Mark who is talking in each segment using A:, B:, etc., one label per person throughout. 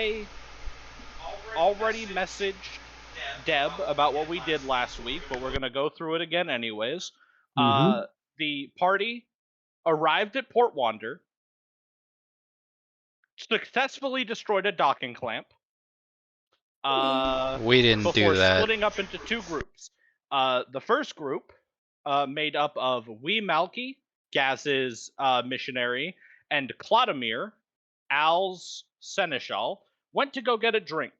A: I already messaged Deb about what we did last week, but we're gonna go through it again anyways. The party arrived at Port Wander, successfully destroyed a docking clamp.
B: We didn't
A: Before
B: do that.
A: splitting up into two groups. The first group, made up of Wee Malky, Gaz's missionary, and Clodomir, Al's seneschal, went to go get a drink.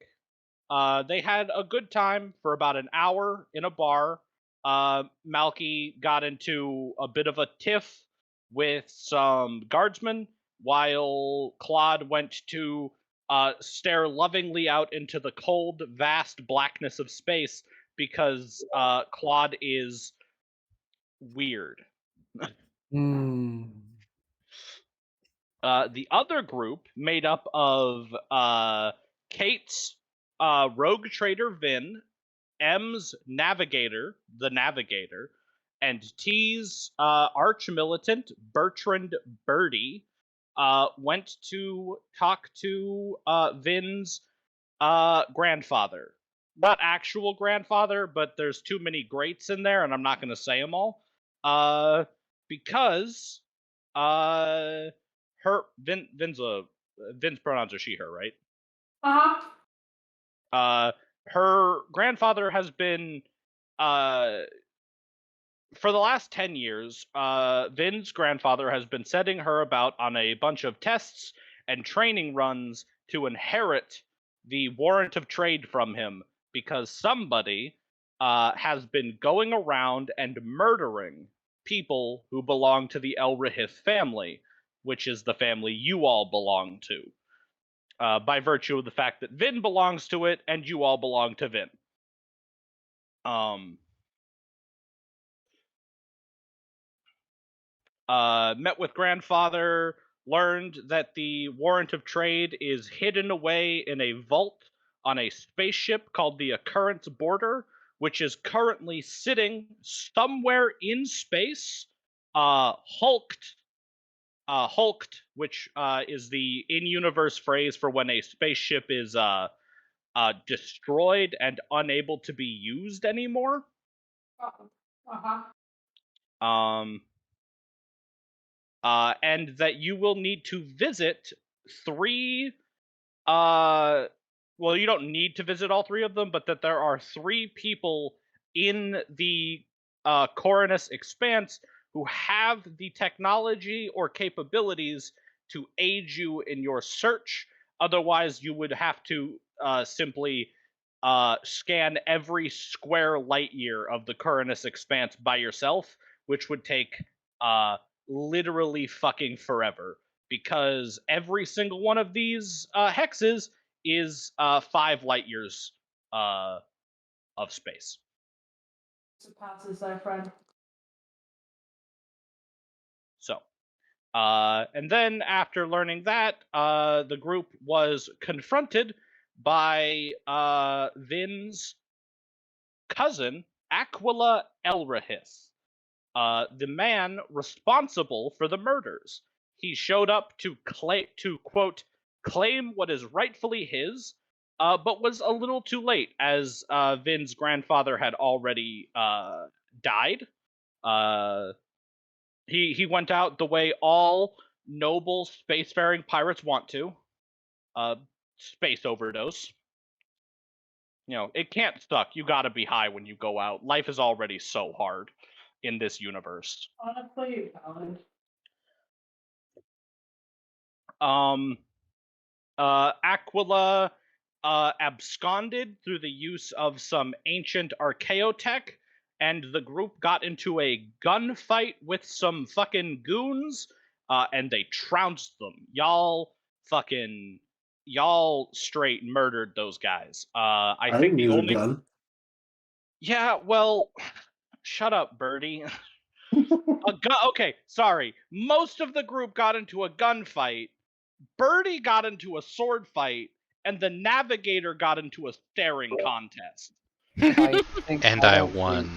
A: They had a good time for about an hour in a bar. Malky got into a bit of a tiff with some guardsmen, while Claude went to stare lovingly out into the cold, vast blackness of space because Claude is weird. The other group, made up of Kate's rogue trader Vin, M's navigator, the Navigator, and T's arch militant Bertrand Birdie, went to talk to Vin's grandfather. Not actual grandfather, but there's too many greats in there, and I'm not going to say them all. Because Vin's pronouns are she/her, right? Her grandfather has been for the last 10 years, Vin's grandfather has been sending her about on a bunch of tests and training runs to inherit the warrant of trade from him, because somebody has been going around and murdering people who belong to the Elrahith family, which is the family you all belong to, by virtue of the fact that Vin belongs to it and you all belong to Vin. Met with grandfather, learned that the warrant of trade is hidden away in a vault on a spaceship called the Occurrence Border, which is currently sitting somewhere in space, hulked, which is the in-universe phrase for when a spaceship is destroyed and unable to be used anymore. And that you will need to visit three. Well, you don't need to visit all three of them, but that there are three people in the Coronus Expanse who have the technology or capabilities to aid you in your search. Otherwise, you would have to simply scan every square light year of the Coronus Expanse by yourself, which would take literally fucking forever, because every single one of these hexes is 5 light years of space.
C: Surpasses our friend.
A: So, and then after learning that, the group was confronted by Vin's cousin, Aquila Elrahith, the man responsible for the murders. He showed up to quote, claim what is rightfully his, but was a little too late, as Vin's grandfather had already died. He went out the way all noble spacefaring pirates want to. Space overdose. You know, it can't suck. You gotta be high when you go out. Life is already so hard in this universe.
C: Honestly, valid.
A: Aquila absconded through the use of some ancient archaeotech, and the group got into a gunfight with some fucking goons, and they trounced them. Y'all straight murdered those guys. I think the only
D: gun.
A: Yeah, well, shut up, Birdie. Okay, sorry. Most of the group got into a gunfight. Birdie got into a sword fight, and the Navigator got into a staring contest.
B: I won.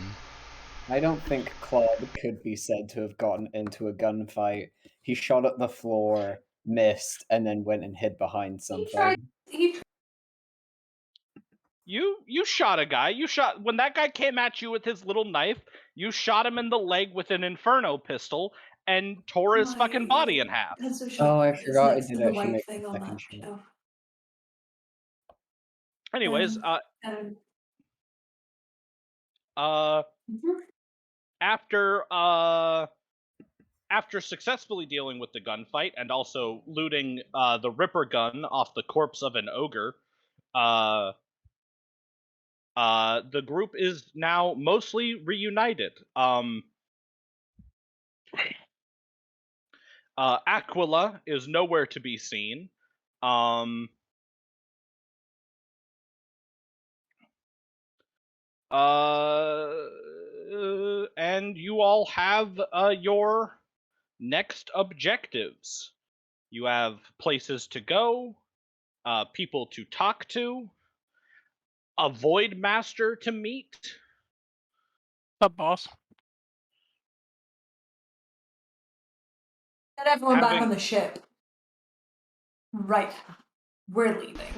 E: I don't think Claude could be said to have gotten into a gunfight. He shot at the floor, missed, and then went and hid behind something.
C: He tried
A: You shot a guy. When that guy came at you with his little knife, you shot him in the leg with an Inferno pistol and tore his fucking body in half.
E: Oh, I forgot I did actually make the second shot.
A: Anyways, after successfully dealing with the gunfight and also looting the Ripper gun off the corpse of an ogre, the group is now mostly reunited. Aquila is nowhere to be seen. And you all have your next objectives. You have places to go, people to talk to, a Void Master to meet.
D: What's up, boss?
C: Get everyone back on the ship. Right. We're leaving.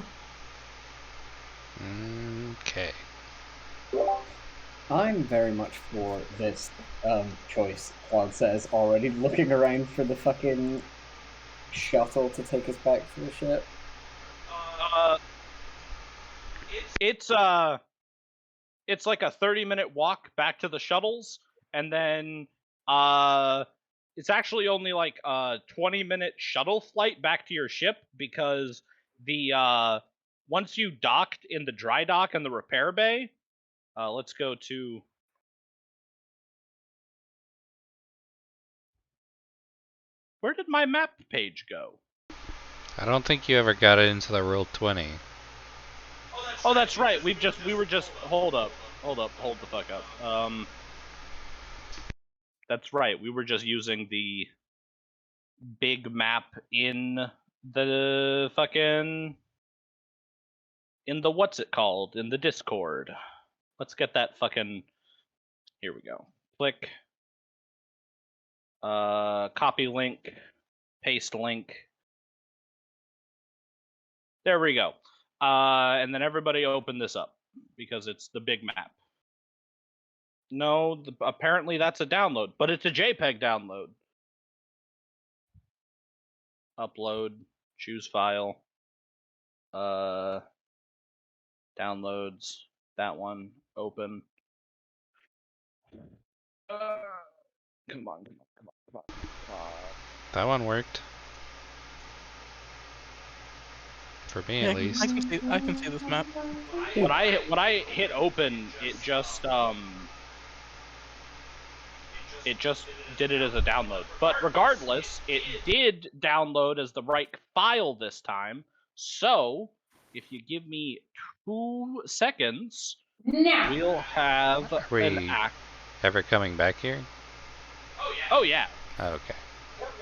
B: Okay.
E: I'm very much for this choice, Claude says, already looking around for the fucking shuttle to take us back to the ship.
A: It's like a 30-minute walk back to the shuttles, and then it's actually only like a 20-minute shuttle flight back to your ship, because the once you docked in the dry dock and the repair bay, let's go to where did my map page go?
B: I don't think you ever got it into the Roll20.
A: Oh, that's right. We were just hold the fuck up. That's right. We were just using the big map in the what's it called? In the Discord. Let's get that fucking. Here we go. Click. Copy link. Paste link. There we go. And then everybody open this up, because it's the big map. No, apparently that's a download, but it's a JPEG download. Upload, choose file, downloads, that one, open. Come on.
B: That one worked. For me, at least.
D: I can see this map.
A: When I hit open, it just did it as a download. But regardless, it did download as the right file this time. So if you give me 2 seconds, we'll have an act.
B: Ever coming back here?
A: Oh yeah.
B: Oh, okay.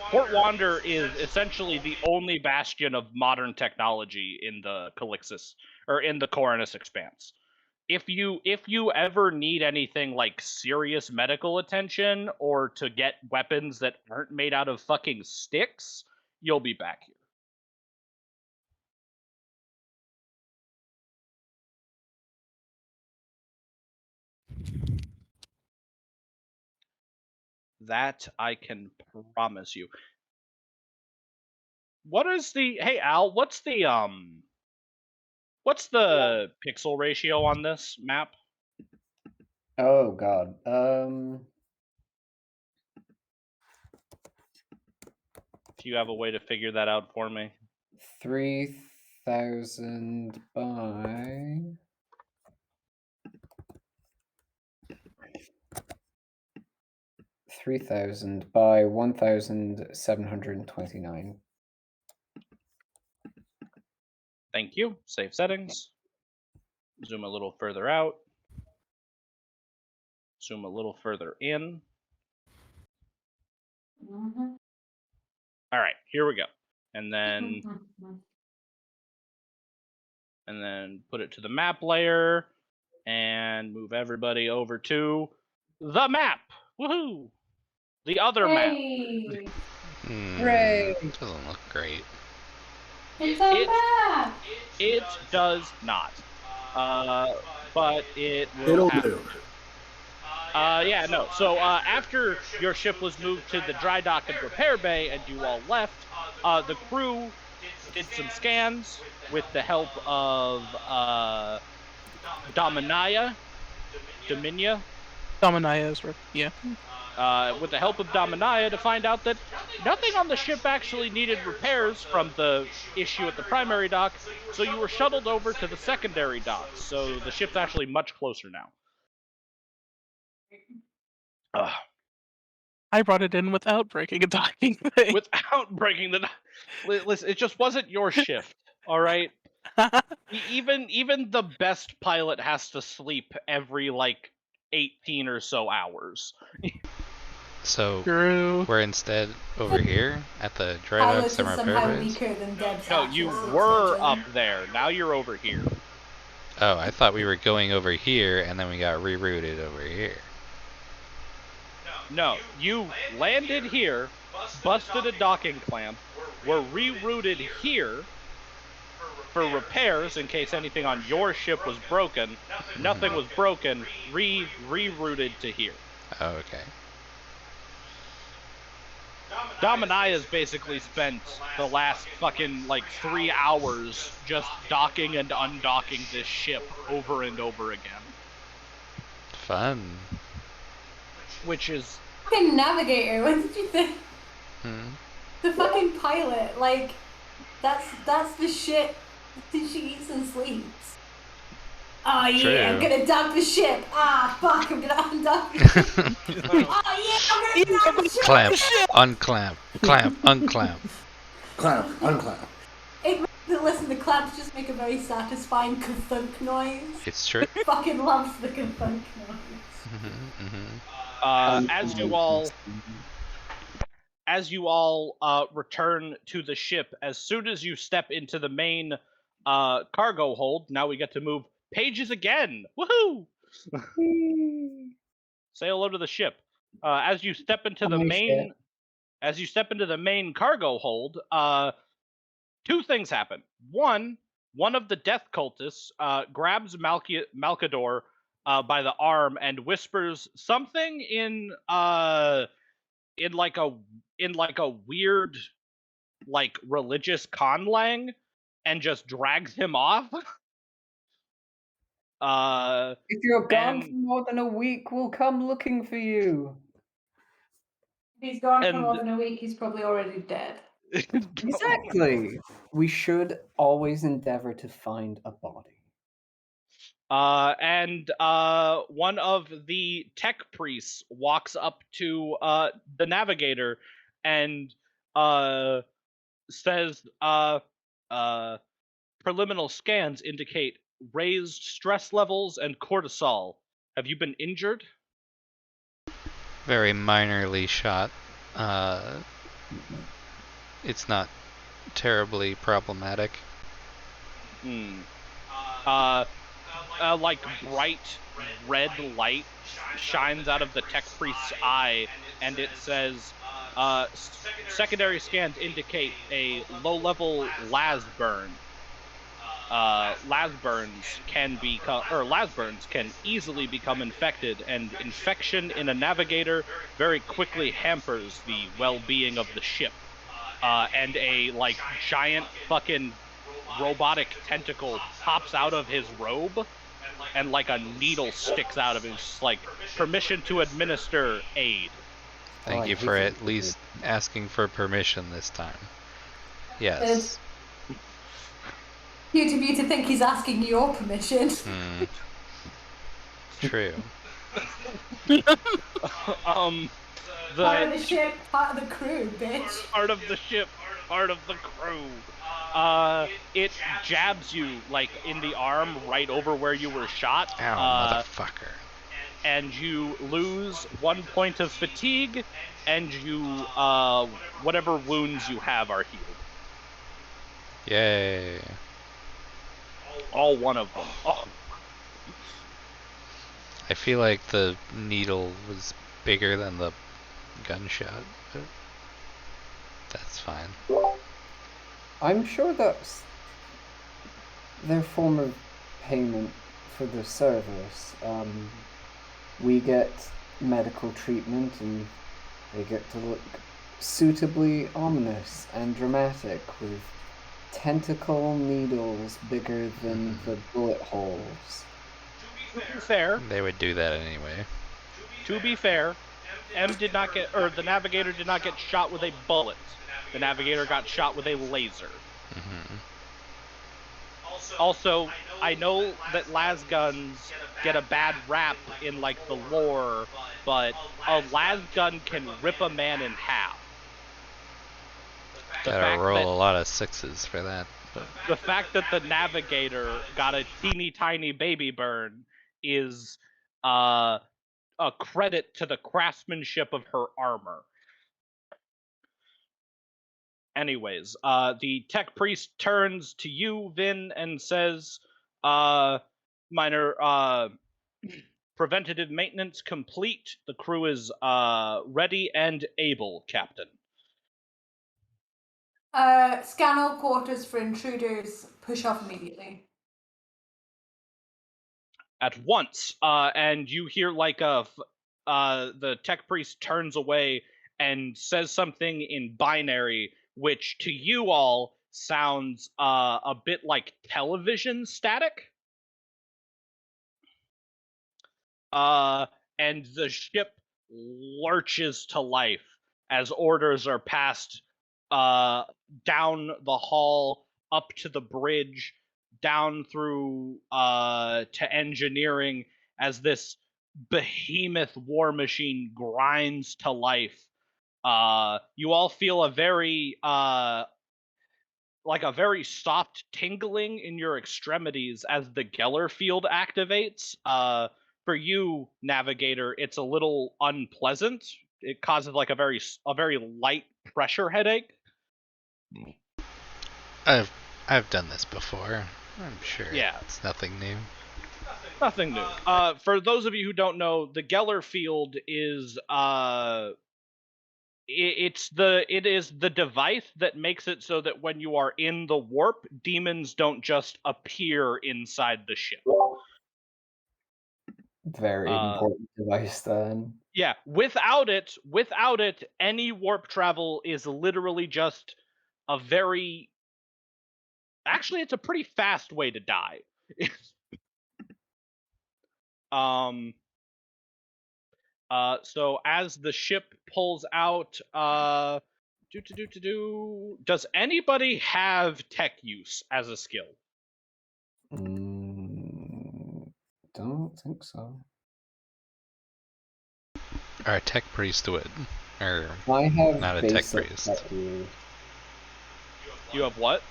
A: Port Wander is essentially the only bastion of modern technology in the Calixis, or in the Koronus Expanse. If you ever need anything like serious medical attention, or to get weapons that aren't made out of fucking sticks, you'll be back here. That I can promise you. What is the hey Al, what's the pixel ratio on this map?
E: Oh god.
A: Do you have a way to figure that out for me?
E: 3000 by 3000 by 1729.
A: Thank you. Save settings. Zoom a little further out. Zoom a little further in.
C: Mm-hmm.
A: All right, here we go. And then put it to the map layer and move everybody over to the map. Woohoo! The other map.
C: Hey.
B: Hooray! Doesn't look great.
C: It's a map!
A: It does not. But it will
F: It'll
A: happen.
F: do.
A: Yeah, no. So after your ship was moved to the dry dock and repair bay, and you all left, the crew did some scans with the help of Dominia.
D: Dominia is right. Yeah.
A: With the help of Dominia to find out that nothing on the ship actually needed repairs from the issue at the primary dock, so you were shuttled over to the secondary dock. So the ship's actually much closer now.
D: I brought it in without breaking a docking thing.
A: Without breaking the. Listen, it just wasn't your shift. All right. Even the best pilot has to sleep every like 18 or so hours.
B: So
D: True.
B: we're instead over here at the dry
C: Pilots
B: docks and
C: are
B: repair
C: somehow
B: bays?
C: weaker than Deb's
A: No,
C: actual
A: you
C: sea
A: were
C: surgeon.
A: up there. Now you're over here.
B: Oh, I thought we were going over here and then we got rerouted over here.
A: No, you landed here, busted a docking clamp, were rerouted here for repairs in case anything on your ship was broken. Nothing was broken. Rerouted to here.
B: Oh, okay.
A: Dominia's basically spent the last fucking like 3 hours just docking and undocking this ship over and over again.
B: Fun.
A: Which is
C: Fucking navigator, what did you think? The fucking pilot, like, that's the shit that she eats and sleeps. Oh yeah, I'm
B: True.
C: gonna dock the ship. Ah, fuck, I'm gonna undock the ship. Oh yeah, I'm gonna dock the ship.
B: Clamp, unclamp, clamp, unclamp.
F: Clamp, unclamp.
C: Listen, the clamps just make a very satisfying ka-thunk noise.
B: It's true.
C: Fucking loves the ka-thunk noise.
A: As you all return to the ship, as soon as you step into the main cargo hold, now we get to move pages again. Woohoo! Say hello to the ship. As you step into the main cargo hold, two things happen. One of the death cultists grabs Malkador by the arm and whispers something in like a weird like religious conlang and just drags him off.
E: If you're gone
A: and-
E: for more than a week, we'll come looking for you.
C: If he's gone for
A: And-
C: more than a week, he's probably already dead.
E: Exactly. We should always endeavor to find a body.
A: And one of the tech priests walks up to the navigator and says, preliminary scans indicate raised stress levels and cortisol. Have you been injured?
B: Very minorly shot. It's not terribly problematic.
A: Like bright red light shines out of the tech priest's eye, and it says, secondary scans indicate a low-level las burn. Las burns can easily become infected, and infection in a navigator very quickly hampers the well-being of the ship. And a like giant fucking robotic tentacle pops out of his robe, and like a needle sticks out of his like permission to administer aid.
B: Thank you for at least asking for permission this time. Yes.
C: Cute of you to think he's asking your permission.
B: True.
C: Part of the ship, part of the crew, bitch.
A: Part of the ship, part of the crew. It jabs you like in the arm right over where you were shot.
B: Ow, motherfucker.
A: And you lose 1 point of fatigue, and you whatever wounds you have are healed.
B: Yay.
A: All one of them. Oh.
B: I feel like the needle was bigger than the gunshot, but that's fine.
E: I'm sure that's their form of payment for the service. We get medical treatment and they get to look suitably ominous and dramatic with tentacle needles bigger than the bullet holes.
A: To be fair,
B: They would do that anyway.
A: to be fair, the Navigator did not get shot with a bullet. The Navigator got shot with a laser.
B: Mm-hmm.
A: Also, I know that lasguns get a bad rap in like the lore, but a lasgun can rip a man in half.
B: Gotta roll a lot of sixes for that. But
A: The fact that the Navigator got a teeny tiny baby burn is a credit to the craftsmanship of her armor. Anyways, the tech priest turns to you, Vin, and says, minor, preventative maintenance complete. The crew is, ready and able, Captain.
C: Scan all quarters for intruders. Push off immediately.
A: At once, and you hear like the tech priest turns away and says something in binary, which to you all sounds a bit like television static. And the ship lurches to life as orders are passed down the hall, up to the bridge, down through to engineering, as this behemoth war machine grinds to life. You all feel a very like a very soft tingling in your extremities as the Geller field activates. For you, Navigator, it's a little unpleasant. It causes like a very light pressure headache.
B: I've done this before. I'm sure.
A: Yeah.
B: It's nothing new.
A: Nothing new. For those of you who don't know, the Geller field is it is the device that makes it so that when you are in the warp, demons don't just appear inside the ship.
E: Very important device then.
A: Yeah, without it, any warp travel is literally just a very... Actually, it's a pretty fast way to die. So as the ship pulls out, does anybody have tech use as a skill?
E: Don't think so.
B: Our tech priest would. Or
E: I have
B: not a tech
E: basic
B: priest.
E: tech use.
A: You have what?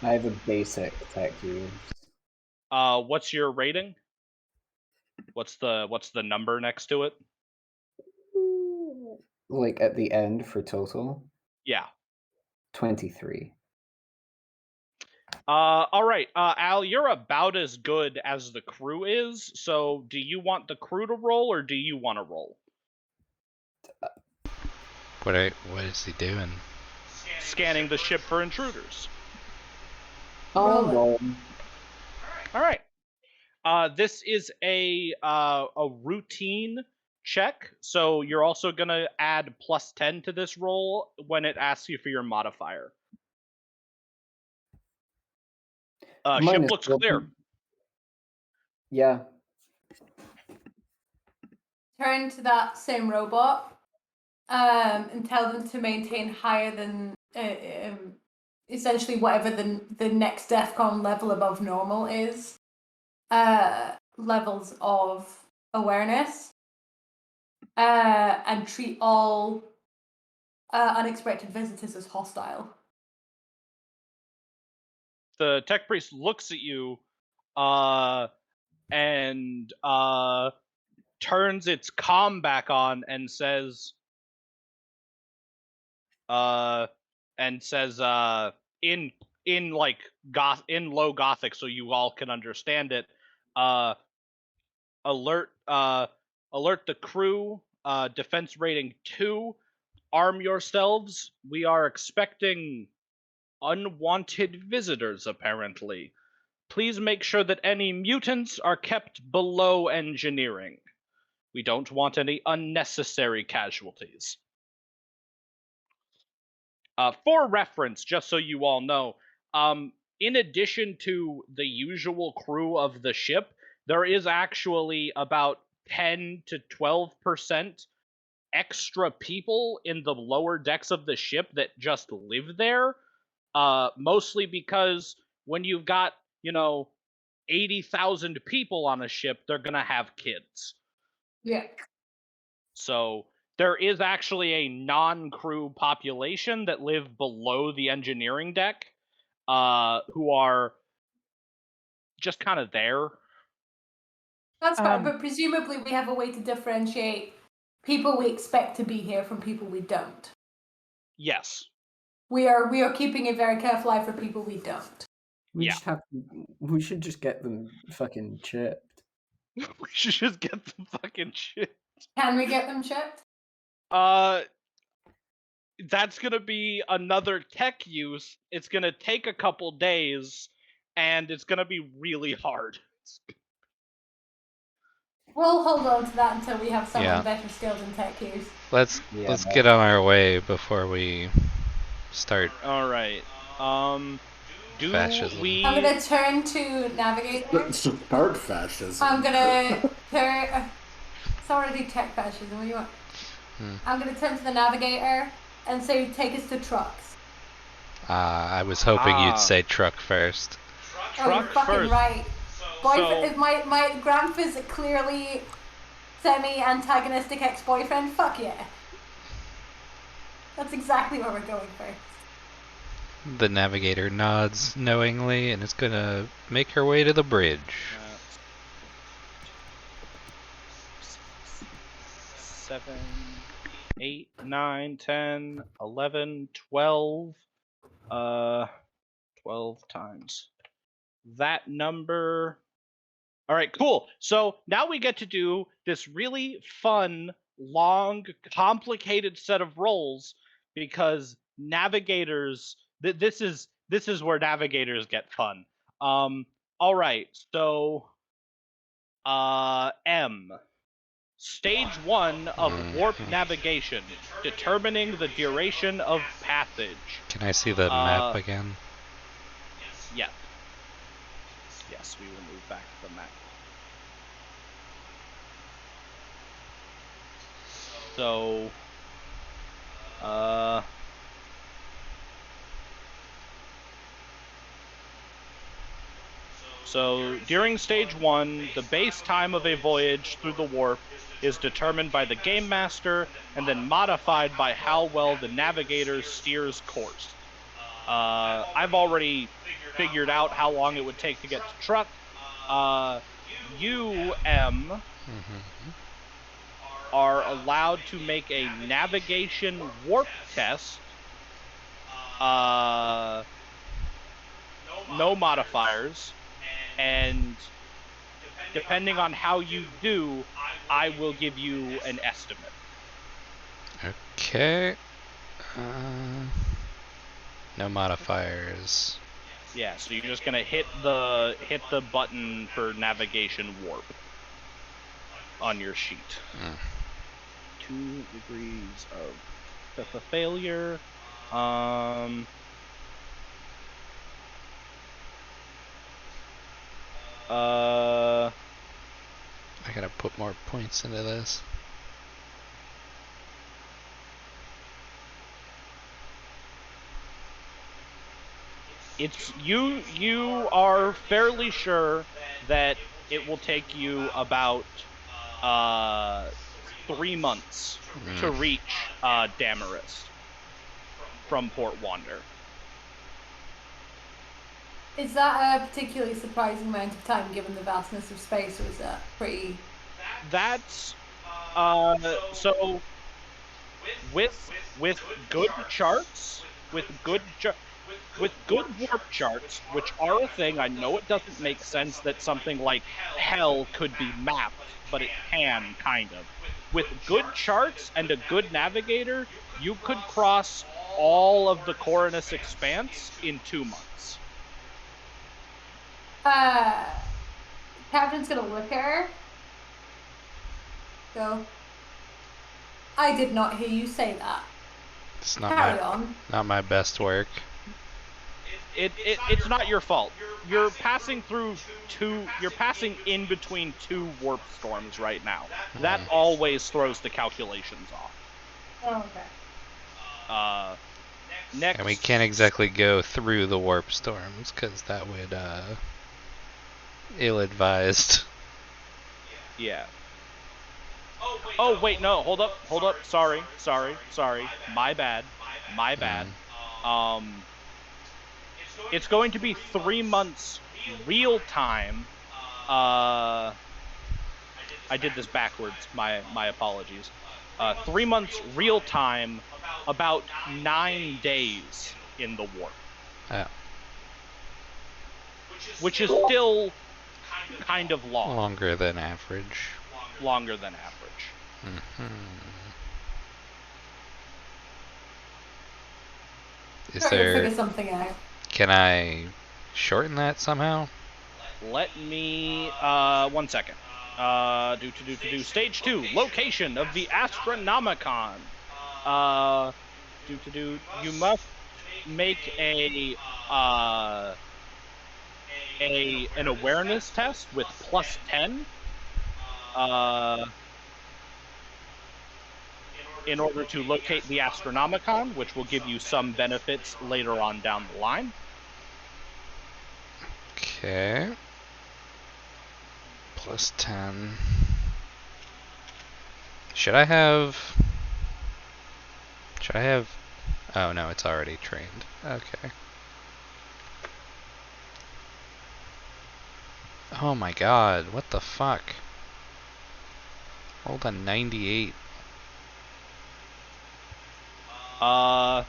E: I have a basic tech use.
A: What's your rating? What's the number next to it?
E: Like at the end for total?
A: Yeah.
E: 23.
A: All right. Al, you're about as good as the crew is. So, do you want the crew to roll, or do you want to roll?
B: What is he doing?
A: Scanning the ship for intruders.
E: Oh,
A: All right. This is a routine check, so you're also gonna add +10 to this roll when it asks you for your modifier. Ship looks clear.
E: Yeah.
C: Turn to that same robot and tell them to maintain higher than essentially whatever the next DEFCON level above normal is. Levels of awareness. And treat all unexpected visitors as hostile.
A: The tech priest looks at you and turns its comm back on and says in like in low Gothic, so you all can understand it. Alert the crew, defense rating 2, arm yourselves. We are expecting unwanted visitors, apparently. Please make sure that any mutants are kept below engineering. We don't want any unnecessary casualties. For reference, just so you all know, in addition to the usual crew of the ship, there is actually about 10 to 12% extra people in the lower decks of the ship that just live there. Mostly because when you've got, 80,000 people on a ship, they're gonna have kids.
C: Yeah.
A: So there is actually a non-crew population that live below the engineering deck, who are just kind of there.
C: That's fine,
D: Um,
C: but presumably we have a way to differentiate people we expect to be here from people we don't.
A: Yes.
C: We are keeping a very careful eye for people we don't.
A: Yeah.
E: We should just get them fucking chipped.
A: We should just get the fucking shit.
C: Can we get them shipped?
A: That's gonna be another tech use. It's gonna take a couple days, and it's gonna be really hard.
C: We'll hold on to that until we have someone
B: Yeah.
C: better skilled in tech use.
B: Let's
E: Yeah.
B: get on our way before we start.
A: All right. Do
B: Fascism.
A: we?
C: I'm gonna turn to Navigator.
F: Start fascism.
C: I'm gonna turn. It's already tech fascism. What do you want? I'm gonna turn to the Navigator and say, take us to trucks.
B: I was hoping
A: Ah.
B: you'd say truck first.
C: Oh, you're
A: Truck
C: fucking
A: first.
C: right. Boyfriend,
A: So-
C: if my grandpa's a clearly semi-antagonistic ex-boyfriend, fuck yeah. That's exactly what we're going for.
B: The navigator nods knowingly and is gonna make her way to the bridge.
A: 7, 8, 9, 10, 11, 12. 12 times that number. All right, cool. So now we get to do this really fun, long, complicated set of rolls because navigators. This is where navigators get fun. All right. So, M. Stage 1 of warp navigation, determining the duration of passage.
B: Can I see the map again?
A: Yeah. Yes, we will move back to the map. So, So during stage 1, the base time of a voyage through the warp is determined by the game master and then modified by how well the navigator steers course. I've already figured out how long it would take to get to truck. You, M, are allowed to make a navigation warp test. No modifiers. And depending on how you do, I will give you an estimate.
B: Okay. No modifiers.
A: Yeah, so you're just gonna hit the button for navigation warp on your sheet. 2 degrees of failure.
B: I gotta put more points into this.
A: It's you are fairly sure that it will take you about 3 months to reach Damarist from Port Wander.
C: Is that a particularly surprising amount of time given the vastness of space, or is that pretty...
A: That's so with good charts, with good warp charts, which are a thing. I know it doesn't make sense that something like hell could be mapped, but it can, kind of. With good charts and a good navigator, you could cross all of the Coronus Expanse in 2 months.
C: Captain's gonna look at her. Go. I did not hear you say that.
B: It's not
C: Carry on.
B: not my best work.
A: It's not your fault. You're passing through you're passing in between 2 warp storms right now. That always throws the calculations off.
C: Oh, okay.
A: Next.
B: And we can't exactly go through the warp storms, because that would, ill-advised.
A: Yeah. Oh wait, no, hold up. Sorry. My bad. It's going to be 3 months real time. I did this backwards. My apologies. 3 months real time, about 9 days in the warp.
B: Oh.
A: Which is still kind of long.
B: Longer than average.
A: Longer than average.
B: Is
C: Trying to figure
B: there...
C: something out.
B: Can I shorten that somehow?
A: Let me 1 second. Stage 2, location of the Astronomicon. You must make an awareness test with +10. In order to locate the Astronomicon, which will give you some benefits later on down the line.
B: Okay. +10. Should I have... Oh no, it's already trained. Okay. Oh my god, what the fuck? Rolled a 98.
A: Uh,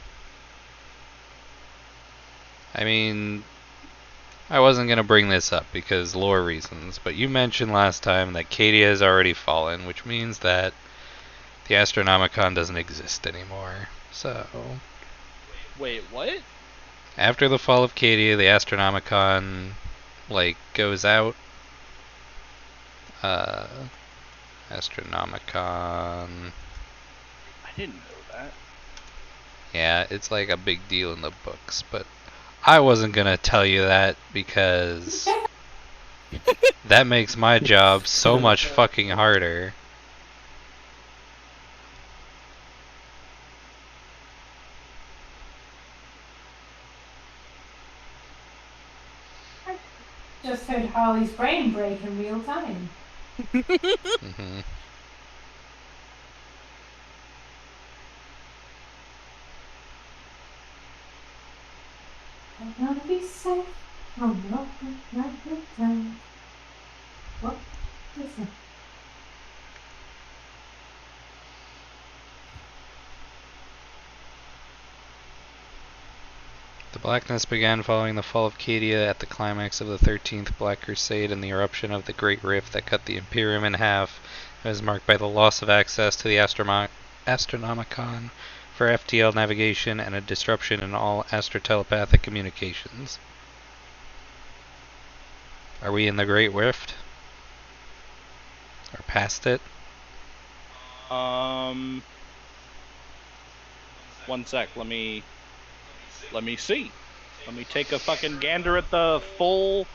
B: I mean, I wasn't gonna bring this up because lore reasons, but you mentioned last time that Cadia has already fallen, which means that the Astronomicon doesn't exist anymore. So,
A: wait, what?
B: after the fall of Cadia, the Astronomicon, like, goes out. Astronomicon.
A: I didn't know that.
B: Yeah, it's like a big deal in the books, but I wasn't gonna tell you that because that makes my job so much fucking harder.
C: Just heard Harley's brain break in real time.
B: Mm-hmm.
C: I'm gonna be safe. I'm not down. What? Listen.
B: The blackness began following the fall of Cadia at the climax of the 13th Black Crusade and the eruption of the Great Rift that cut the Imperium in half. It was marked by the loss of access to the Astronomicon for FTL navigation and a disruption in all astrotelepathic communications. Are we in the Great Rift? Or past it?
A: 1 sec, let me see. Let me take a fucking gander at the full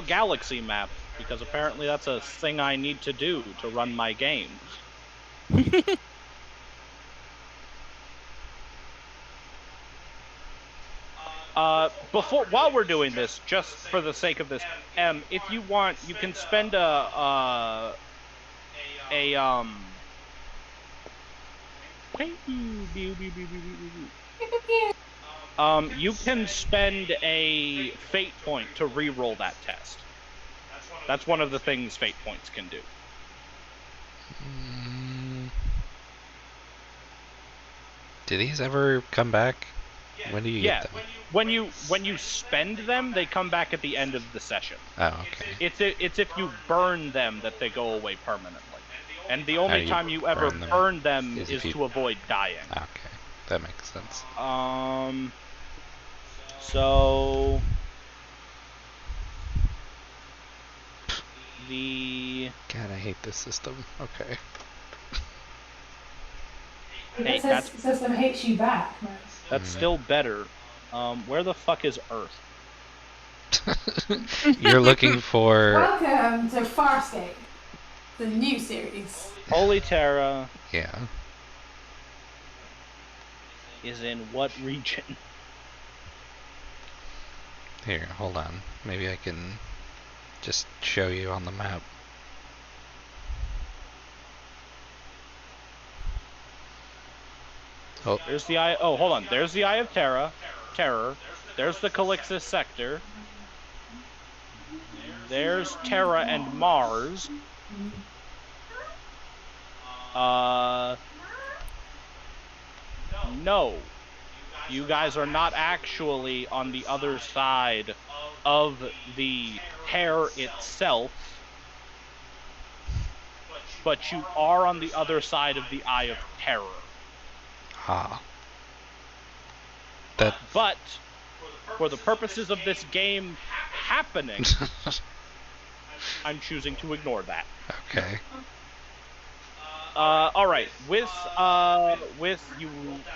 A: galaxy map, because apparently that's a thing I need to do to run my games. While we're doing this, just for the sake of this, if you want, you can spend you can spend a fate point to re-roll that test. That's one of the things fate points can do.
B: Do these ever come back? When do you get them?
A: When you spend them, they come back at the end of the session.
B: Oh, okay.
A: It's if you burn them that they go away permanently. And the only
B: you
A: time you ever
B: burn them
A: burn them
B: is
A: is
B: if you-
A: to avoid dying.
B: Okay. That makes sense.
A: So the
B: God, I hate this system. Okay.
A: Hey,
C: It says system hates you back, man.
A: that's still better. Where the fuck is Earth?
B: You're looking for.
C: Welcome to Farscape, the new series.
A: Holy Terra
B: Yeah.
A: is in what region?
B: Here, hold on. Maybe I can just show you on the map. Oh,
A: There's the Eye. Oh, hold on. There's the Eye of Terror. There's the Calixis sector. There's Terra and Mars. No. You guys are not actually on the other side of the tear itself, but you are on the other side of the Eye of Terror.
B: ah. That.
A: But for the purposes of this game happening, I'm choosing to ignore that.
B: Okay.
A: All right. With you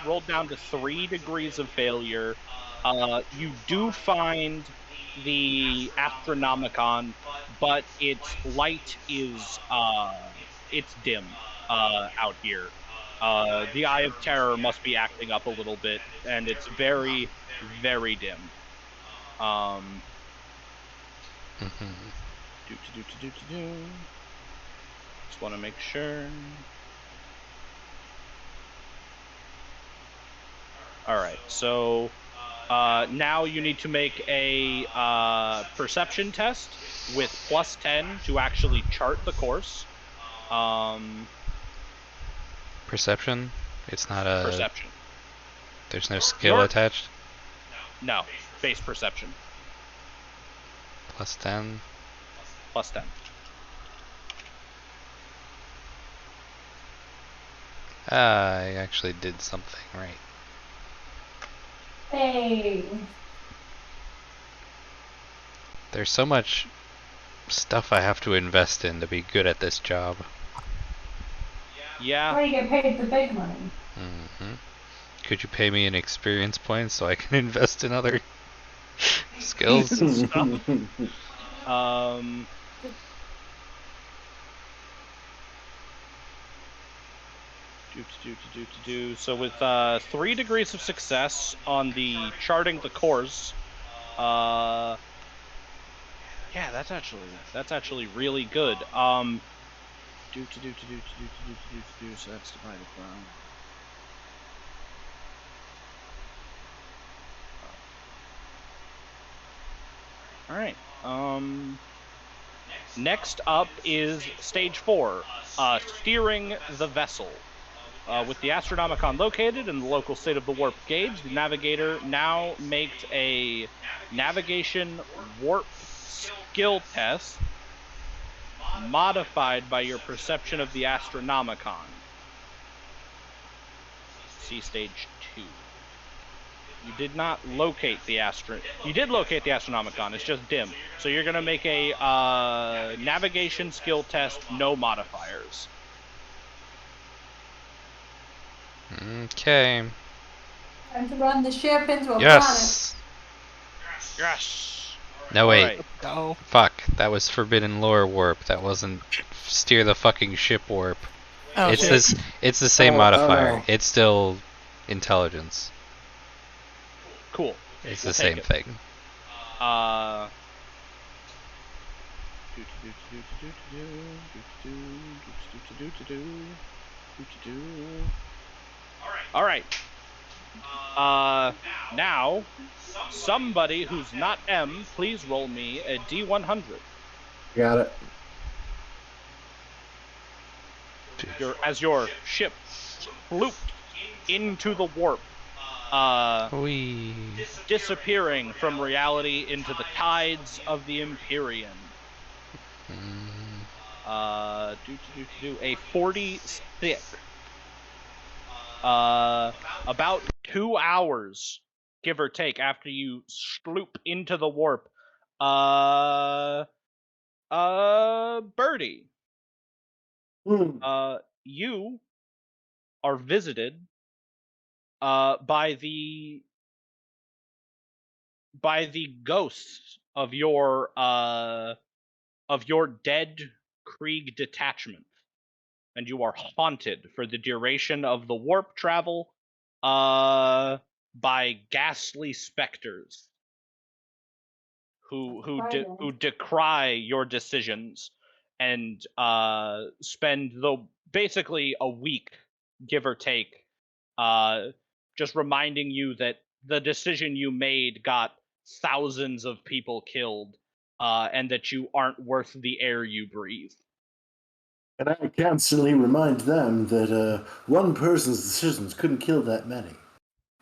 A: rolled down to 3 degrees of failure. You do find the Astronomicon, but its light is it's dim out here. The Eye of Terror must be acting up a little bit, and it's very, very dim. Just want to make sure. All right, so now you need to make a perception test with +10 to actually chart the course.
B: Perception? It's not a.
A: Perception.
B: There's no skill attached?
A: No, base perception.
B: +10?
A: +10.
B: I actually did something right.
C: Hey.
B: There's so much stuff I have to invest in to be good at this job.
A: Yeah.
C: Where you get paid the big money.
B: Could you pay me in experience points so I can invest in other skills?
A: So with 3 degrees of success on the charting the course, yeah, that's actually really good. So that's divided by. All right. Next up is stage 4, steering the vessel. With the Astronomicon located in the local state of the warp gauge, the navigator now makes a navigation warp skill test modified by your perception of the Astronomicon. See stage 2. You did not locate the You did locate the Astronomicon, it's just dim. So you're gonna make a navigation skill test, no modifiers.
B: Okay.
C: Time to run the ship into a
B: Yes!
A: Yes!
B: No, wait.
A: Alright.
D: Go.
B: Fuck. That was Forbidden Lore warp. That wasn't steer the fucking ship warp.
D: Oh,
B: It's
D: shit.
B: this. It's the same
E: Oh,
B: modifier.
E: no.
B: It's still intelligence.
A: Cool.
B: It's
A: We'll
B: the
A: take
B: same
A: it.
B: thing.
A: Alright. Now, somebody who's not M, please roll me a D100.
F: Got it.
A: As your ship flooped into the warp,
B: Wee.
A: disappearing from reality into the tides of the Empyrean. A 46. about 2 hours, give or take, after you sloop into the warp. Birdie, you are visited by the ghosts of your dead Krieg detachment, and you are haunted for the duration of the warp travel by ghastly specters who decry your decisions and spend basically a week, give or take, just reminding you that the decision you made got thousands of people killed, and that you aren't worth the air you breathe.
F: And I constantly remind them that one person's decisions couldn't kill that many.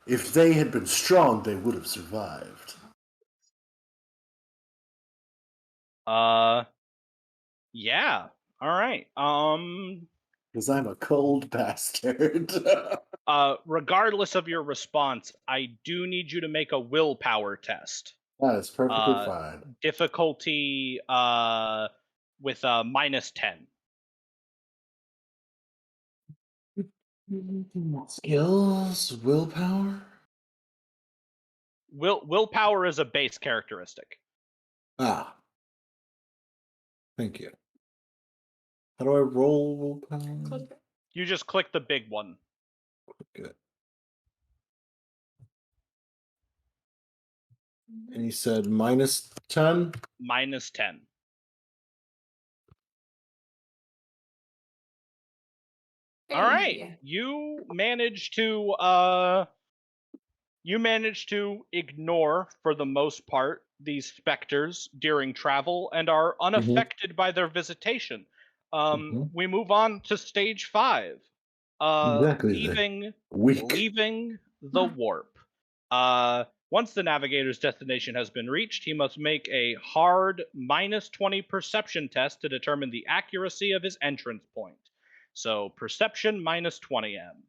F: If they had been strong, they would have survived.
A: Yeah. All right.
F: Because I'm a cold bastard.
A: Regardless of your response, I do need you to make a willpower test.
F: That is perfectly fine.
A: Difficulty with -10.
F: Skills, willpower.
A: Willpower is a base characteristic.
F: Ah, thank you. How do I roll willpower?
A: You just click the big one.
F: Good. And you said -10?
A: -10. All right. You manage to ignore, for the most part, these specters during travel and are unaffected by their visitation. We move on to stage 5.
F: Exactly.
A: Leaving the warp. Once the navigator's destination has been reached, he must make a hard -20 perception test to determine the accuracy of his entrance point. So perception -20 M.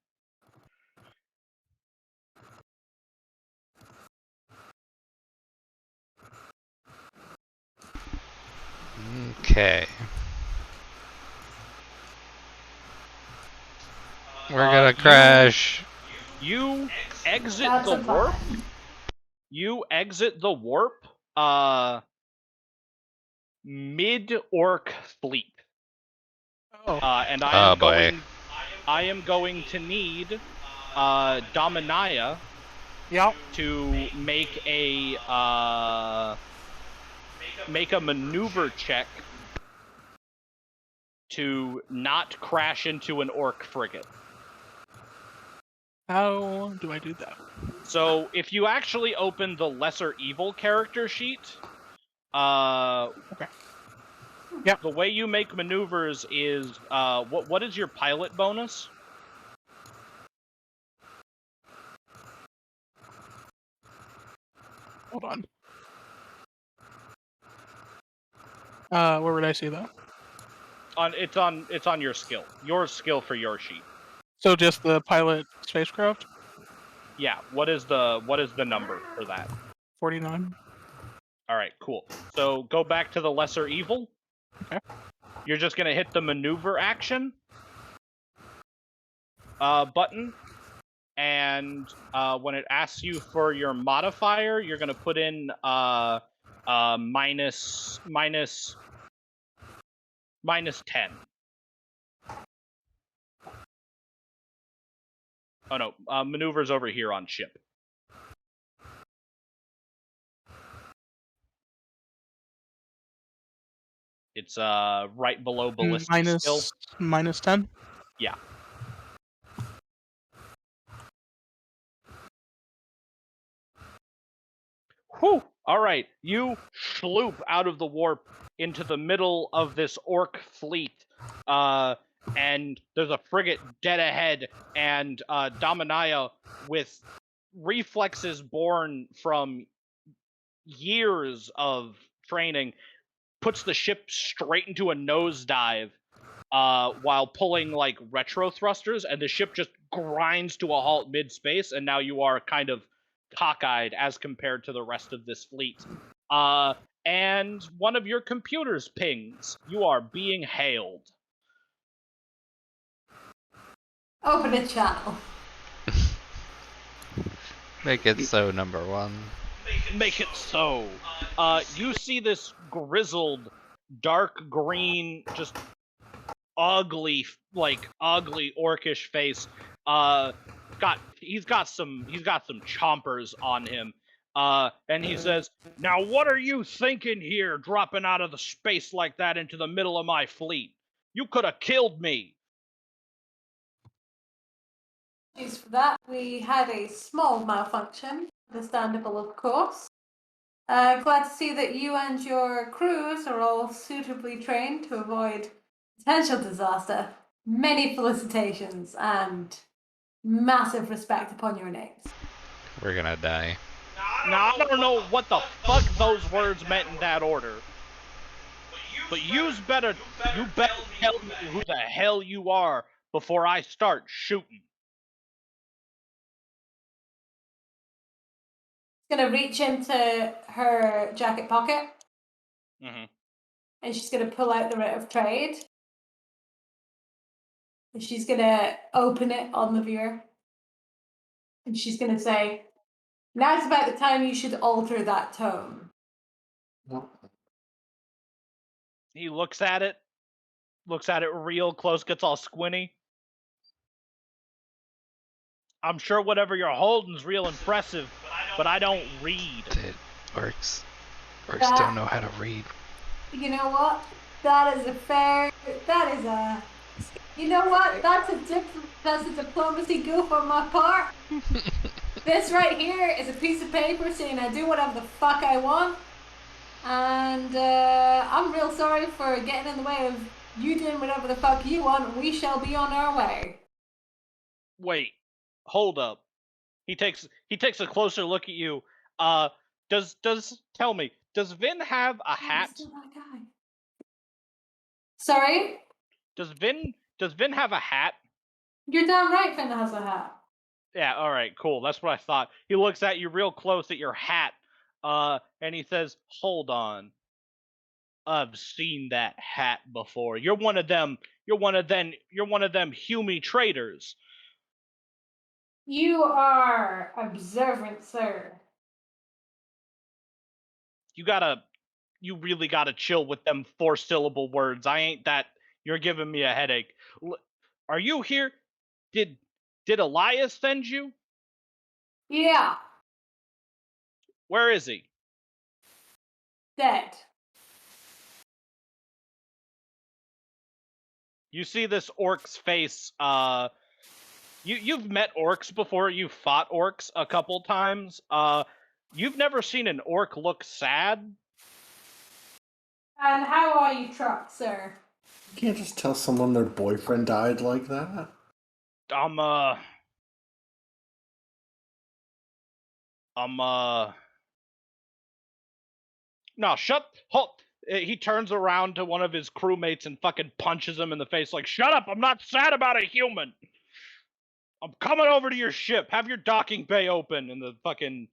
B: Okay. We're gonna crash.
A: You exit
C: That's
A: the
C: a
A: warp.
C: plan.
A: You exit the warp mid-orc fleet.
D: Oh,
A: And I am
B: boy.
A: going to need Dominia
D: yep.
A: to make a maneuver check to not crash into an orc frigate.
D: How do I do that?
A: So if you actually open the Lesser Evil character sheet,
D: Okay. Yep.
A: the way you make maneuvers is what is your pilot bonus?
D: Hold on. Where would I see that?
A: It's on your skill. Your skill for your sheet.
D: So just the pilot spacecraft?
A: Yeah. What is the number for that?
D: 49.
A: All right, cool. So go back to the Lesser Evil.
D: Okay.
A: You're just gonna hit the maneuver action button, and when it asks you for your modifier, you're gonna put in minus 10. Oh no, maneuvers over here on ship. It's right below ballistic skill.
D: Minus 10?
A: Yeah. Whew! Alright, you sloop out of the warp into the middle of this orc fleet, and there's a frigate dead ahead, and Dominia, with reflexes born from years of training, puts the ship straight into a nosedive, while pulling like retro thrusters, and the ship just grinds to a halt mid-space, and now you are kind of cockeyed as compared to the rest of this fleet. And one of your computers pings. You are being hailed.
C: Open a channel.
B: Make it so, number one.
A: Make it so. You see this grizzled, dark green, just ugly orcish face. He's got some chompers on him. And he says, "Now what are you thinking here, dropping out of the space like that into the middle of my fleet? You could have killed me."
C: Apologies for that. We had a small malfunction. Understandable, of course. Glad to see that you and your crews are all suitably trained to avoid potential disaster. Many felicitations and massive respect upon your names.
B: We're gonna die.
A: Now, I don't know what the fuck those words meant in that order. But you better tell me who the hell you are before I start shooting.
C: Gonna reach into her jacket pocket
A: Mm-hmm.
C: and she's gonna pull out the writ of trade. And she's gonna open it on the viewer. And she's gonna say, "Now's about the time you should alter that tone."
A: He looks at it real close, gets all squinty. "I'm sure whatever you're holding's real impressive, but I don't read."
B: Dude, orcs
C: That-
B: don't know how to read.
C: You know what? You know what? That's a diplomacy goof on my part. This right here is a piece of paper saying I do whatever the fuck I want. And I'm real sorry for getting in the way of you doing whatever the fuck you want. We shall be on our way.
A: Wait, hold up. He takes a closer look at you. Tell me, does Vin have a hat?
C: Still that guy. Sorry?
A: Does Vin have a hat?
C: You're damn right Finn has a hat.
A: Yeah, alright, cool. That's what I thought. He looks at you real close at your hat, and he says, "Hold on. I've seen that hat before. You're one of them Hume traders."
C: You are observant, sir.
A: You really gotta chill with them 4-syllable words. I ain't that. You're giving me a headache. Are you here? Did Elias send you?
C: Yeah,
A: Where is he?
C: dead.
A: You see this orc's face. You've met orcs before. You've fought orcs a couple times. You've never seen an orc look sad.
C: And how are you trucked, sir?
F: You can't just tell someone their boyfriend died like that.
A: No, hold. He turns around to one of his crewmates and fucking punches him in the face like, "Shut up, I'm not sad about a human. I'm coming over to your ship. Have your docking bay open." And the fucking,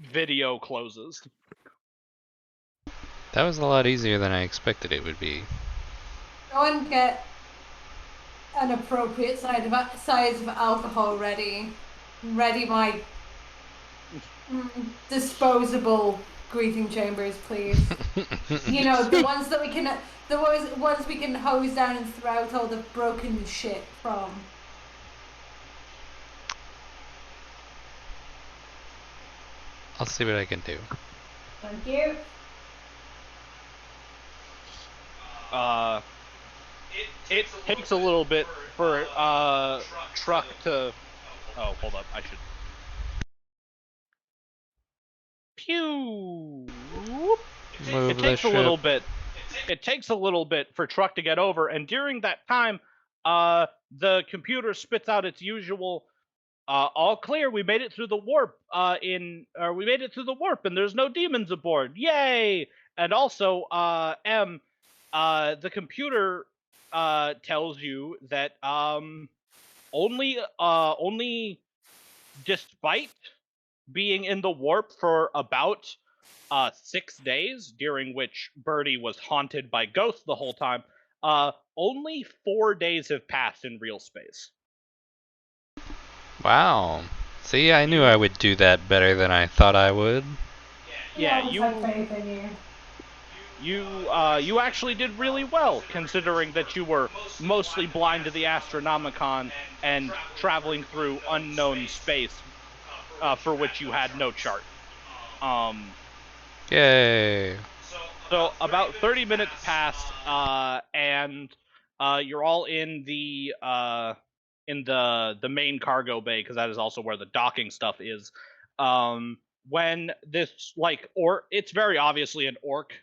A: video closes.
B: That was a lot easier than I expected it would be.
C: Go and get an appropriate size of alcohol ready. Ready my disposable grieving chambers, please. You know, the ones we can hose down and throw out all the broken shit from.
B: I'll see what I can do.
C: Thank you.
A: It takes a little bit for truck to. Oh, hold up. I should. Pew.
B: Move
A: It
B: the
A: takes a
B: ship.
A: little bit. It takes a little bit for truck to get over, and during that time, the computer spits out its usual. All clear. We made it through the warp. We made it through the warp, and there's no demons aboard. Yay! And also, the computer tells you that only despite being in the warp for about 6 days, during which Birdie was haunted by ghosts the whole time, only 4 days have passed in real space.
B: Wow. See, I knew I would do that better than I thought I would.
A: Yeah,
C: I just had faith in you.
A: you actually did really well, considering that you were mostly blind to the Astronomicon and traveling through unknown space, for which you had no chart.
B: Yay.
A: So about 30 minutes passed, and you're all in the main cargo bay, because that is also where the docking stuff is. When this it's very obviously an orc.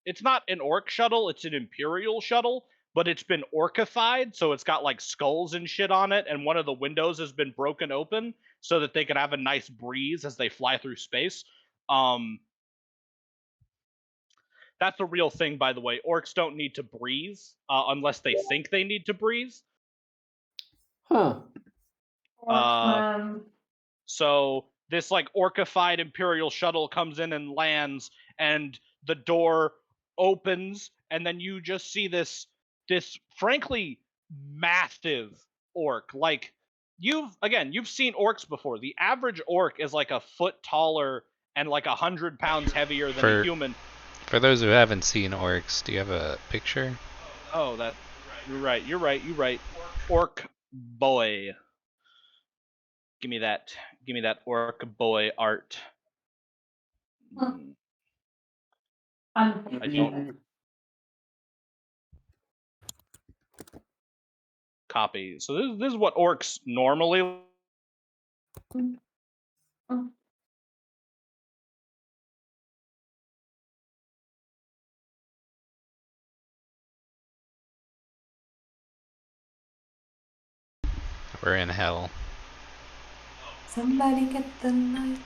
A: It's not an orc shuttle; it's an Imperial shuttle, but it's been orcified, so it's got like skulls and shit on it, and one of the windows has been broken open so that they could have a nice breeze as they fly through space. That's a real thing, by the way. Orcs don't need to breathe unless they think they need to breathe.
E: Huh.
A: So this like orcified Imperial shuttle comes in and lands, and the door opens, and then you just see this frankly massive orc. Like you've seen orcs before. The average orc is like a foot taller and like 100 pounds heavier than a human.
B: For those who haven't seen orcs, do you have a picture?
A: Oh, you're right. Orc boy. Give me that orc boy art. I don't copy. So this is what orcs normally.
B: We're in hell.
C: Somebody get the light.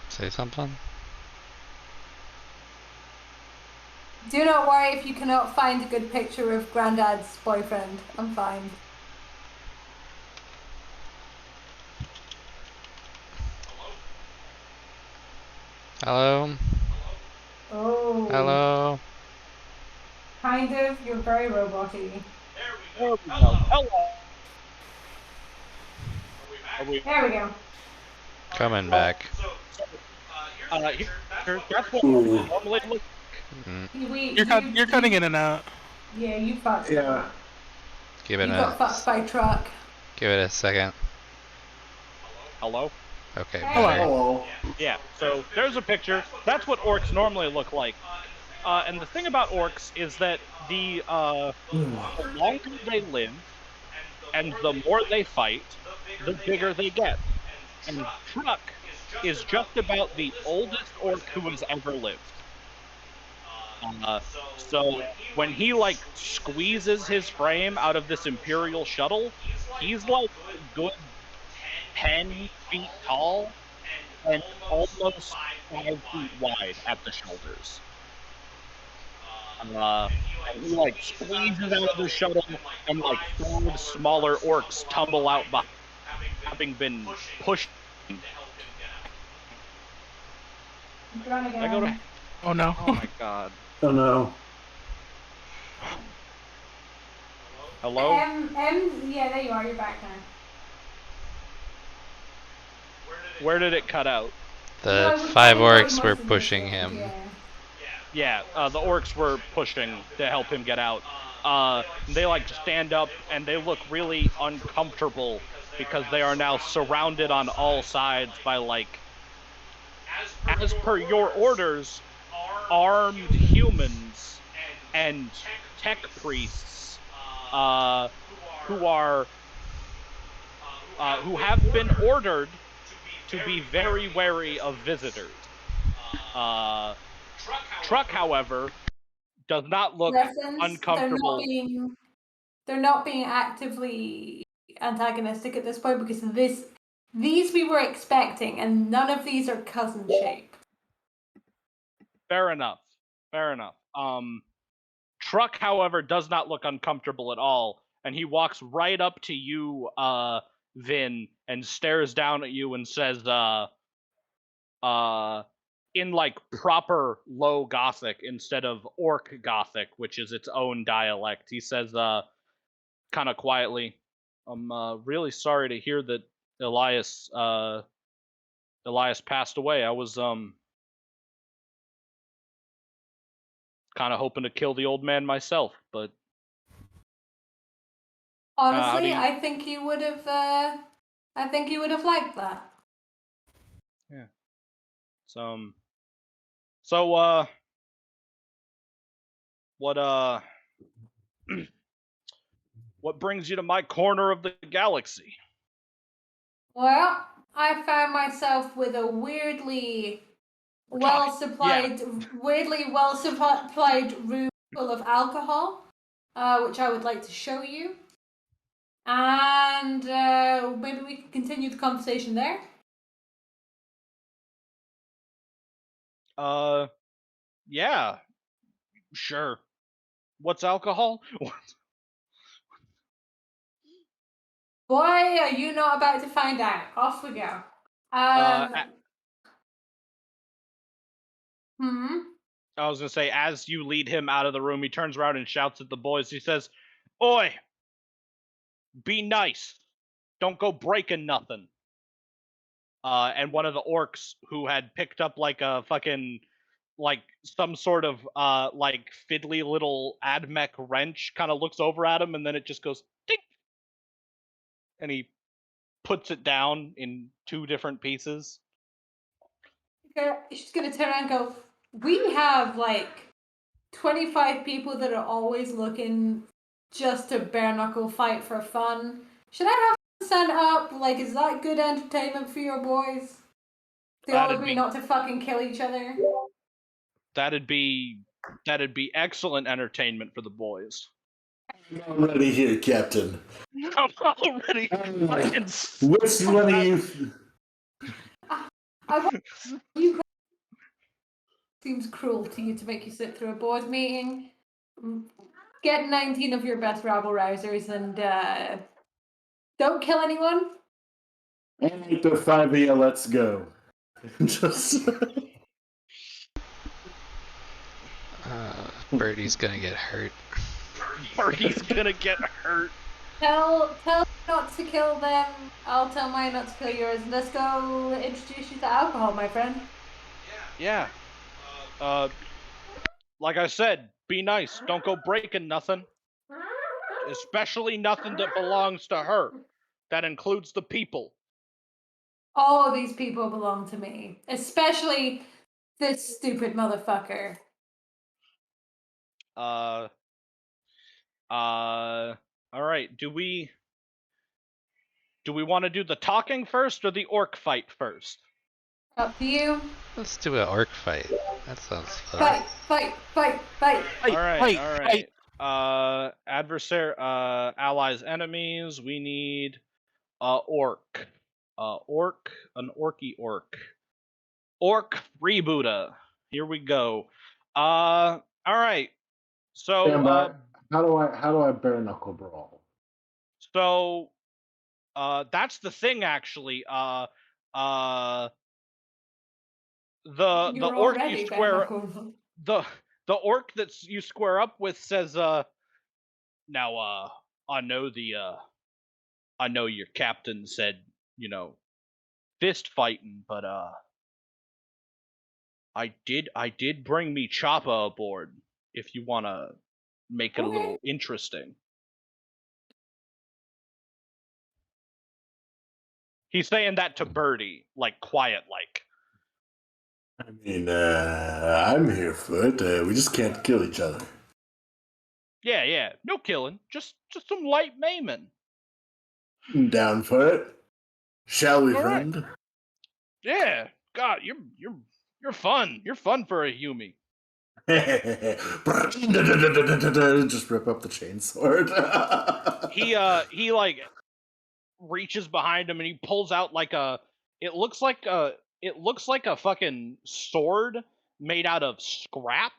B: Say something?
C: Do not worry if you cannot find a good picture of Grandad's boyfriend. I'm fine.
B: Hello?
C: Oh.
B: Hello?
C: Kind of. You're very robot-y.
A: There we go. Hello.
C: There we go.
B: Coming back.
A: That's what normally looks.
D: You're cutting in and out.
C: Yeah, you fucked.
F: Yeah.
B: Give it
C: You got fucked by truck.
B: Give it a second.
A: Hello?
B: Okay.
C: Hey.
B: better.
F: Hello.
A: Yeah, so there's a picture. That's what orcs normally look like. And the thing about orcs is that the longer they live and the more they fight, the bigger they get. And Truck is just about the oldest orc who has ever lived. So when he like squeezes his frame out of this Imperial shuttle, he's like a good 10 feet tall and almost 5 feet wide at the shoulders. And he like squeezes out of the shuttle, and like 4 smaller orcs tumble out by having been pushed. I go to.
D: Oh no.
A: Oh my god.
F: Oh no.
A: Hello?
C: Yeah, there you are. You're back now.
A: Where did it cut out?
B: The
C: No,
B: 5
C: we
B: orcs
C: most
B: were
C: of this
B: pushing
C: shit,
B: him.
C: Yeah.
A: Yeah, the orcs were pushing to help him get out. They like stand up and they look really uncomfortable because they are now surrounded on all sides by like, as per your orders, armed humans and tech priests, who are who have been ordered to be very wary of visitors. Truck, however, does not look uncomfortable.
C: They're not being actively antagonistic at this point because these we were expecting, and none of these are cousin shaped.
A: Fair enough. Truck, however, does not look uncomfortable at all, and he walks right up to you, Vin, and stares down at you and says, in like proper low Gothic instead of Orc Gothic, which is its own dialect. He says, kind of quietly, "I'm really sorry to hear that Elias passed away. I was kind of hoping to kill the old man myself, but
C: honestly, I think you would have. I think you would have liked that.
A: Yeah. What brings you to my corner of the galaxy?
C: Well, I found myself with a weirdly well supplied room full of alcohol, which I would like to show you. And maybe we can continue the conversation there.
A: Yeah, sure. What's alcohol?
C: Boy, are you not about to find out. Off we go.
A: I was gonna say, as you lead him out of the room, he turns around and shouts at the boys. He says, "Oi! Be nice. Don't go breaking nothing." And one of the orcs who had picked up like a fucking, like some sort of like fiddly little AdMech wrench kind of looks over at him, and then it just goes ding, and he puts it down in 2 different pieces.
C: She's gonna turn around and go, we have like 25 people that are always looking just to bare knuckle fight for fun. Should I have them stand up? Like, is that good entertainment for your boys? They all agree not to fucking kill each other.
A: That'd be excellent entertainment for the boys.
F: I'm already here, Captain.
A: I'm already fucking.
F: Which one of you?
C: You seems cruel to you to make you sit through a board meeting. Get 19 of your best rabble rousers and don't kill anyone.
F: And the 5 of you, let's go. Just.
B: Birdie's gonna get hurt.
A: Birdie's gonna get hurt.
C: Tell not to kill them. I'll tell mine not to kill yours. Let's go introduce you to alcohol, my friend.
A: Yeah. Like I said, be nice. Don't go breaking nothing. Especially nothing that belongs to her. That includes the people.
C: All these people belong to me. Especially this stupid motherfucker.
A: Alright, do we want to do the talking first or the orc fight first?
C: Up to you.
B: Let's do an orc fight. That sounds fun.
C: Fight.
A: Alright. Adversary, allies, enemies. We need orc. An orky orc. Orc freebooter. Here we go. Alright. So
F: how do I bare knuckle brawl?
A: So that's the thing actually. The orc you square the orc that you square up with says now I know your captain said, fist fighting, but I did bring me Choppa aboard if you want to make it a little interesting. He's saying that to Birdie, like quiet like.
F: I mean, I'm here for it. We just can't kill each other.
A: Yeah. No killing. Just some light maiming.
F: I'm down for it. Shall we,
A: All right.
F: friend?
A: Yeah. God, you're fun. You're fun for a Hume.
F: Just rip up the chainsword.
A: He like reaches behind him and he pulls out like it looks like a fucking sword made out of scrap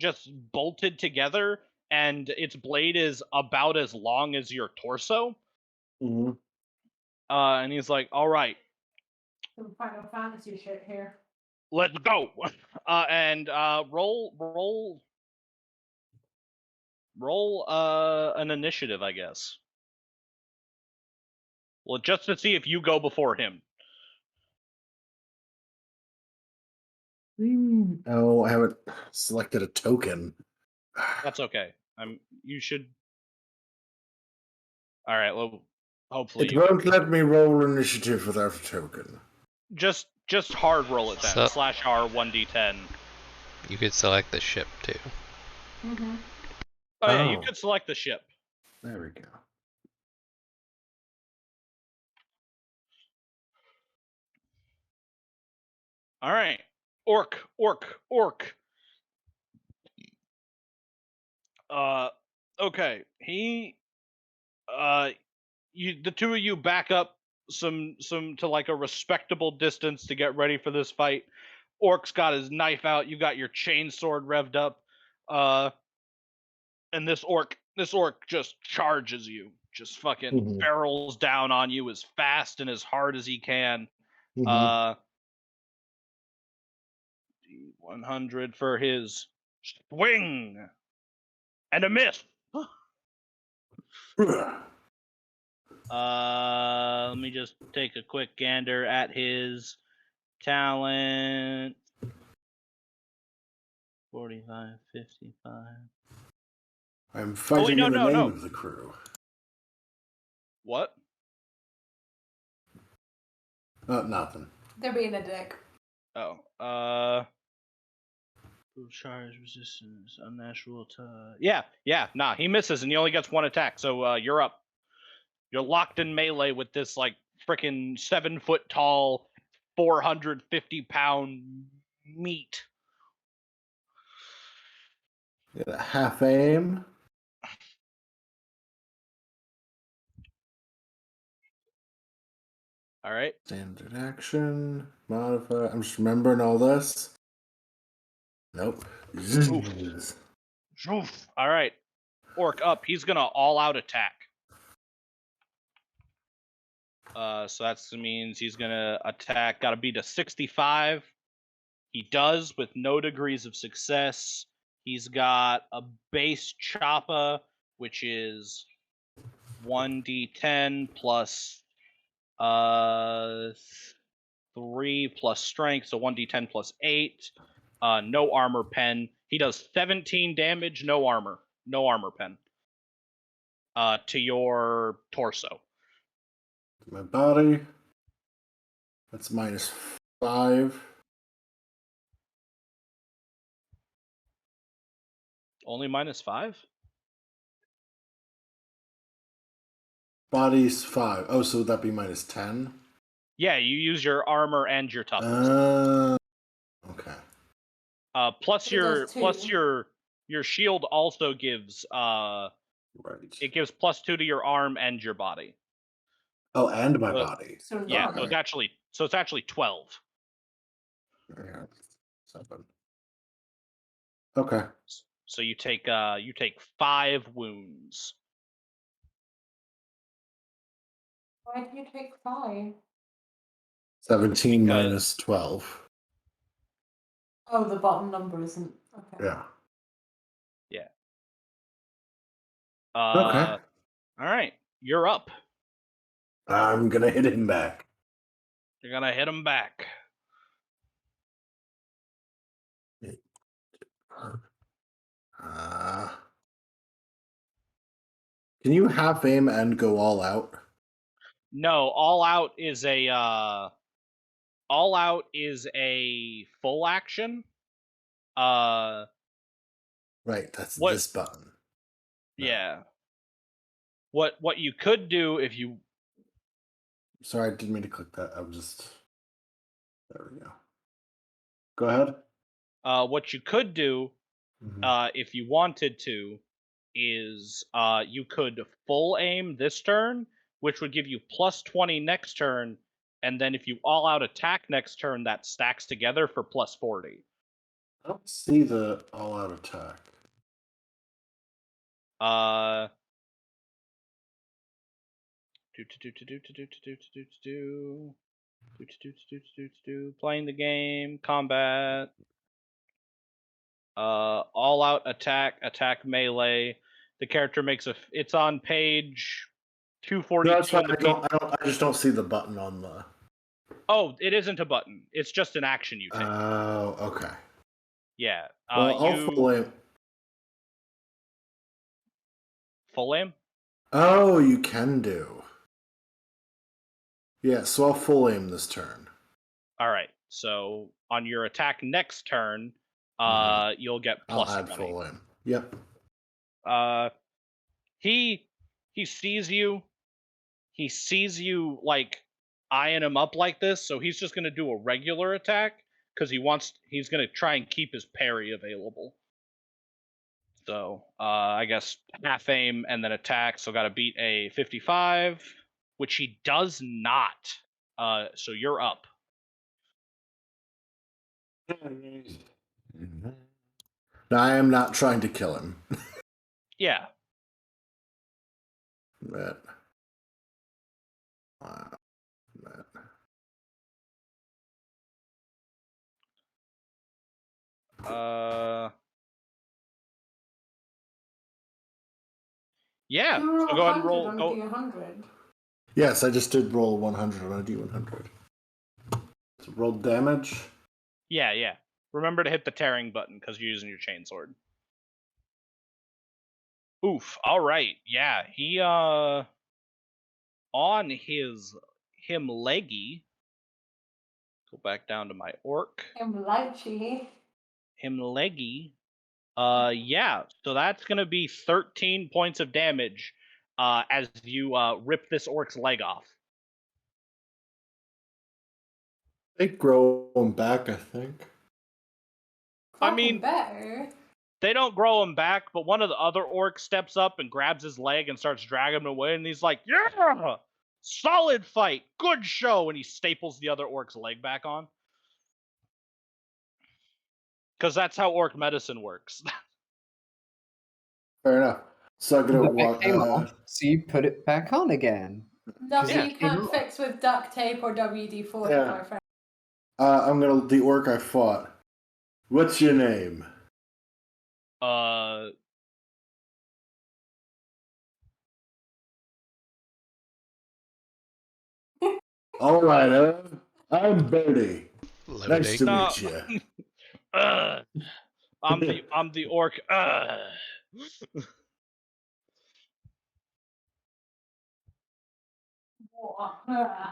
A: just bolted together, and its blade is about as long as your torso.
F: Mhm.
A: And he's like, all right,
C: Some Final Fantasy shit here.
A: let's go. And roll an initiative, I guess. Well, just to see if you go before him.
F: Oh, I haven't selected a token.
A: That's okay. You should. All right. Well, hopefully
F: It
A: you
F: won't let me roll initiative without a token.
A: just hard roll it then.
B: So-
A: /R 1d10.
B: You could select the ship too.
C: Mm-hmm.
A: Oh yeah, you
F: Oh.
A: could select the ship.
F: There we go.
A: All right. Orc. Okay. The two of you back up some to like a respectable distance to get ready for this fight. Orc's got his knife out. You got your chainsword revved up. And this orc just charges you. Just fucking
F: Mhm.
A: barrels down on you as fast and as hard as he can.
F: Mhm.
A: 100 for his swing and a miss. Let me just take a quick gander at his talent. 45, 55.
F: I'm fighting
A: no,
F: in the
A: no,
F: name
A: no.
F: of the crew.
A: What?
F: Nothing.
C: They're being a dick.
A: Oh, charge resistance, unnatural nah, he misses and he only gets one attack, so you're up. You're locked in melee with this like freaking 7 foot tall, 450-pound meat.
F: Get a half aim.
A: All right.
F: Standard action. Modify. I'm just remembering all this. Nope.
A: Oof. All right. Orc up. He's gonna all out attack. So that means he's gonna attack. Gotta beat a 65. He does with no degrees of success. He's got a base choppa, which is 1d10 plus 3 plus strength, so 1d10 plus 8. No armor pen. He does 17 damage, no armor pen. To your torso.
F: My body. That's -5.
A: Only -5?
F: Body's 5. Oh, so would that be -10?
A: Yeah, you use your armor and your toughness.
F: Okay.
A: Plus
C: It does
A: your shield also gives
F: Right.
A: it gives +2 to your arm and your body.
F: Oh, and my body.
C: So
A: Yeah,
C: not.
A: so it's actually 12.
F: Yeah. 7. Okay.
A: So you take 5 wounds.
C: Why do you take 5?
F: 17
A: Because-
F: minus 12.
C: Oh, the bottom number isn't. Okay.
F: Yeah.
A: Okay.
F: Okay.
A: All right, you're up.
F: I'm gonna hit him back.
A: You're gonna hit him back.
F: Can you half aim and go all out?
A: No, all out is a full action.
F: Right, that's
A: What-
F: this button. No.
A: Yeah. What you could do if you
F: Sorry, I didn't mean to click that. I'm just. There we go. Go ahead.
A: What you could do,
F: Mhm.
A: if you wanted to, is you could full aim this turn, which would give you plus 20 next turn, and then if you all out attack next turn, that stacks together for plus 40.
F: I don't see the all out attack.
A: Playing the game, combat, all out attack melee. The character makes it's on page 242.
F: No, that's fine. I just don't see the button on the.
A: Oh, it isn't a button. It's just an action you take.
F: Oh, okay.
A: Yeah.
F: Well, I'll full aim.
A: Full aim?
F: Oh, you can do. Yeah, so I'll full aim this turn.
A: All right. So on your attack next turn, you'll get plus
F: I'll add
A: 20.
F: full aim. Yep.
A: He sees you. He sees you like eyeing him up like this, so he's just gonna do a regular attack because he's gonna try and keep his parry available. So I guess half aim and then attack. So got to beat a 55, which he does not. So you're up.
F: Now, I am not trying to kill him.
A: Yeah.
F: But,
A: Yeah.
C: You
A: So go ahead and roll.
C: on D100.
F: Yes, I just did roll 100 on a D100. So roll damage.
A: Yeah. Remember to hit the tearing button because you're using your chainsword. Oof. All right. Yeah. He on him leggy. Go back down to my orc.
C: Him leggy.
A: Him leggy. Yeah. So that's gonna be 13 points of damage. As you rip this orc's leg off.
F: They grow him back, I think.
A: I mean,
C: better.
A: They don't grow him back, but one of the other orcs steps up and grabs his leg and starts dragging him away, and he's like, "Yeah, solid fight, good show," and he staples the other orc's leg back on. Because that's how orc medicine works.
F: Fair enough. So I'm gonna
E: It came off, so you put it back on again.
C: Nothing
A: Yeah.
C: you can't fix with duct tape or WD-40,
F: Yeah.
C: my friend.
F: I'm gonna the orc I fought. What's your name?
A: All
F: right, I'm Bertie.
B: Loading.
F: Nice to meet you.
A: I'm the orc.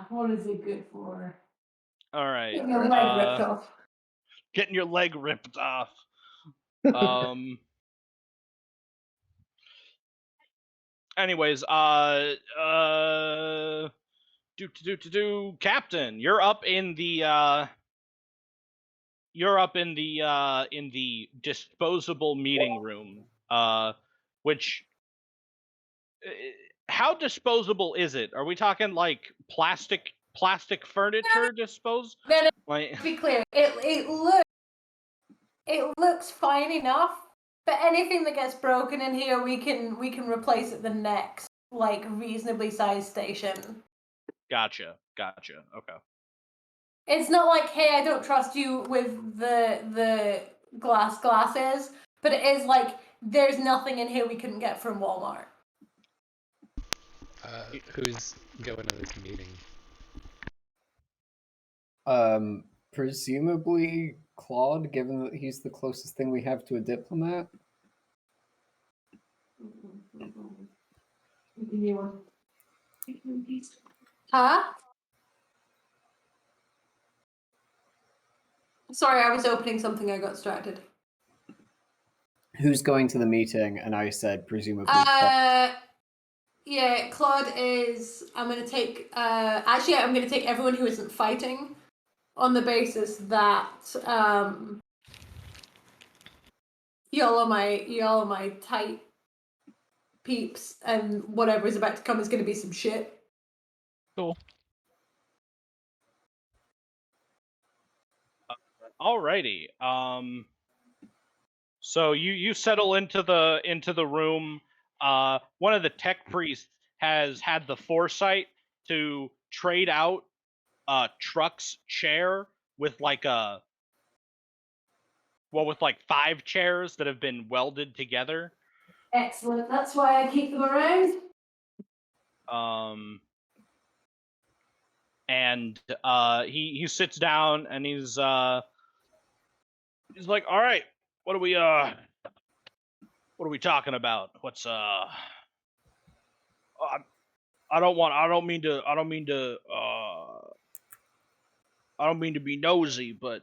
C: What is it good for?
A: All right.
C: Getting your leg ripped off.
A: Getting your leg ripped off. Anyways, Captain, you're up in the disposable meeting room. Which how disposable is it? Are we talking like plastic furniture dispose?
C: No,
A: Like,
C: to be clear, it looks fine enough, but anything that gets broken in here, we can replace at the next like reasonably sized station.
A: Gotcha. Okay.
C: It's not like, hey, I don't trust you with the glasses, but it is like there's nothing in here we couldn't get from Walmart.
B: Who's going to this meeting?
E: Presumably Claude, given that he's the closest thing we have to a diplomat.
C: Huh? Sorry, I was opening something. I got distracted.
E: Who's going to the meeting? And I said presumably Claude.
C: Yeah, Claude is. I'm gonna take. Actually, I'm gonna take everyone who isn't fighting, on the basis that y'all are my tight peeps, and whatever is about to come is gonna be some shit.
D: Cool.
A: Alrighty. So you settle into the room. One of the tech priests has had the foresight to trade out Truck's chair with like with like 5 chairs that have been welded together.
C: Excellent. That's why I keep them around.
A: And he sits down and he's like, all right, what are we talking about? What's I don't mean to be nosy, but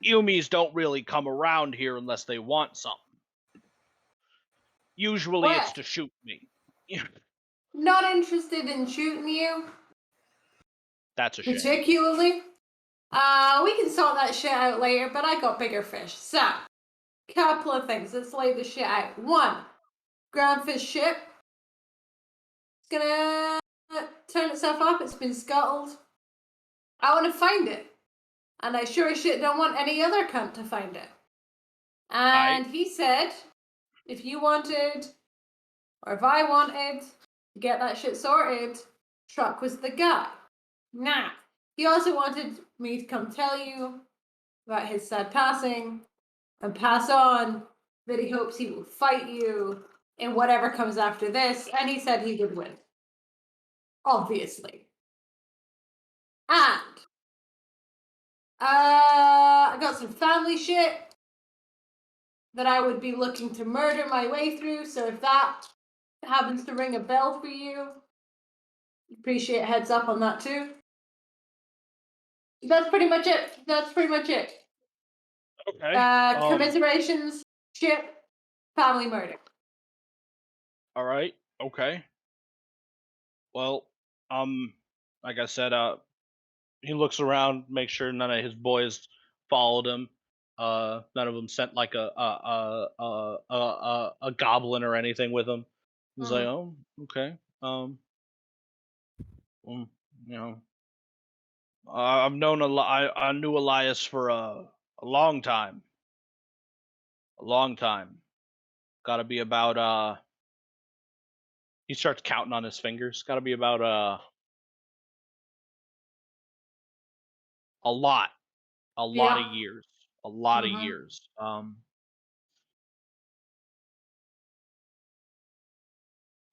A: Yumis don't really come around here unless they want something. Usually it's to shoot me.
C: Not interested in shooting you.
A: That's a shame.
C: Particularly. We can sort that shit out later, but I got bigger fish. So, couple of things. Let's lay the shit out. 1, groundfish ship. It's gonna turn itself up. It's been scuttled. I want to find it. And I sure as shit don't want any other cunt to find it. And he said, if you wanted, or if I wanted to get that shit sorted, Truck was the guy. Nah. He also wanted me to come tell you about his sad passing and pass on that he hopes he will fight you in whatever comes after this. And he said he would win. Obviously. And I got some family shit that I would be looking to murder my way through. So if that happens to ring a bell for you, appreciate a heads up on that too. That's pretty much it.
A: Okay.
C: Commiserations, ship, family murder.
A: All right. Okay. Well, like I said, he looks around, makes sure none of his boys followed him. None of them sent like a goblin or anything with him. He's like, oh, okay. You know, I've known I knew Elias for a long time. A long time. Got to be about He starts counting on his fingers. Got to be about a lot of years. A lot of years.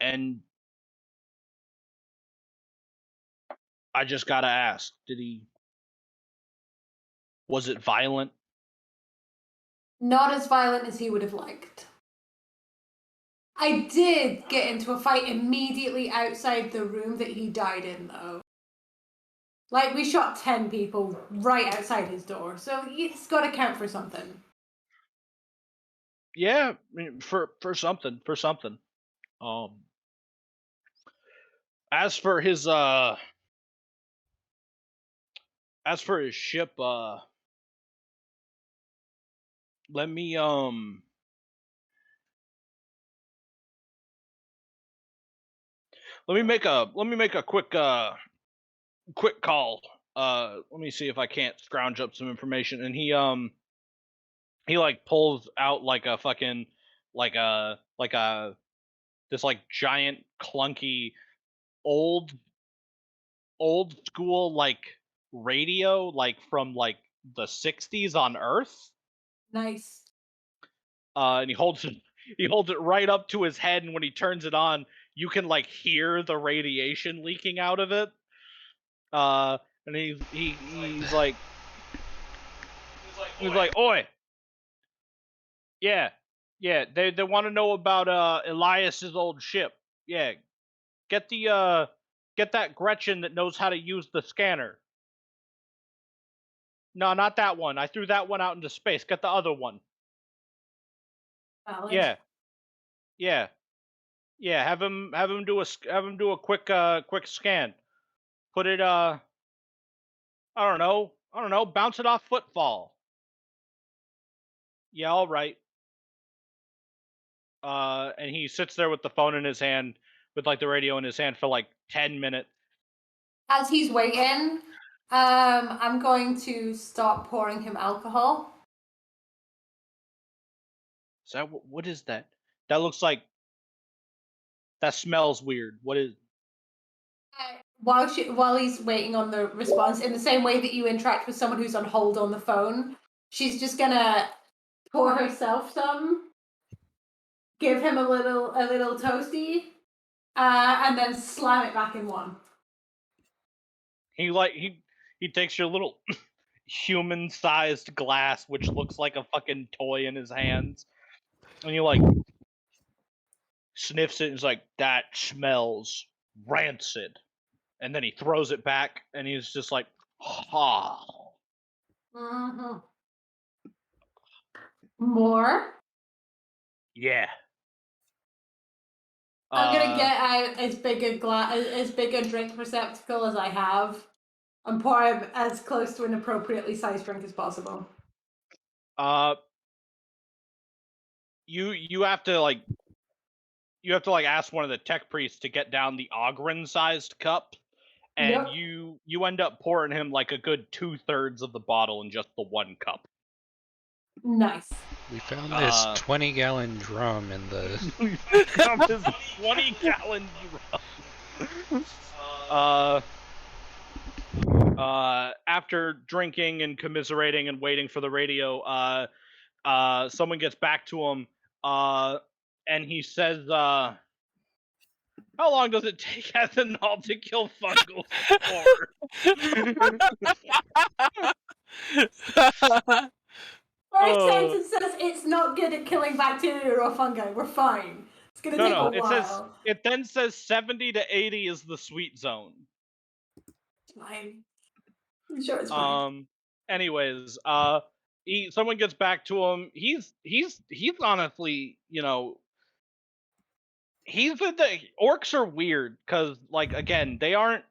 A: And I just gotta ask, was it violent?
C: Not as violent as he would have liked. I did get into a fight immediately outside the room that he died in, though. Like, we shot 10 people right outside his door, so it's gotta count for something.
A: Yeah, I mean, for something. As for his ship, let me make a quick call. Let me see if I can't scrounge up some information. And he like pulls out like a fucking like a this like giant clunky old school like radio like from like the 60s on Earth.
C: Nice.
A: And he holds it right up to his head, and when he turns it on, you can like hear the radiation leaking out of it. And he's like, oi, yeah, they want to know about Elias's old ship. Yeah, get that Gretchen that knows how to use the scanner. No, not that one. I threw that one out into space. Get the other one.
C: Valid.
A: Yeah. Yeah, have him do a quick scan. Put it I don't know, bounce it off footfall. Yeah, all right. And he sits there with the phone in his hand, with like the radio in his hand for like 10 minutes.
C: As he's waiting, I'm going to start pouring him alcohol.
A: Is that what is that? That looks like that smells weird. What is?
C: While he's waiting on the response, in the same way that you interact with someone who's on hold on the phone, she's just gonna pour herself some, give him a little toasty, and then slam it back in one.
A: He takes your little human-sized glass, which looks like a fucking toy, in his hands, and he like sniffs it and is like, that smells rancid, and then he throws it back and he's just like, ha.
C: Mm-hmm. More.
A: Yeah.
C: I'm gonna get out as big a drink receptacle as I have, and pour him as close to an appropriately sized drink as possible.
A: You have to like ask one of the tech priests to get down the Ogren-sized cup, and
C: Yep.
A: you end up pouring him like a good 2/3 of the bottle in just the one cup.
C: Nice.
B: We found this 20-gallon drum in the.
A: We found this 20-gallon drum. After drinking and commiserating and waiting for the radio, someone gets back to him, and he says, "How long does it take ethanol to kill fungal spores?"
C: First sentence says it's not good at killing bacteria or fungi. We're fine. It's gonna take a while.
A: It then says 70 to 80 is the sweet zone.
C: It's fine. I'm sure it's fine.
A: Anyways, someone gets back to him. He's honestly, the orcs are weird because, like, again, they don't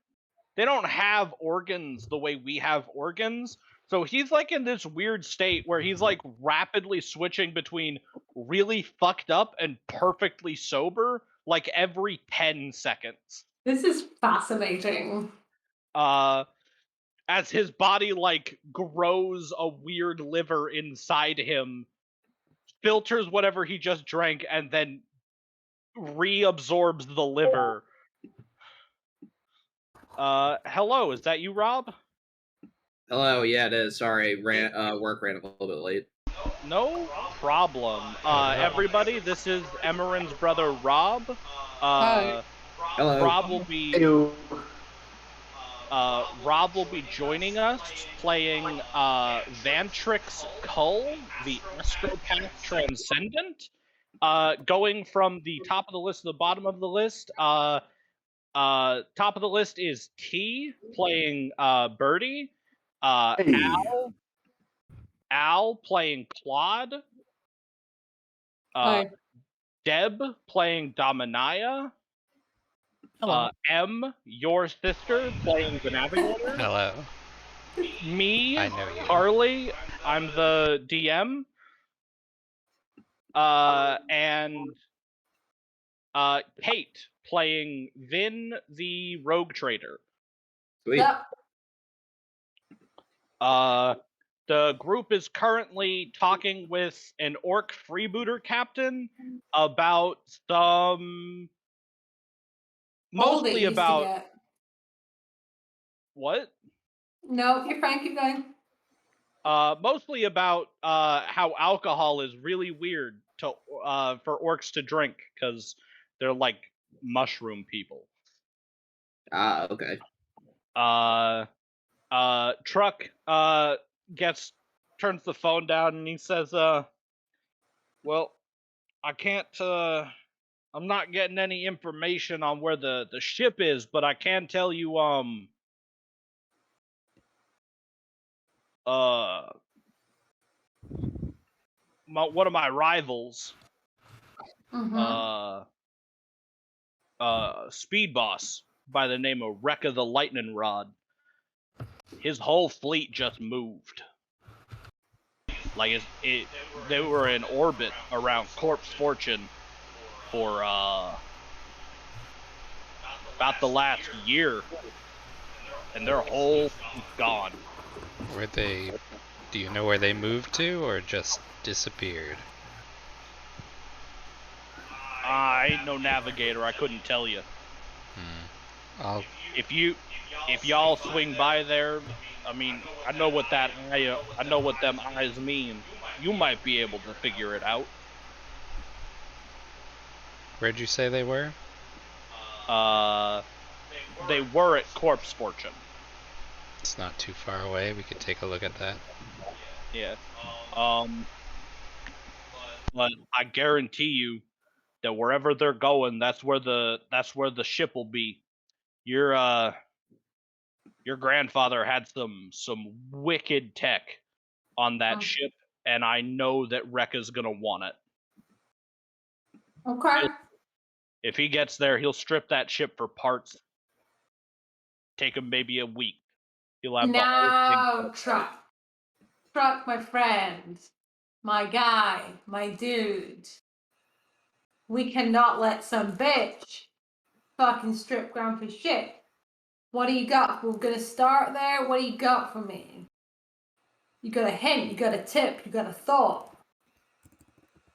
A: have organs the way we have organs. So he's like in this weird state where he's like rapidly switching between really fucked up and perfectly sober like every 10 seconds.
C: This is fascinating.
A: As his body like grows a weird liver inside him, filters whatever he just drank, and then reabsorbs the liver. Hello, is that you, Rob?
G: Hello, yeah, it is. Sorry, work ran a little bit late.
A: No problem. Everybody, this is Emmeren's brother, Rob.
G: Hi. Hello.
A: Rob will be joining us playing Vantrix Cull, the Astropath Transcendent. Going from the top of the list to the bottom of the list. Top of the list is T playing Birdie. Al playing Claude. Deb playing Dominia.
D: Hello.
A: M, your sister, playing the Navigator.
B: Hello.
A: Me,
B: I know you.
A: Carly, I'm the DM. And Kate playing Vin, the Rogue Trader.
G: Sweet.
C: Yep.
A: The group is currently talking with an orc freebooter captain about some... Mostly about... What?
C: No, you're fine, keep going.
A: Mostly about how alcohol is really weird to for orcs to drink because they're like mushroom people.
G: Ah, okay.
A: Truck turns the phone down and he says, well, I can't I'm not getting any information on where the ship is, but I can tell you one of my rivals speed boss by the name of Rekka the Lightning Rod. His whole fleet just moved. Like they were in orbit around Corpse Fortune for about the last year, and their whole fleet's gone.
B: Were they? Do you know where they moved to, or just disappeared?
A: I ain't no navigator. I couldn't tell you.
B: I'll.
A: If y'all swing by there, I mean, I know what them eyes mean. You might be able to figure it out.
B: Where'd you say they were?
A: They were at Corpse Fortune.
B: It's not too far away. We could take a look at that.
A: Yeah. But I guarantee you that wherever they're going, that's where the ship will be. Your grandfather had some wicked tech on that ship, and I know that Rekka's gonna want it.
C: Okay.
A: If he gets there, he'll strip that ship for parts. Take him maybe a week. He'll have
C: Now, Truck, my friend, my guy, my dude. We cannot let some bitch fucking strip ground for shit. What do you got? We're gonna start there. What do you got for me? You got a hint, you got a tip, you got a thought.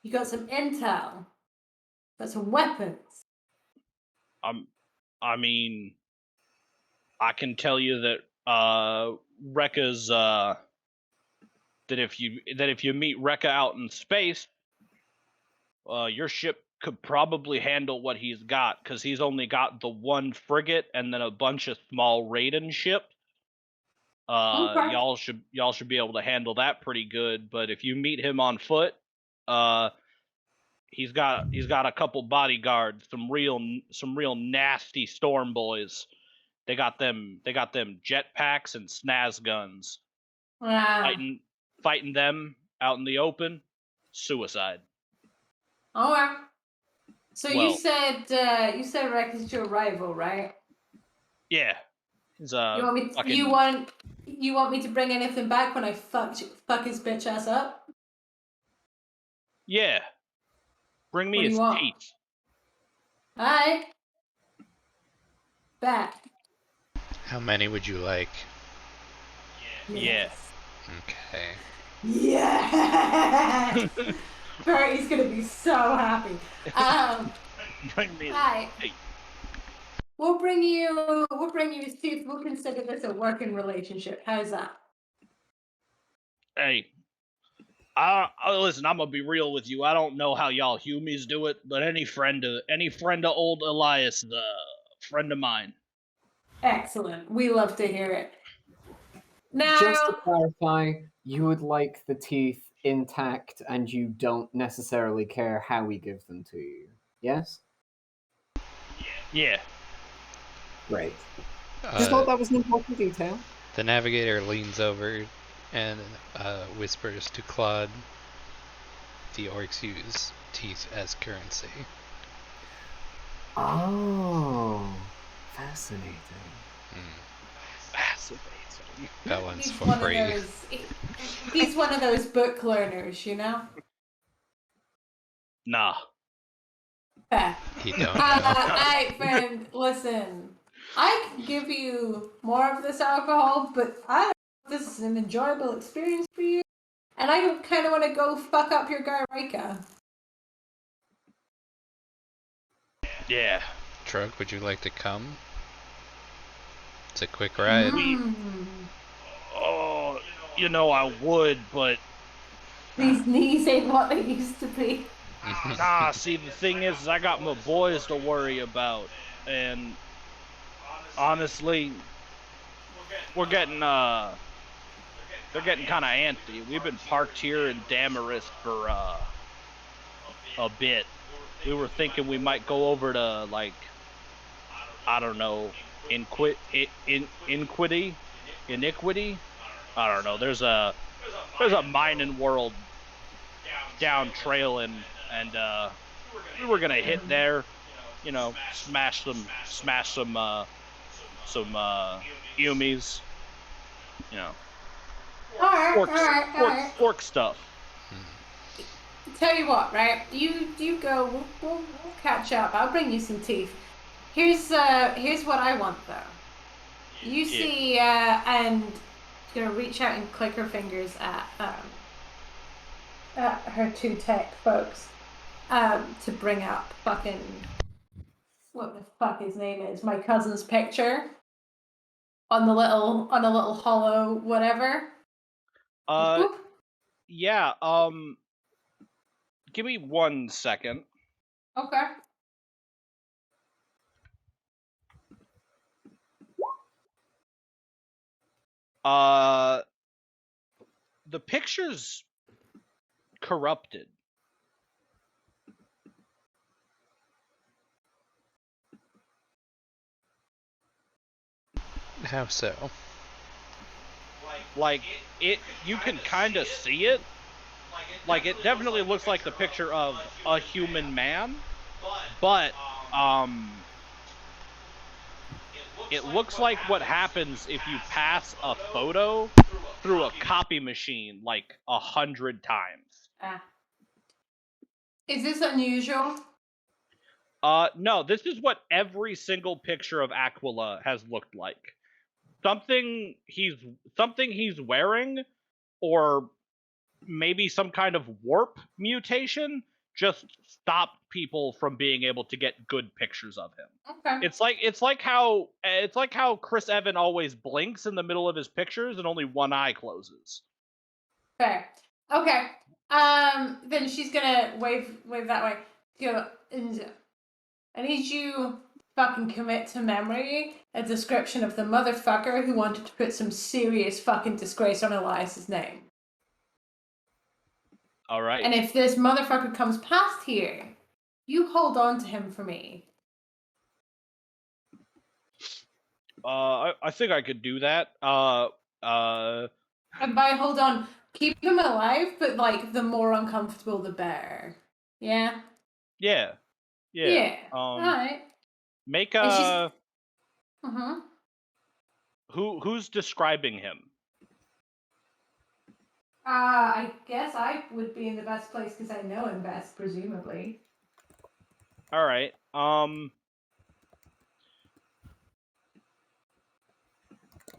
C: You got some intel. Got some weapons.
A: I mean, I can tell you that Rekka's that if you meet Rekka out in space, your ship could probably handle what he's got, because he's only got the one frigate and then a bunch of small raiding ships.
C: Okay.
A: Y'all should be able to handle that pretty good. But if you meet him on foot, he's got a couple bodyguards, some real nasty storm boys. They got them jetpacks and snaz guns.
C: Wow.
A: Fighting them out in the open, suicide.
C: Alright. So
A: Well-
C: you said Rex is your rival, right?
A: Yeah. He's
C: You want me? You want me to bring anything back when I fuck his bitch ass up?
A: Yeah. Bring me
C: What do
A: his
C: you want?
A: teeth.
C: Alright. Back.
B: How many would you like?
A: Yeah.
B: Okay.
C: Yeah. Bertie's gonna be so happy.
A: Bring me his
C: Hi.
A: teeth.
C: We'll bring you his teeth. We'll consider this a working relationship. How's that?
A: Hey. Listen, I'm gonna be real with you. I don't know how y'all humies do it, but any friend of old Elias is a friend of mine.
C: Excellent. We love to hear it. Now,
E: Just to clarify, you would like the teeth intact and you don't necessarily care how we give them to you. Yes?
A: Yeah.
E: Great. Just thought
B: Uh,
E: that was an important detail.
B: the navigator leans over and whispers to Claude, "The orcs use teeth as currency."
E: Oh, fascinating.
A: Fascinating.
B: That one's
C: he's
B: for
C: one
B: free.
C: of those. He's one of those book learners, you know.
A: Nah.
C: Fair.
B: He don't know.
C: Hey, friend, listen. I can give you more of this alcohol, but I don't know if this is an enjoyable experience for you. And I kind of want to go fuck up your guy, Rika.
A: Yeah.
B: Trug, would you like to come? It's a quick ride.
A: Oh, you know I would, but
C: These knees ain't what they used to be.
A: nah. See, the thing is, I got my boys to worry about, and honestly, they're getting kind of antsy. We've been parked here in Damaris for a bit. We were thinking we might go over to, like, I don't know, Iniquity. I don't know. There's a mining world down trail, and we were gonna hit there, you know, smash some Yumis, you know, fork stuff.
C: Tell you what, right? You go. We'll catch up. I'll bring you some teeth. Here's what I want though. You see, and gonna reach out and click her fingers at her two tech folks, to bring up fucking what the fuck his name is. My cousin's picture on a little hollow whatever. Boop.
A: Yeah. Give me 1 second.
C: Okay.
A: The picture's corrupted.
B: How so?
A: Like you can kind of see it. Like it definitely looks like the picture of a human man, but it looks like what happens if you pass a photo through a copy machine like 100 times.
C: Is this unusual?
A: No, this is what every single picture of Aquila has looked like. Something he's wearing, or maybe some kind of warp mutation, just stopped people from being able to get good pictures of him.
C: Okay.
A: It's like how Chris Evan always blinks in the middle of his pictures and only one eye closes.
C: Fair. Okay. Then she's gonna wave that way. Go. I need you fucking commit to memory a description of the motherfucker who wanted to put some serious fucking disgrace on Elias's name.
A: All right.
C: And if this motherfucker comes past here, you hold on to him for me.
A: I think I could do that.
C: And by hold on, keep him alive, but like the more uncomfortable, the better. Yeah.
A: Yeah.
C: Alright.
A: Make a.
C: Uh-huh.
A: Who's describing him?
C: I guess I would be in the best place because I know him best, presumably.
A: All right.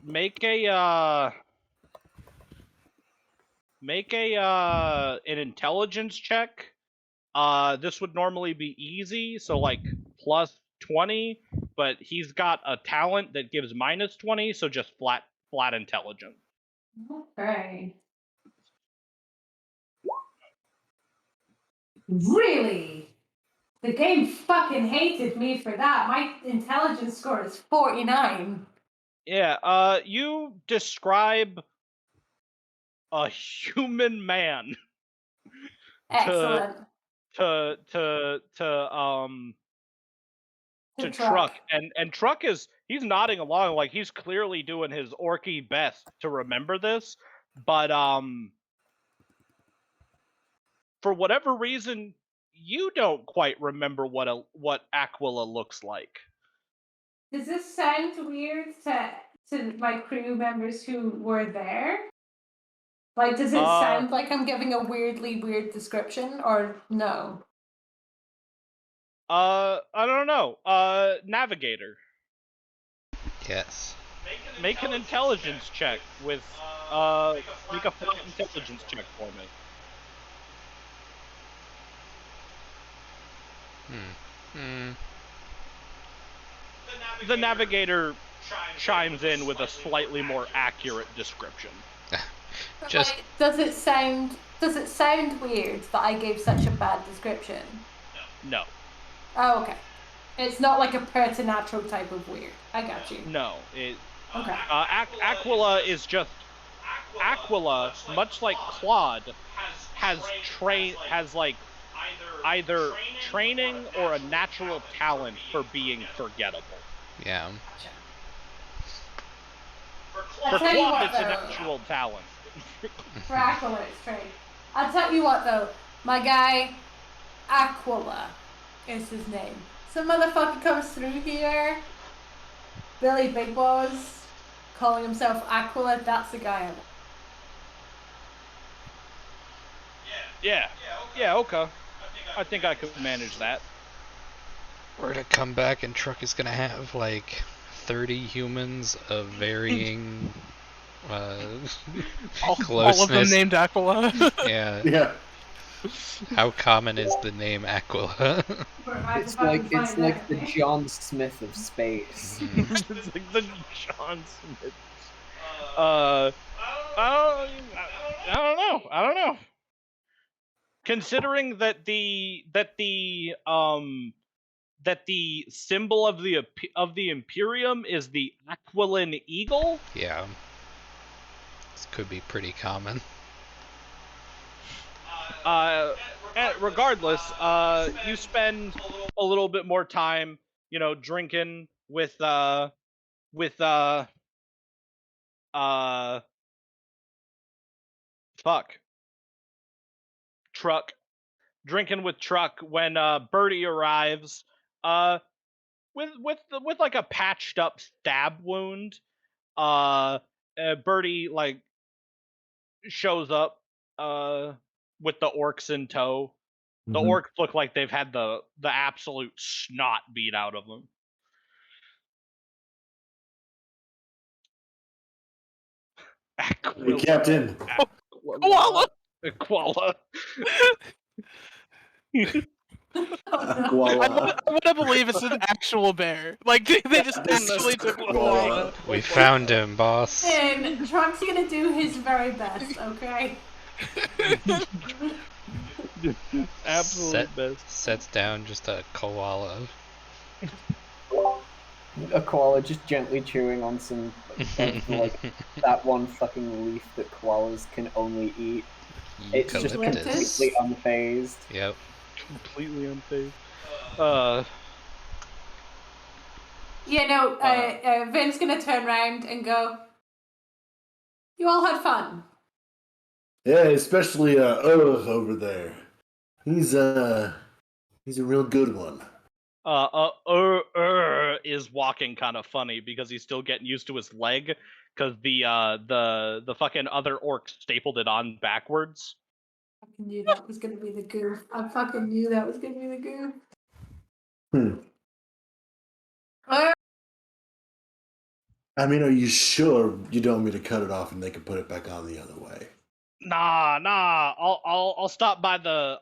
A: Make an intelligence check. This would normally be easy, so like plus 20, but he's got a talent that gives minus 20, so just flat intelligence.
C: Okay. Really? The game fucking hated me for that. My intelligence score is 49.
A: Yeah, you describe a human man
C: Excellent.
A: to Truck, and Truck he's nodding along like he's clearly doing his orky best to remember this, but for whatever reason you don't quite remember what Aquila looks like.
C: Does this sound weird to my crew members who were there? Like, does it sound like I'm giving a weirdly weird description, or no?
A: I don't know. Navigator.
B: Yes.
A: Make an intelligence check with make a flat intelligence check for me. The Navigator chimes in with a slightly more accurate description.
B: Just
C: like, does it sound weird that I gave such a bad description?
A: No.
C: Oh, okay. It's not like a preternatural type of weird. I got you.
A: No, it.
C: Okay.
A: Aquila is just Aquila, much like Claude, has like either training or a natural talent for being forgettable.
B: yeah.
A: For Claude, it's a natural talent.
C: For Aquila, it's trained. I'll tell you what, though. My guy, Aquila, is his name. Some motherfucker comes through here. Billy Big Boss, calling himself Aquila. That's the guy.
A: Yeah, okay. I think I could manage that.
B: We're to come back and Truck is gonna have like 30 humans of varying
D: All of them
B: closeness.
D: named Aquila.
B: Yeah.
F: Yeah.
B: How common is the name Aquila?
E: It's like the John Smith of space.
A: It's like the John Smith. I don't know. Considering that the symbol of the Imperium is the Aquilan eagle.
B: Yeah. This could be pretty common.
A: Regardless, you spend a little bit more time, drinking with Truck, drinking with Truck when Birdie arrives, with like a patched up stab wound. Birdie like shows up with the orcs in tow. The
F: Mhm.
A: orcs look like they've had the absolute snot beat out of them.
F: Hey, Captain.
D: Koala.
A: Koala.
F: Koala.
D: I want to believe it's an actual bear. Like they just actually took a koala.
B: We found him, boss.
C: And Trump's gonna do his very best, okay?
A: Absolute best.
B: Sets down just a koala.
E: A koala just gently chewing on some of, like that one fucking leaf that koalas can only eat. It's just
B: Eucalyptus.
E: completely unfazed.
B: Yep.
A: Completely unfazed.
C: Yeah, no, Vin's gonna turn around and go, you all had fun.
F: Yeah, especially over there. He's a real good one.
A: Is walking kind of funny because he's still getting used to his leg because the fucking other orc stapled it on backwards.
C: I fucking knew that was gonna be the goof. I fucking knew that was gonna be the goof.
F: I mean, are you sure you don't want me to cut it off and they can put it back on the other way?
A: Nah. I'll stop by the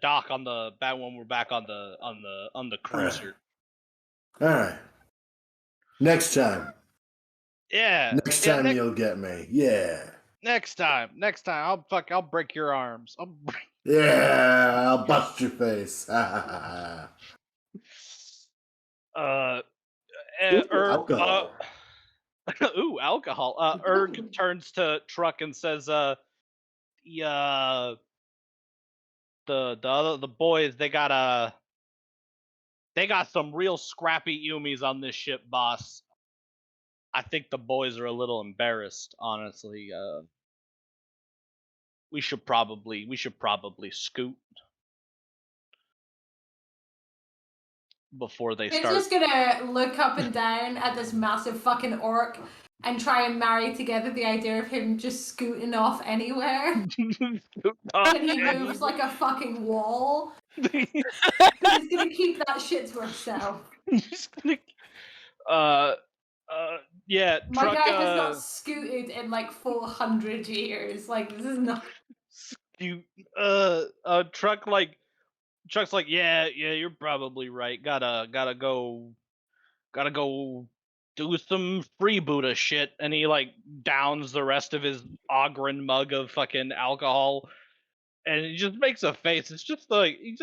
A: dock on the back when we're back on the cruiser.
F: All right. Next time.
A: Yeah.
F: Next time you'll get me. Yeah.
A: Next time. I'll break your arms.
F: Yeah. I'll bust your face. Alcohol.
A: Ooh, alcohol. Erg turns to Truck and says, yeah, the boys, they got some real scrappy Yumis on this ship, boss. I think the boys are a little embarrassed, honestly. We should probably scoot before they
C: Vin's
A: start.
C: just gonna look up and down at this massive fucking orc and try and marry together the idea of him just scooting off anywhere. And he moves like a fucking wall. He's gonna keep that shit to himself.
A: Yeah.
C: My
A: Truck,
C: guy has not scooted in like 400 years. Like, this is not.
A: Truck's like, yeah, you're probably right. Gotta go do some freebooter shit, and he like downs the rest of his Ogren mug of fucking alcohol, and he just makes a face. It's just like it's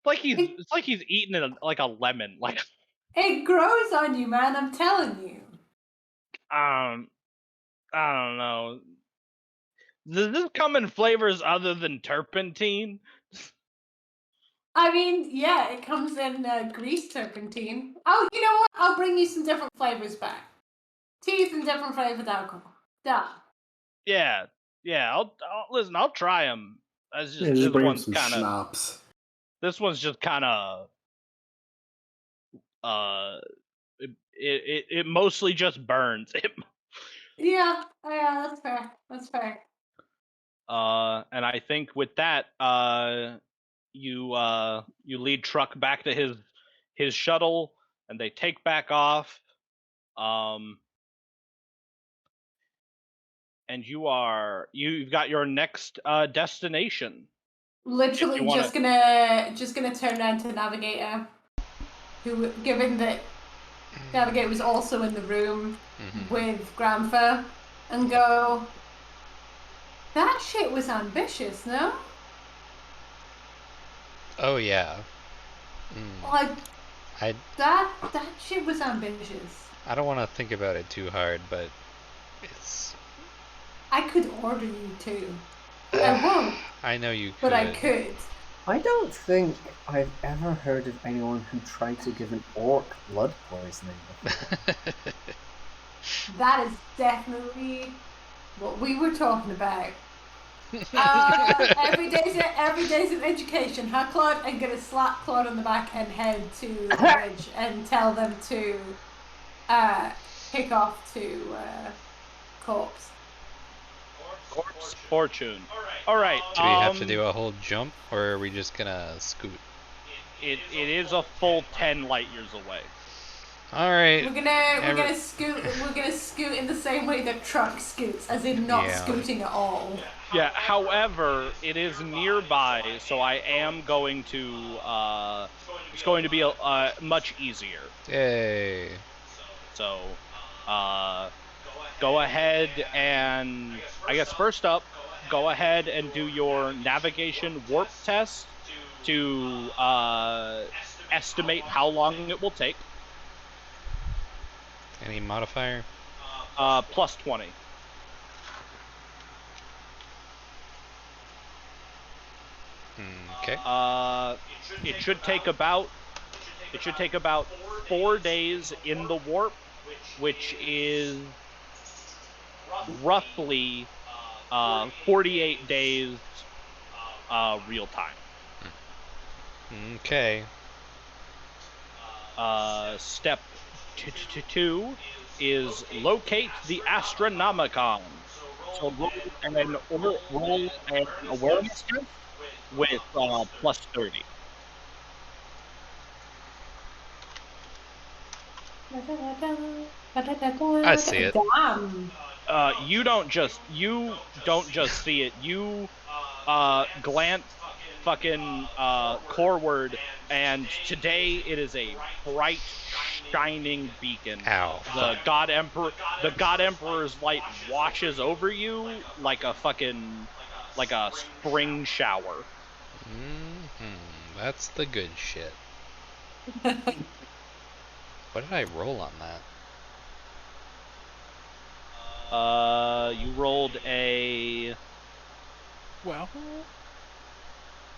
A: like he's eating it like a lemon. Like,
C: It grows on you, man. I'm telling you.
A: I don't know. Does this come in flavors other than turpentine?
C: I mean, yeah, it comes in grease turpentine. Oh, you know what? I'll bring you some different flavors back. Teas and different flavored alcohol. Duh.
A: Yeah. I'll listen. I'll try them.
F: Just bring him some schnapps.
A: This one's just kind of it mostly just burns.
C: Yeah, that's fair. That's fair.
A: And I think with that, you lead Truck back to his shuttle, and they take back off. And you've got your next destination.
C: Literally
A: wanna-
C: just gonna turn around to Navigator, who, given that Navigator was also in the room with Grandpa, and go, that shit was ambitious, no?
B: Oh yeah.
C: Like,
B: I
C: that shit was ambitious.
B: I don't want to think about it too hard, but it's.
C: I could order you to. I won't,
B: I know you could.
C: but I could.
E: I don't think I've ever heard of anyone who tried to give an orc blood poisoning before.
C: That is definitely what we were talking about. Every day's an education, huh, Claude? I'm gonna slap Claude on the back and head to the bridge and tell them to pick off to Corpse.
A: Corpse Fortune. All right.
B: Do we have to do a whole jump, or are we just gonna scoot?
A: It is a full 10 light years away.
B: All right.
C: We're gonna scoot in the same way that Truck scoots, as in not scooting at all.
A: Yeah. However, it is nearby, so I am going to. It's going to be much easier.
B: Yay.
A: So, go ahead and I guess first up, go ahead and do your navigation warp test to estimate how long it will take.
B: Any modifier?
A: Plus 20.
B: Okay.
A: It should take about 4 days in the warp, which is roughly 48 days real time.
B: Okay.
A: Step 2 is locate the Astronomicon. So roll an awareness test with plus 30.
B: I see it.
C: Damn.
A: You don't just see it. You glance fucking coreward, and today it is a bright, shining beacon.
B: Ow.
A: The God Emperor's light washes over you like a spring shower.
B: That's the good shit. What did I roll on that?
A: You rolled a.
D: Well,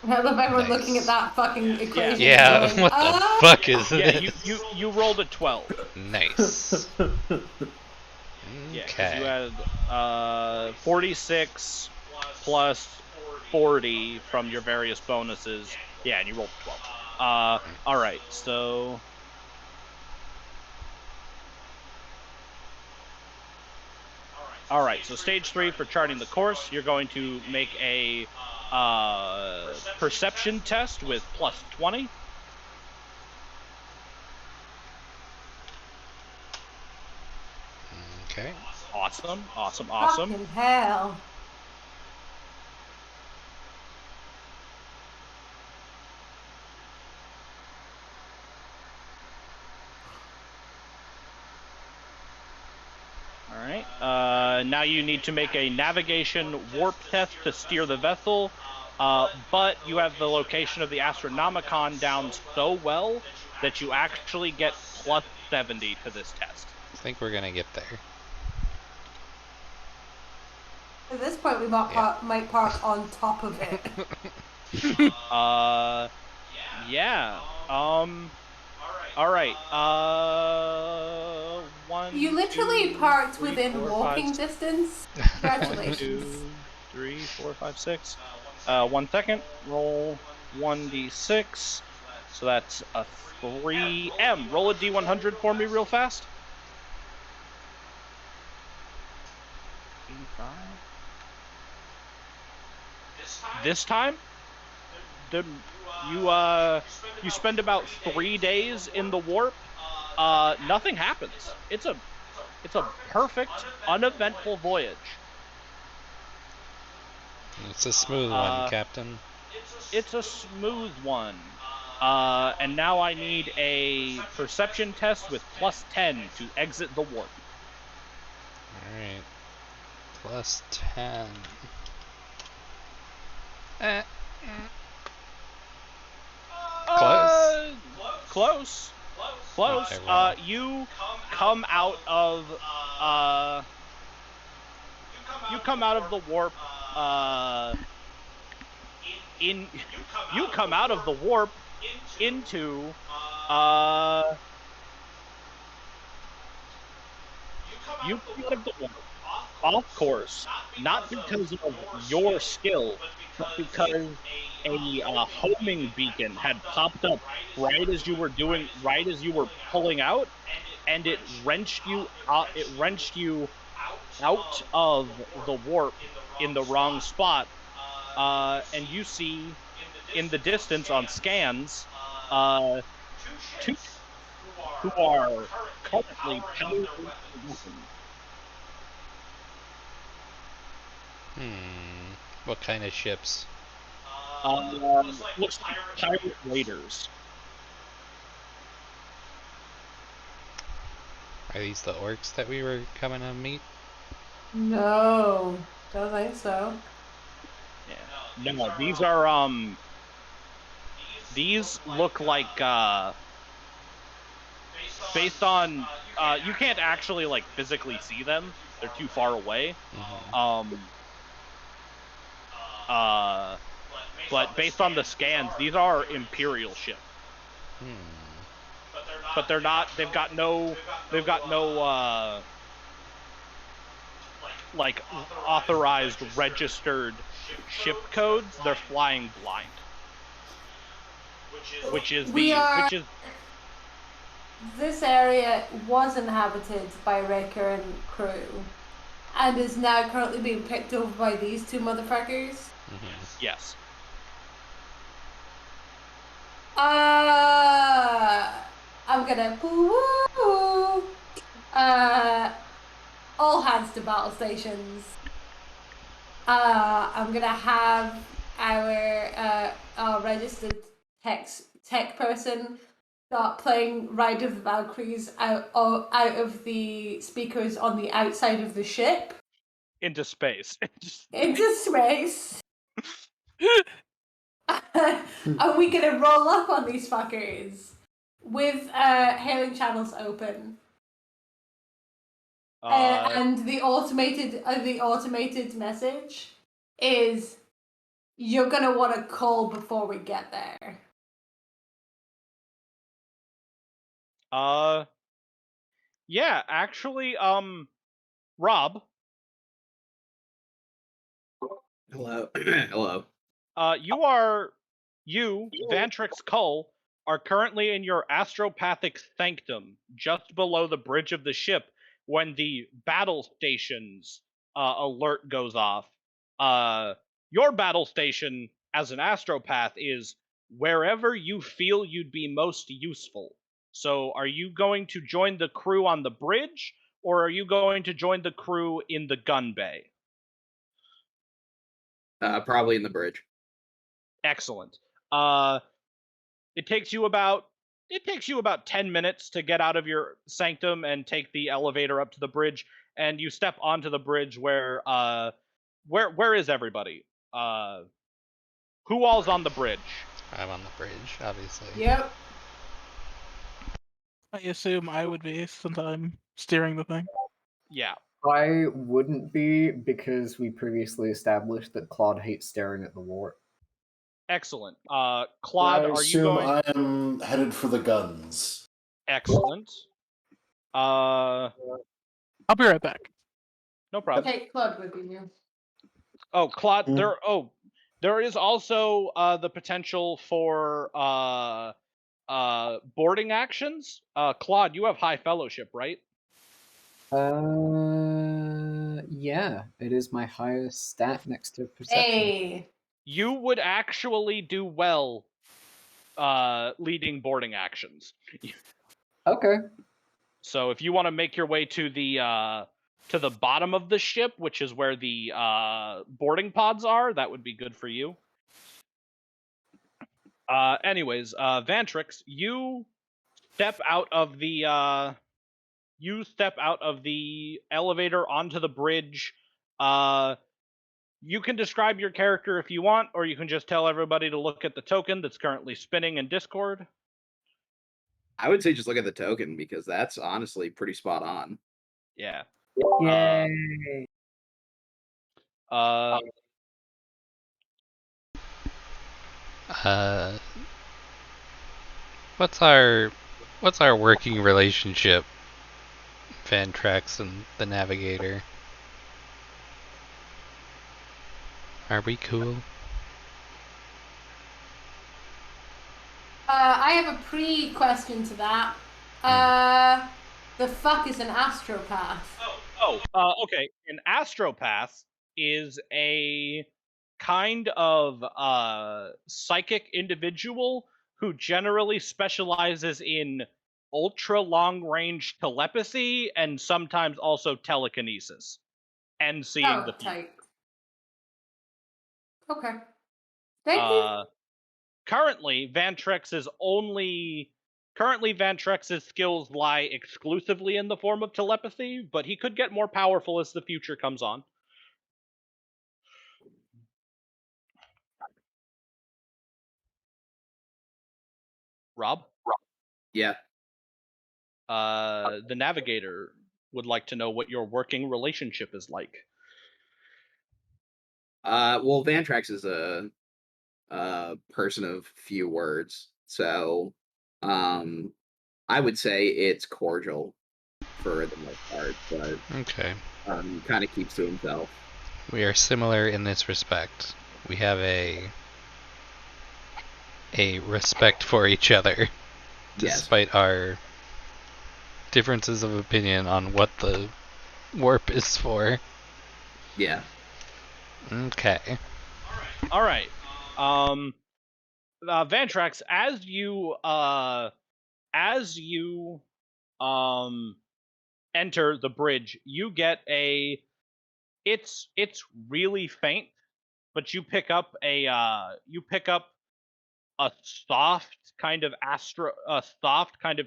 C: I love how we're
B: Nice.
C: looking at that fucking equation.
B: Yeah,
C: going,
B: what the fuck is
A: Yeah,
B: this?
A: you rolled a 12.
B: Nice.
A: Yeah, 'cause
B: Okay.
A: you had 46 plus 40 from your various bonuses. Yeah, and you rolled 12. All right, so. All right, so stage 3 for charting the course. You're going to make a perception test with plus 20.
B: Okay.
A: Awesome.
C: Fucking hell.
A: All right. Now you need to make a navigation warp test to steer the vessel, but you have the location of the Astronomicon down so well that you actually get plus 70 to this test.
B: I think we're gonna get there.
C: At this point, we might park on top of it.
A: Yeah. All right. 1.
C: You literally
A: 2,
C: parked
A: 3,
C: within
A: 4,
C: walking
A: 5,
C: distance.
A: 1,
C: Congratulations.
A: 2, 3, 4, 5, 6. 1 second. Roll 1d6. So that's a 3M. Roll a D100 for me real fast. 85. This time, you spend about 3 days in the warp. Nothing happens. It's a perfect, uneventful voyage.
B: It's a smooth one, Captain.
A: It's a smooth one. And now I need a perception test with +10 to exit the warp.
B: Alright. +10. Close.
A: Close.
B: Okay, well.
A: You come out of the warp. You come out of the warp into you come out of the warp off course, not because of your skill, but because a homing beacon had popped up right as you were pulling out, and it wrenched you out of the warp in the wrong spot. And you see in the distance on scans two who are currently powering weapons.
B: What kind of ships?
A: Looks like pirate raiders.
B: Are these the orcs that we were coming to meet?
C: No, don't think so.
A: Yeah. No, these are these look like based on you can't actually like physically see them. They're too far away. But based on the scans, these are Imperial ships. But they're not. They've got no like authorized, registered ship codes. They're flying blind.
C: This area was inhabited by Wrecker and crew, and is now currently being picked over by these two motherfuckers.
A: Yes.
C: I'm gonna poo. All hands to battle stations. I'm gonna have our registered tech person start playing Ride of the Valkyries out of the speakers on the outside of the ship.
A: Into space.
C: Into space. Are we gonna roll up on these fuckers with hailing channels open? And the automated message is, you're gonna want to call before we get there.
A: Yeah, actually, Rob.
G: Hello. Hello.
A: You, Vantrix Cull, are currently in your astropathic sanctum, just below the bridge of the ship, when the battle station's alert goes off. Your battle station as an astropath is wherever you feel you'd be most useful. So are you going to join the crew on the bridge, or are you going to join the crew in the gun bay?
G: Probably in the bridge.
A: Excellent. It takes you about 10 minutes to get out of your sanctum and take the elevator up to the bridge, and you step onto the bridge where is everybody? Who all's on the bridge?
B: I'm on the bridge, obviously.
C: Yep.
D: I assume I would be, since I'm steering the thing.
A: Yeah.
E: I wouldn't be, because we previously established that Claude hates staring at the warp.
A: Excellent. Claude,
F: I
A: are you
F: assume
A: going?
F: I am headed for the guns.
A: Excellent.
D: I'll be right back.
A: No problem.
C: Take Claude with you.
A: Oh, Claude,
F: Mm.
A: there is also the potential for boarding actions. Claude, you have high fellowship, right?
E: Yeah, it is my highest stat next to perception.
C: Hey.
A: You would actually do well leading boarding actions.
E: Okay.
A: So if you want to make your way to the bottom of the ship, which is where the boarding pods are, that would be good for you. Anyways, Vantrix, you step out of the elevator onto the bridge. You can describe your character if you want, or you can just tell everybody to look at the token that's currently spinning in Discord.
G: I would say just look at the token because that's honestly pretty spot on.
A: Yeah.
E: Yay.
B: What's our working relationship, Vantrax and the Navigator? Are we cool?
C: I have a pre-question to that. The fuck is an astropath?
A: Okay. An astropath is a kind of psychic individual who generally specializes in ultra long range telepathy and sometimes also telekinesis and seeing the future.
C: Tight. Okay. Thank you.
A: Currently, Vantrex's skills lie exclusively in the form of telepathy, but he could get more powerful as the future comes on. Rob?
G: Yeah.
A: The Navigator would like to know what your working relationship is like.
G: Well, Vantrax is a person of few words, so I would say it's cordial for the most part, but
B: Okay.
G: kind of keeps to himself.
B: We are similar in this respect. We have a respect for each other, despite our differences of opinion on what the warp is for.
G: Yeah.
A: All
B: Okay.
A: right. Vantrax, as you enter the bridge, you get it's really faint, but you pick up a soft kind of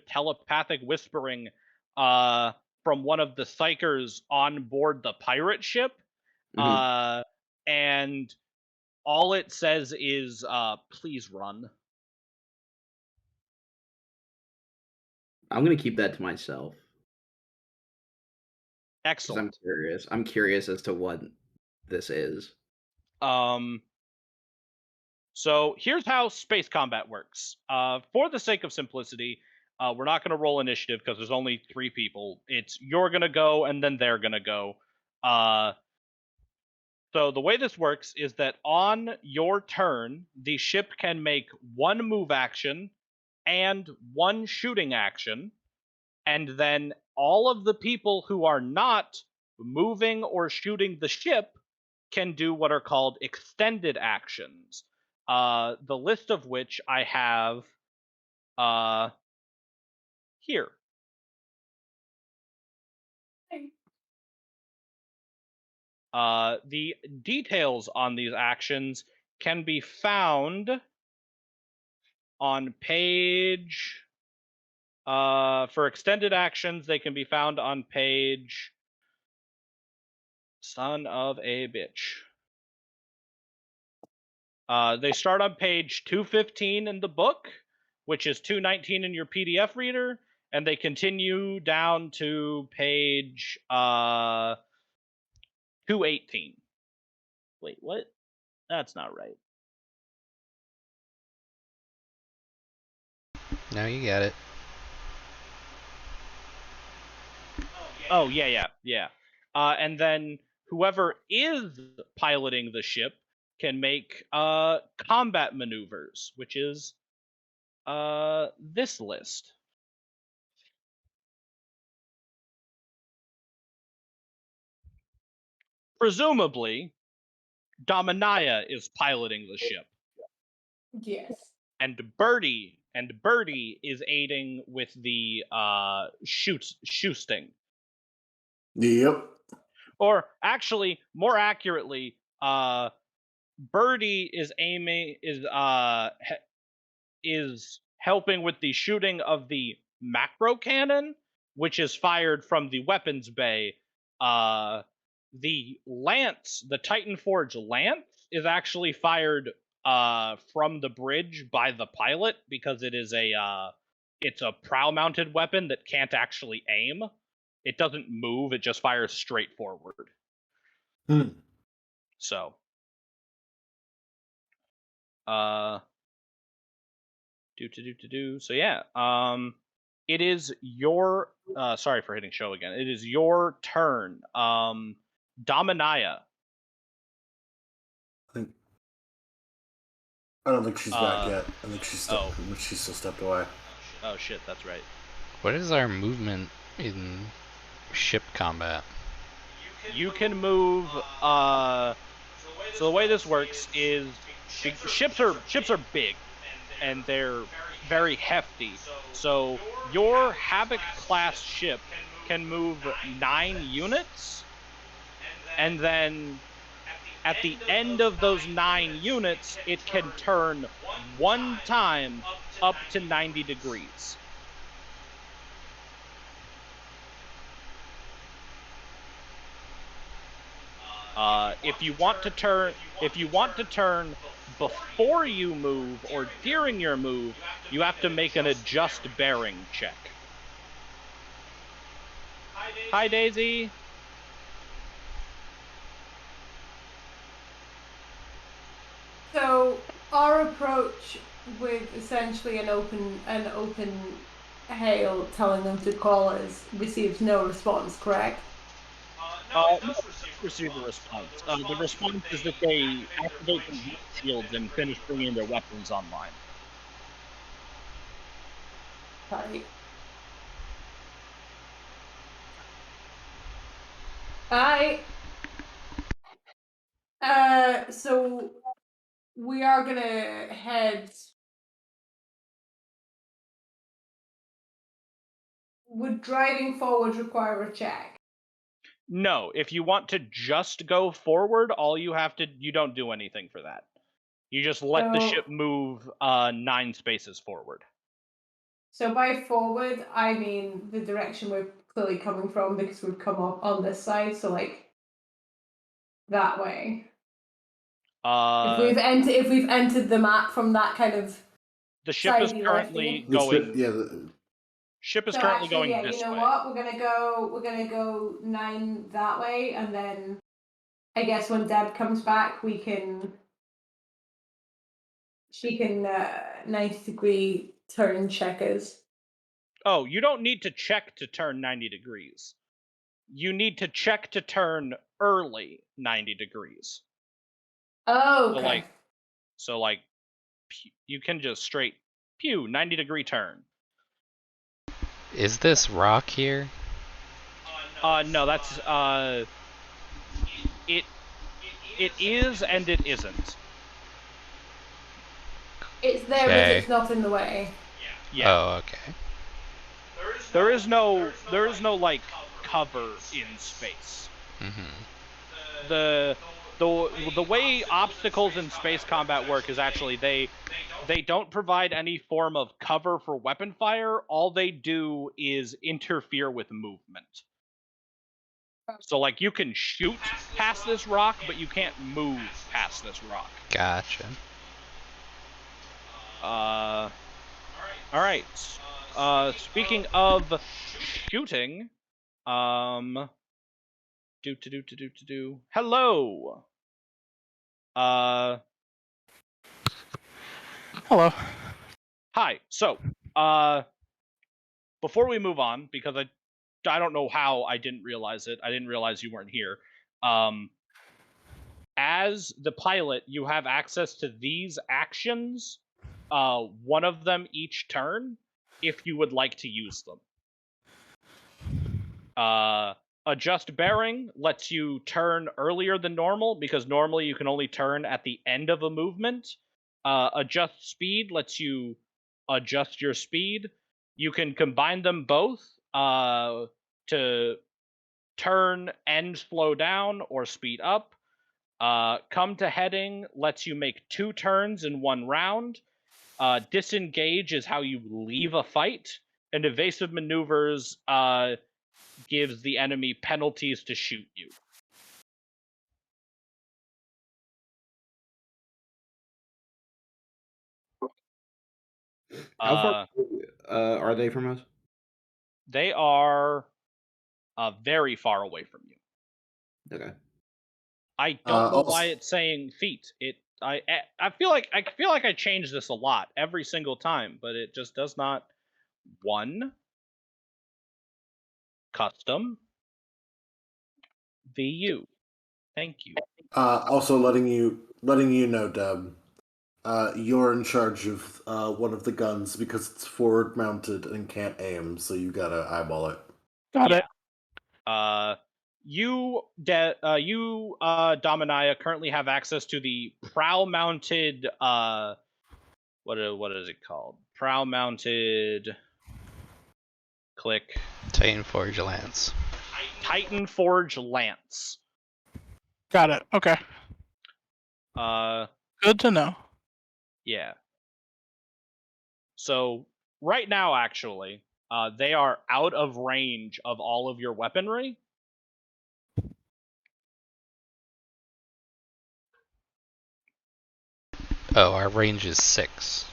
A: telepathic whispering from one of the psychers on board the pirate ship. And all it says is please run.
G: I'm gonna keep that to myself.
A: Excellent.
G: I'm curious as to what this is.
A: So here's how space combat works. For the sake of simplicity, we're not going to roll initiative because there's only 3 people. It's you're going to go and then they're going to go. So the way this works is that on your turn, the ship can make 1 move action and 1 shooting action, and then all of the people who are not moving or shooting the ship can do what are called extended actions. The list of which I have here. The details on these actions can be found on page. For extended actions, they can be found on page. Son of a bitch. They start on page 215 in the book, which is 219 in your PDF reader, and they continue down to page 218. Wait, what? That's not right.
B: Now you get it.
A: Oh, yeah. And then whoever is piloting the ship can make combat maneuvers, which is this list. Presumably, Dominaya is piloting the ship,
C: Yes.
A: and Birdie is aiding with the shooting.
F: Yep.
A: Or actually, more accurately, Birdie is is helping with the shooting of the macro cannon, which is fired from the weapons bay. The lance, the Titan Forge lance, is actually fired from the bridge by the pilot because it is it's a prow mounted weapon that can't actually aim. It doesn't move, it just fires straight forward. So so yeah, it is your sorry for hitting show again. It is your turn. Dominaya.
F: I don't think she's back yet. I think she's still
A: oh.
F: she's still stepped away.
A: Oh shit, that's right.
B: What is our movement in ship combat?
A: You can move so the way this works is ships are big and they're very hefty. So your Havoc class ship can move 9 units, and then at the end of those 9 units, it can turn 1 time up to 90 degrees. If you want to turn before you move or during your move, you have to make an adjust bearing check. Hi, Daisy.
C: So our approach with essentially an open hail telling them to call us receives no response, correct?
A: No, receive a response. The response is that they activate the heat shields and finish bringing their weapons online.
C: Right. Alright. So we are gonna head. Would driving forward require a check?
A: No, if you want to just go forward, you don't do anything for that. You just let the ship move 9 spaces forward.
C: So by forward, I mean the direction we're clearly coming from, because we've come up on this side, so like that way. If we've entered the map from that kind of
A: the ship is currently going. Ship is currently going this way.
C: You know what? We're gonna go 9 that way, and then I guess when Deb comes back, she can 90-degree turn checkers.
A: Oh, you don't need to check to turn 90 degrees. You need to check to turn early 90 degrees.
C: Oh, okay.
A: So you can just straight 90-degree turn.
B: Is this rock here?
A: No, that's it is and it isn't.
C: It's there, but it's not in the way.
B: Yeah. Oh, okay.
A: There is no like cover in space.
B: Mm-hmm.
A: The way obstacles in space combat work is actually they don't provide any form of cover for weapon fire. All they do is interfere with movement. So like you can shoot past this rock, but you can't move past this rock.
B: Gotcha.
A: All right. Speaking of shooting, Hello.
D: Hello.
A: Hi. So, before we move on, because I don't know how I didn't realize it. I didn't realize you weren't here. As the pilot, you have access to these actions one of them each turn if you would like to use them. Adjust bearing lets you turn earlier than normal, because normally you can only turn at the end of a movement. Adjust speed lets you adjust your speed. You can combine them both to turn and slow down or speed up. Come to heading lets you make 2 turns in 1 round. Disengage is how you leave a fight. And evasive maneuvers gives the enemy penalties to shoot you.
G: How far are they from us?
A: They are very far away from you.
G: Okay.
A: I don't know
F: Also-
A: why it's saying feet. I feel like I change this a lot every single time, but it just does not. 1 custom VU. Thank you.
F: Also letting you know, Deb, you're in charge of one of the guns because it's forward mounted and can't aim, so you gotta eyeball it.
D: Got
A: Yeah.
D: it.
A: You, Dominia, currently have access to the prow-mounted, what is it called? Prow-mounted, click,
B: Titan Forge Lance.
A: Titan Forge Lance.
D: Got it. Okay. Good to know.
A: Yeah. So, right now, actually, they are out of range of all of your weaponry.
B: Oh, our range is 6.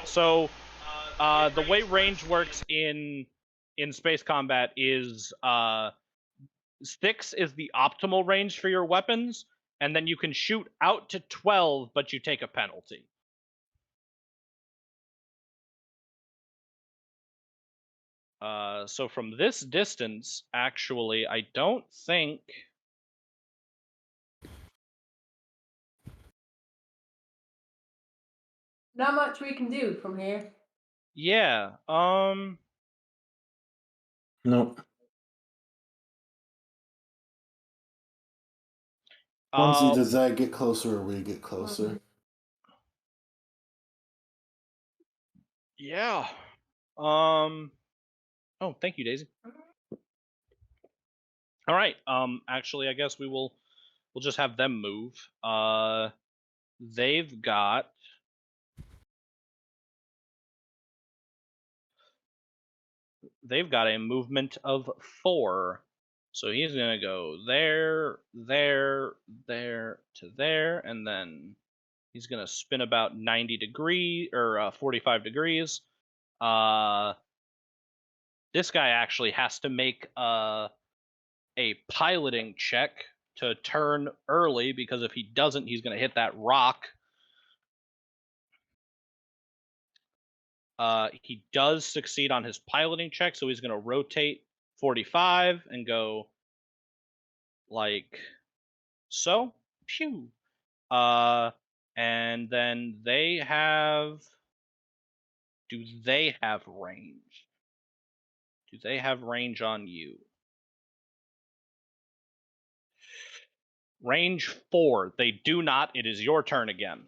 A: So the way range works in space combat is 6 is the optimal range for your weapons, and then you can shoot out to 12, but you take a penalty. So from this distance, actually, I don't think.
C: Not much we can do from here.
A: Yeah.
F: Nope. Once does that get closer or we get closer?
A: Yeah. Oh, thank you, Daisy. All right. Actually, I guess we'll just have them move. They've got. They've got a movement of 4. So he's gonna go there, there, there to there, and then he's gonna spin about 90 degrees or 45 degrees. This guy actually has to make a piloting check to turn early, because if he doesn't, he's gonna hit that rock. He does succeed on his piloting check, so he's gonna rotate 45 and go like so. Pew. And then they have. Do they have range? Do they have range on you? Range 4. They do not. It is your turn again.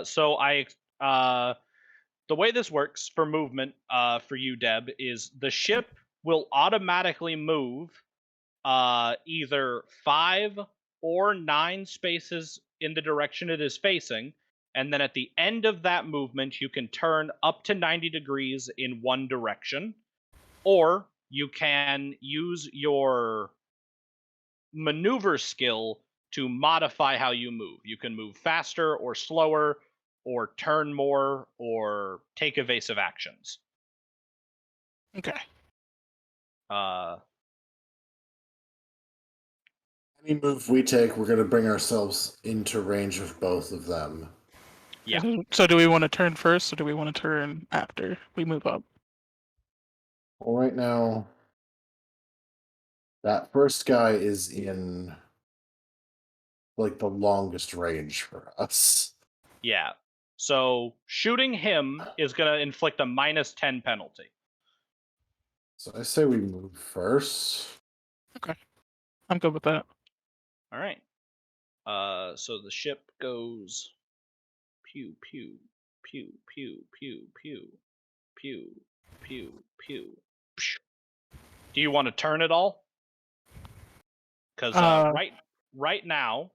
A: So the way this works for movement, for you, Deb, is the ship will automatically move either 5 or 9 spaces in the direction it is facing, and then at the end of that movement, you can turn up to 90 degrees in one direction, or you can use your maneuver skill to modify how you move. You can move faster or slower, or turn more, or take evasive actions.
D: Okay.
F: Any move we take, we're gonna bring ourselves into range of both of them.
A: Yeah.
D: So do we want to turn first, or do we want to turn after we move up?
F: Well, right now, that first guy is in like the longest range for us.
A: Yeah. So shooting him is going to inflict a -10 penalty.
F: So I say we move first.
D: I'm good with that.
A: All right. So the ship goes pew pew pew pew pew pew pew pew pew. Psh. Do you want to turn it all? Because right now,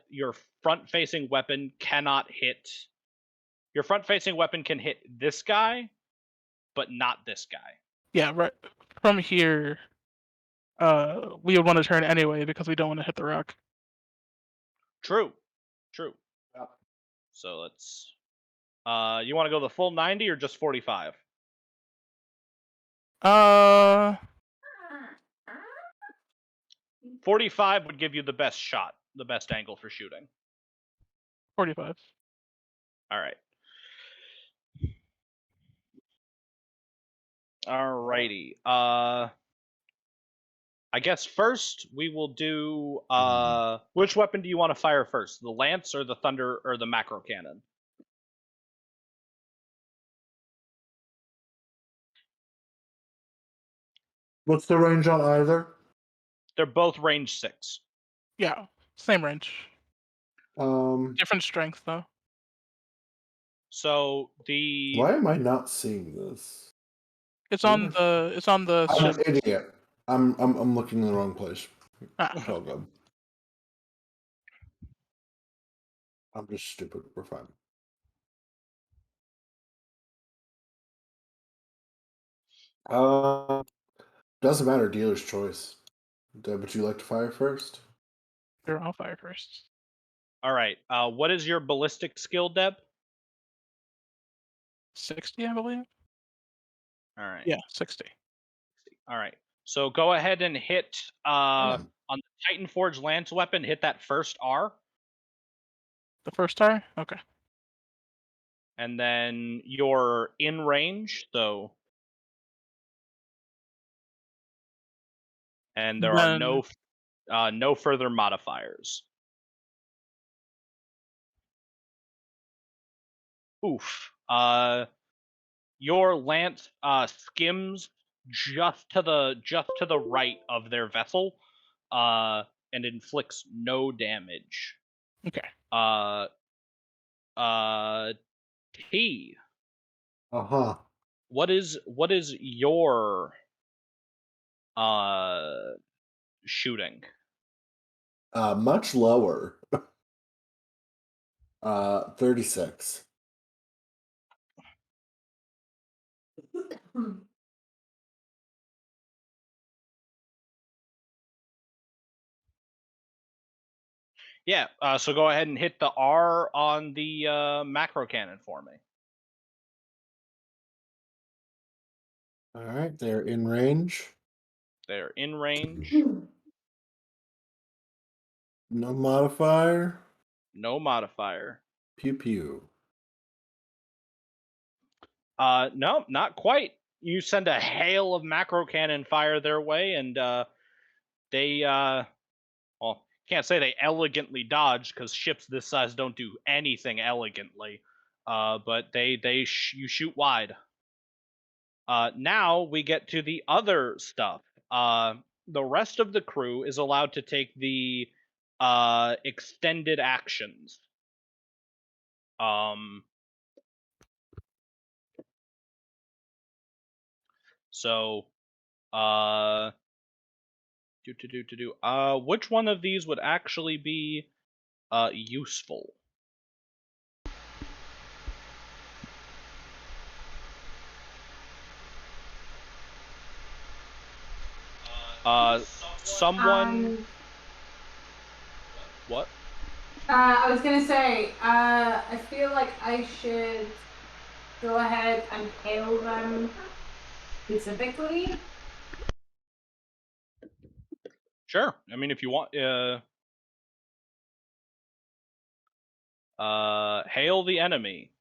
A: your front-facing weapon cannot hit. Your front-facing weapon can hit this guy, but not this guy.
D: Yeah, right. From here, we would want to turn anyway because we don't want to hit the rock.
A: True.
F: Yeah.
A: So let's. You want to go the full 90 or just 45? 45 would give you the best shot, the best angle for shooting.
D: 45.
A: All right. Alrighty. I guess first we will do. Which weapon do you want to fire first? The lance or the thunder or the macro cannon?
F: What's the range on either?
A: They're both range 6.
D: Yeah, same range. Different strength though.
A: So the.
F: Why am I not seeing this?
D: It's on the
F: I'm
D: ship.
F: an idiot. I'm looking in the wrong place.
D: Ah,
F: It's all good. I'm just stupid. We're fine. Doesn't matter. Dealer's choice. Deb, would you like to fire first?
D: sure, I'll fire first.
A: All right. What is your ballistic skill, Deb?
D: 60, I believe.
A: All right.
D: Yeah, 60.
A: All right. So go ahead and hit on the Titan Forge lance weapon. Hit that first R,
D: The first tire? Okay.
A: and then you're in range. So, and there are no further modifiers. Oof. Your lance skims just to the right of their vessel, and inflicts no damage.
D: Okay.
A: T.
F: Uh-huh.
A: What is your shooting?
F: Much lower. 36.
A: Yeah, so go ahead and hit the R on the macro cannon for me.
F: All right, they're in range.
A: They're in range.
F: No modifier.
A: No modifier.
F: Pew pew.
A: No, not quite. You send a hail of macro cannon fire their way, and they well, can't say they elegantly dodge because ships this size don't do anything elegantly. But you shoot wide. Now we get to the other stuff. The rest of the crew is allowed to take the extended actions. So, which one of these would actually be useful? Someone. What?
C: I was gonna say, I feel like I should go ahead and hail them specifically.
A: Sure. I mean, if you want, hail the enemy.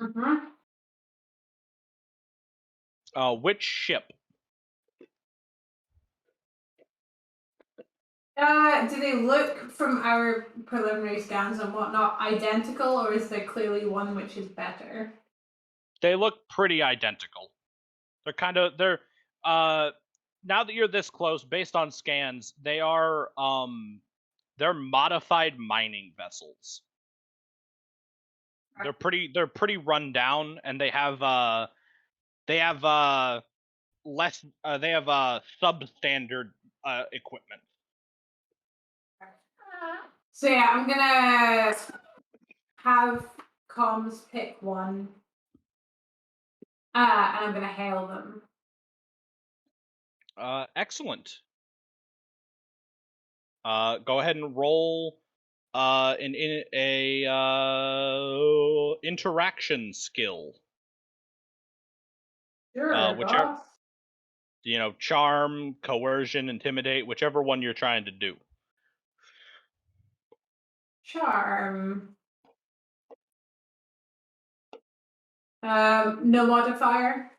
C: Mm-hmm.
A: Which ship?
C: Do they look from our preliminary scans and whatnot identical, or is there clearly one which is better?
A: They look pretty identical. They're now that you're this close, based on scans, they're modified mining vessels. They're pretty run down, and they have substandard equipment.
C: So yeah, I'm gonna have comms pick one, and I'm gonna hail them.
A: Excellent. Go ahead and roll an interaction skill.
C: Sure,
A: whichever-
C: boss.
A: Charm, coercion, intimidate, whichever one you're trying to do.
C: Charm. No modifier.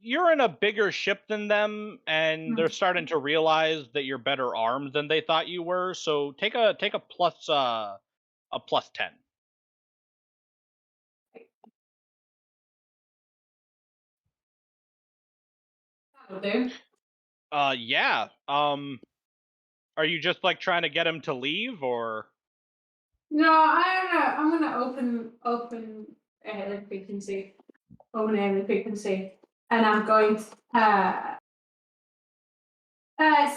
A: You're in a bigger ship than them, and they're starting to realize that you're better armed than they thought you were. So take a plus 10.
C: That'll do.
A: Yeah. Are you just like trying to get him to leave, or?
C: No, I'm gonna open the frequency. Open the frequency. And I'm going to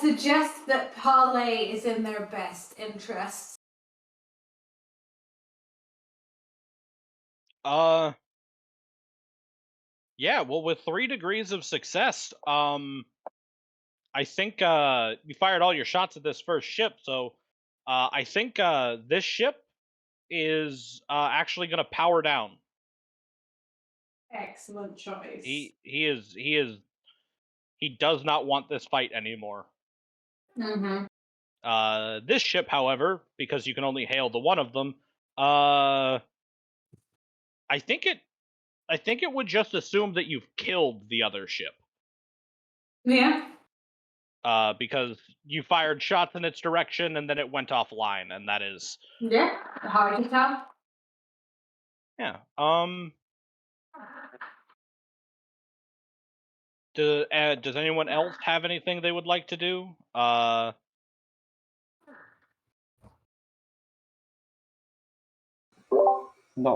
C: suggest that parley is in their best interest.
A: Yeah, well, with 3 degrees of success, I think you fired all your shots at this first ship, so I think this ship is actually going to power down.
C: Excellent choice.
A: He does not want this fight anymore.
C: Mm-hmm.
A: This ship, however, because you can only hail the one of them, I think it would just assume that you've killed the other ship.
C: Yeah.
A: Because you fired shots in its direction and then it went offline, and that is
C: hard to tell.
A: Yeah. Does anyone else have anything they would like to do?
E: Not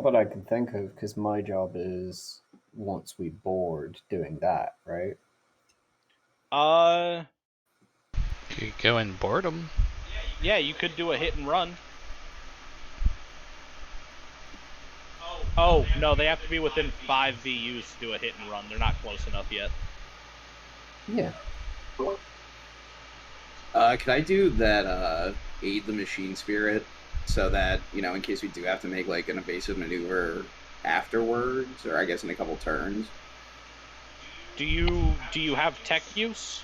E: that I can think of, because my job is once we board doing that, right?
B: You could go and board them.
A: Yeah, you could do a hit and run. Oh, no, they have to be within 5 VUs to do a hit and run. They're not close enough yet.
E: Yeah.
G: Could I do that, aid the machine spirit, so that, in case we do have to make, like, an evasive maneuver afterwards, or I guess in a couple turns?
A: Do you have tech use?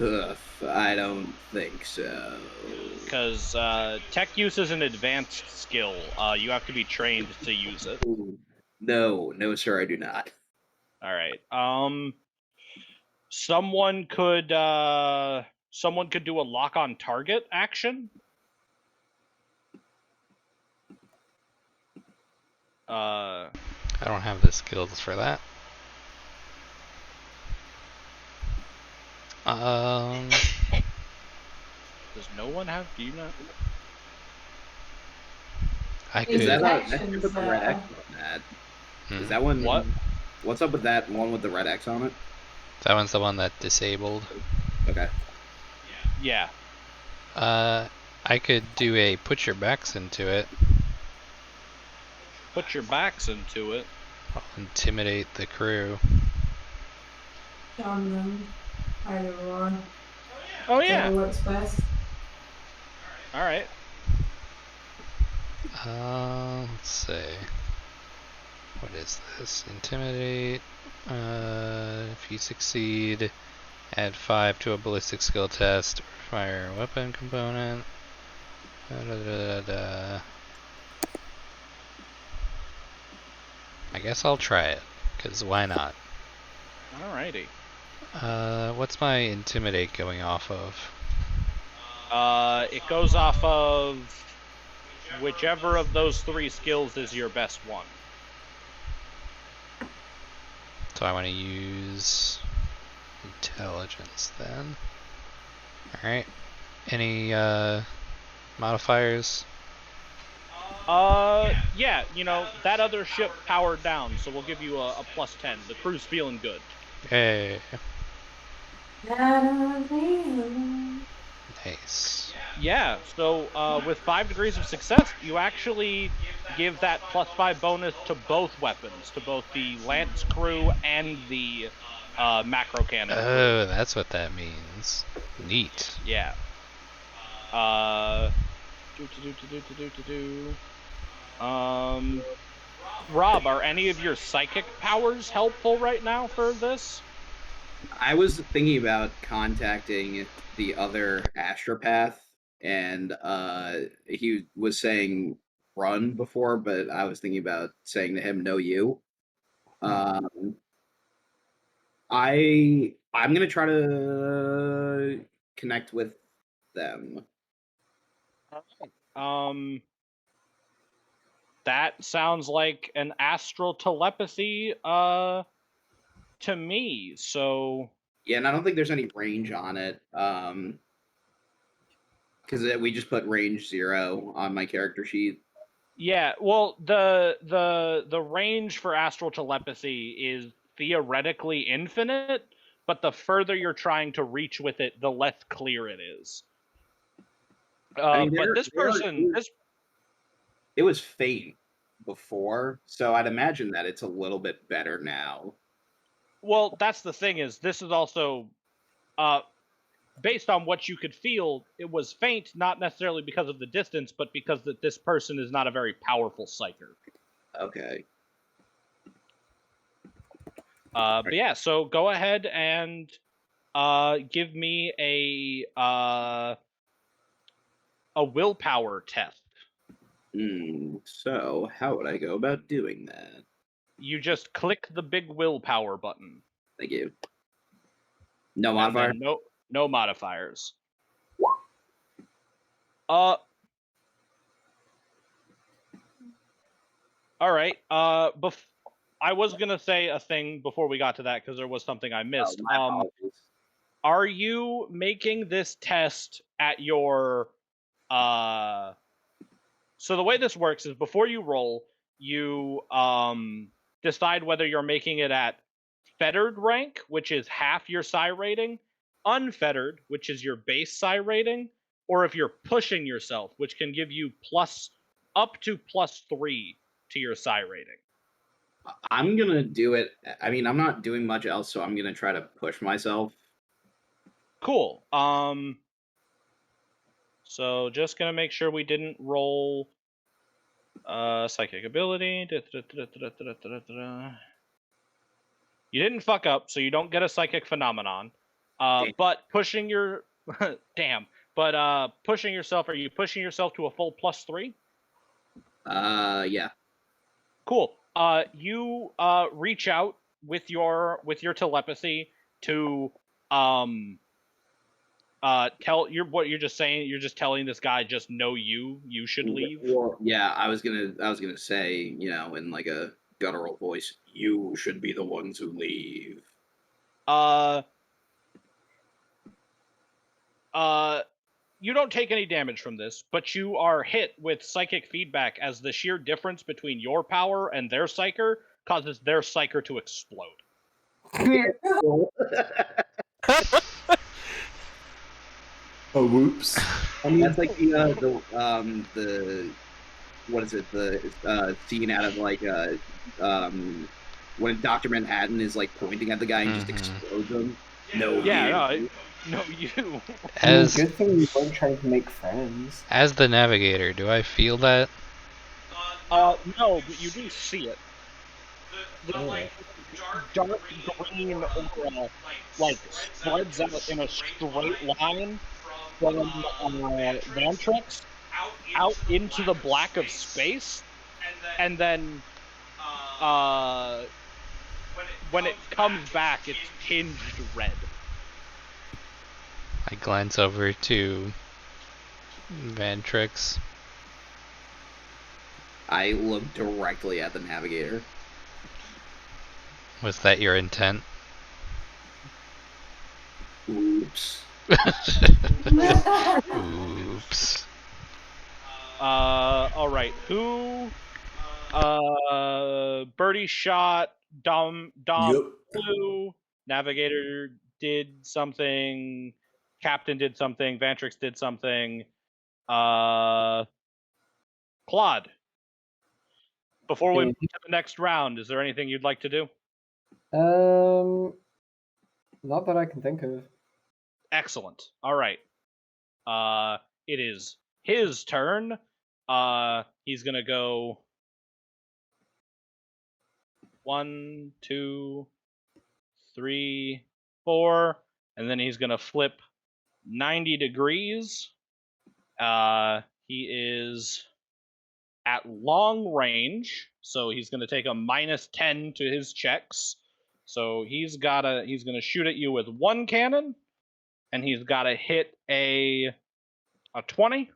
G: Ugh, I don't think so.
A: Because tech use is an advanced skill. You have to be trained to use it.
G: No, sir, I do not.
A: All right. Someone could do a lock on target action.
B: I don't have the skills for that.
A: Does no one have? Do you not?
B: I
G: Is
B: could.
G: that
C: Actions,
G: with the red X on that? Is that one?
A: What?
G: What's up with that one with the red X on it?
B: That one's the one that disabled.
G: Okay.
A: Yeah.
B: I could do a put your backs into it.
A: Put your backs into it.
B: I'll intimidate the crew.
C: On them. Either one.
A: Oh yeah.
C: Whatever works best.
A: All right.
B: Let's see. What is this? Intimidate. If you succeed, add 5 to a ballistic skill test or fire a weapon component. I guess I'll try it, because why not?
A: Alrighty.
B: What's my intimidate going off of?
A: It goes off of whichever of those 3 skills is your best one.
B: So I want to use intelligence then. Alright. Any modifiers?
A: Yeah, you know, that other ship powered down, so we'll give you a +10. The crew's feeling good.
B: Hey. Nice.
A: Yeah, so with 5 degrees of success, you actually give that +5 bonus to both weapons, to both the Lance crew and the macro cannon.
B: Oh, that's what that means. Neat.
A: Yeah. Rob, are any of your psychic powers helpful right now for this?
G: I was thinking about contacting the other astropath, and he was saying run before, but I was thinking about saying to him, "No, you." I'm gonna try to connect with them.
A: That sounds like an astral telepathy to me. So
G: Yeah, and I don't think there's any range on it. Because we just put range 0 on my character sheet.
A: yeah, well, the range for astral telepathy is theoretically infinite, but the further you're trying to reach with it, the less clear it is. But this person,
G: it was faint before, so I'd imagine that it's a little bit better now.
A: Well, that's the thing, is this is also based on what you could feel. It was faint, not necessarily because of the distance, but because that this person is not a very powerful psyker.
G: Okay.
A: But yeah, so go ahead and give me a willpower test.
G: So how would I go about doing that?
A: You just click the big willpower button.
G: Thank you. No modifier?
A: No modifiers. All right. I was gonna say a thing before we got to that because there was something I missed. Are you making this test at your So the way this works is before you roll, you decide whether you're making it at fettered rank, which is half your psi rating, unfettered, which is your base psi rating, or if you're pushing yourself, which can give you up to +3 to your psi rating.
G: I'm gonna do it. I mean, I'm not doing much else, so I'm gonna try to push myself.
A: Cool. So just gonna make sure we didn't roll psychic ability. You didn't fuck up, so you don't get a psychic phenomenon. But pushing your damn. But pushing yourself, are you pushing yourself to a full +3?
G: Yeah.
A: Cool. You reach out with your telepathy to tell what you're just saying. You're just telling this guy, just know you should leave.
G: Well, yeah, I was gonna say, you know, in like a guttural voice, you should be the ones who leave.
A: You don't take any damage from this, but you are hit with psychic feedback as the sheer difference between your power and their psyker causes their psyker to explode.
F: Oh, whoops.
G: I mean, that's like the what is it, the scene out of like when Dr. Manhattan is like pointing at the guy and just explodes him. No, you.
B: As
E: good thing you weren't trying to make friends.
B: As the navigator, do I feel that?
A: No, but you do see it. The dark green aura like spreads out in a straight line from Vantrix out into the black of space, and then when it comes back, it's tinged red.
B: I glance over to Vantrix.
G: I look directly at the navigator.
B: Was that your intent?
G: Oops.
B: Oops.
A: All right. Who? Birdie shot. Dom
F: Yep.
A: flew. Navigator did something. Captain did something. Vantrix did something. Claude. Before we move to the next round, is there anything you'd like to do?
E: Not that I can think of.
A: Excellent. All right. It is his turn. He's gonna go 1, 2, 3, 4, and then he's gonna flip 90 degrees. He is at long range, so he's gonna take a -10 to his checks. So he's gonna shoot at you with one cannon, and he's gotta hit a 20.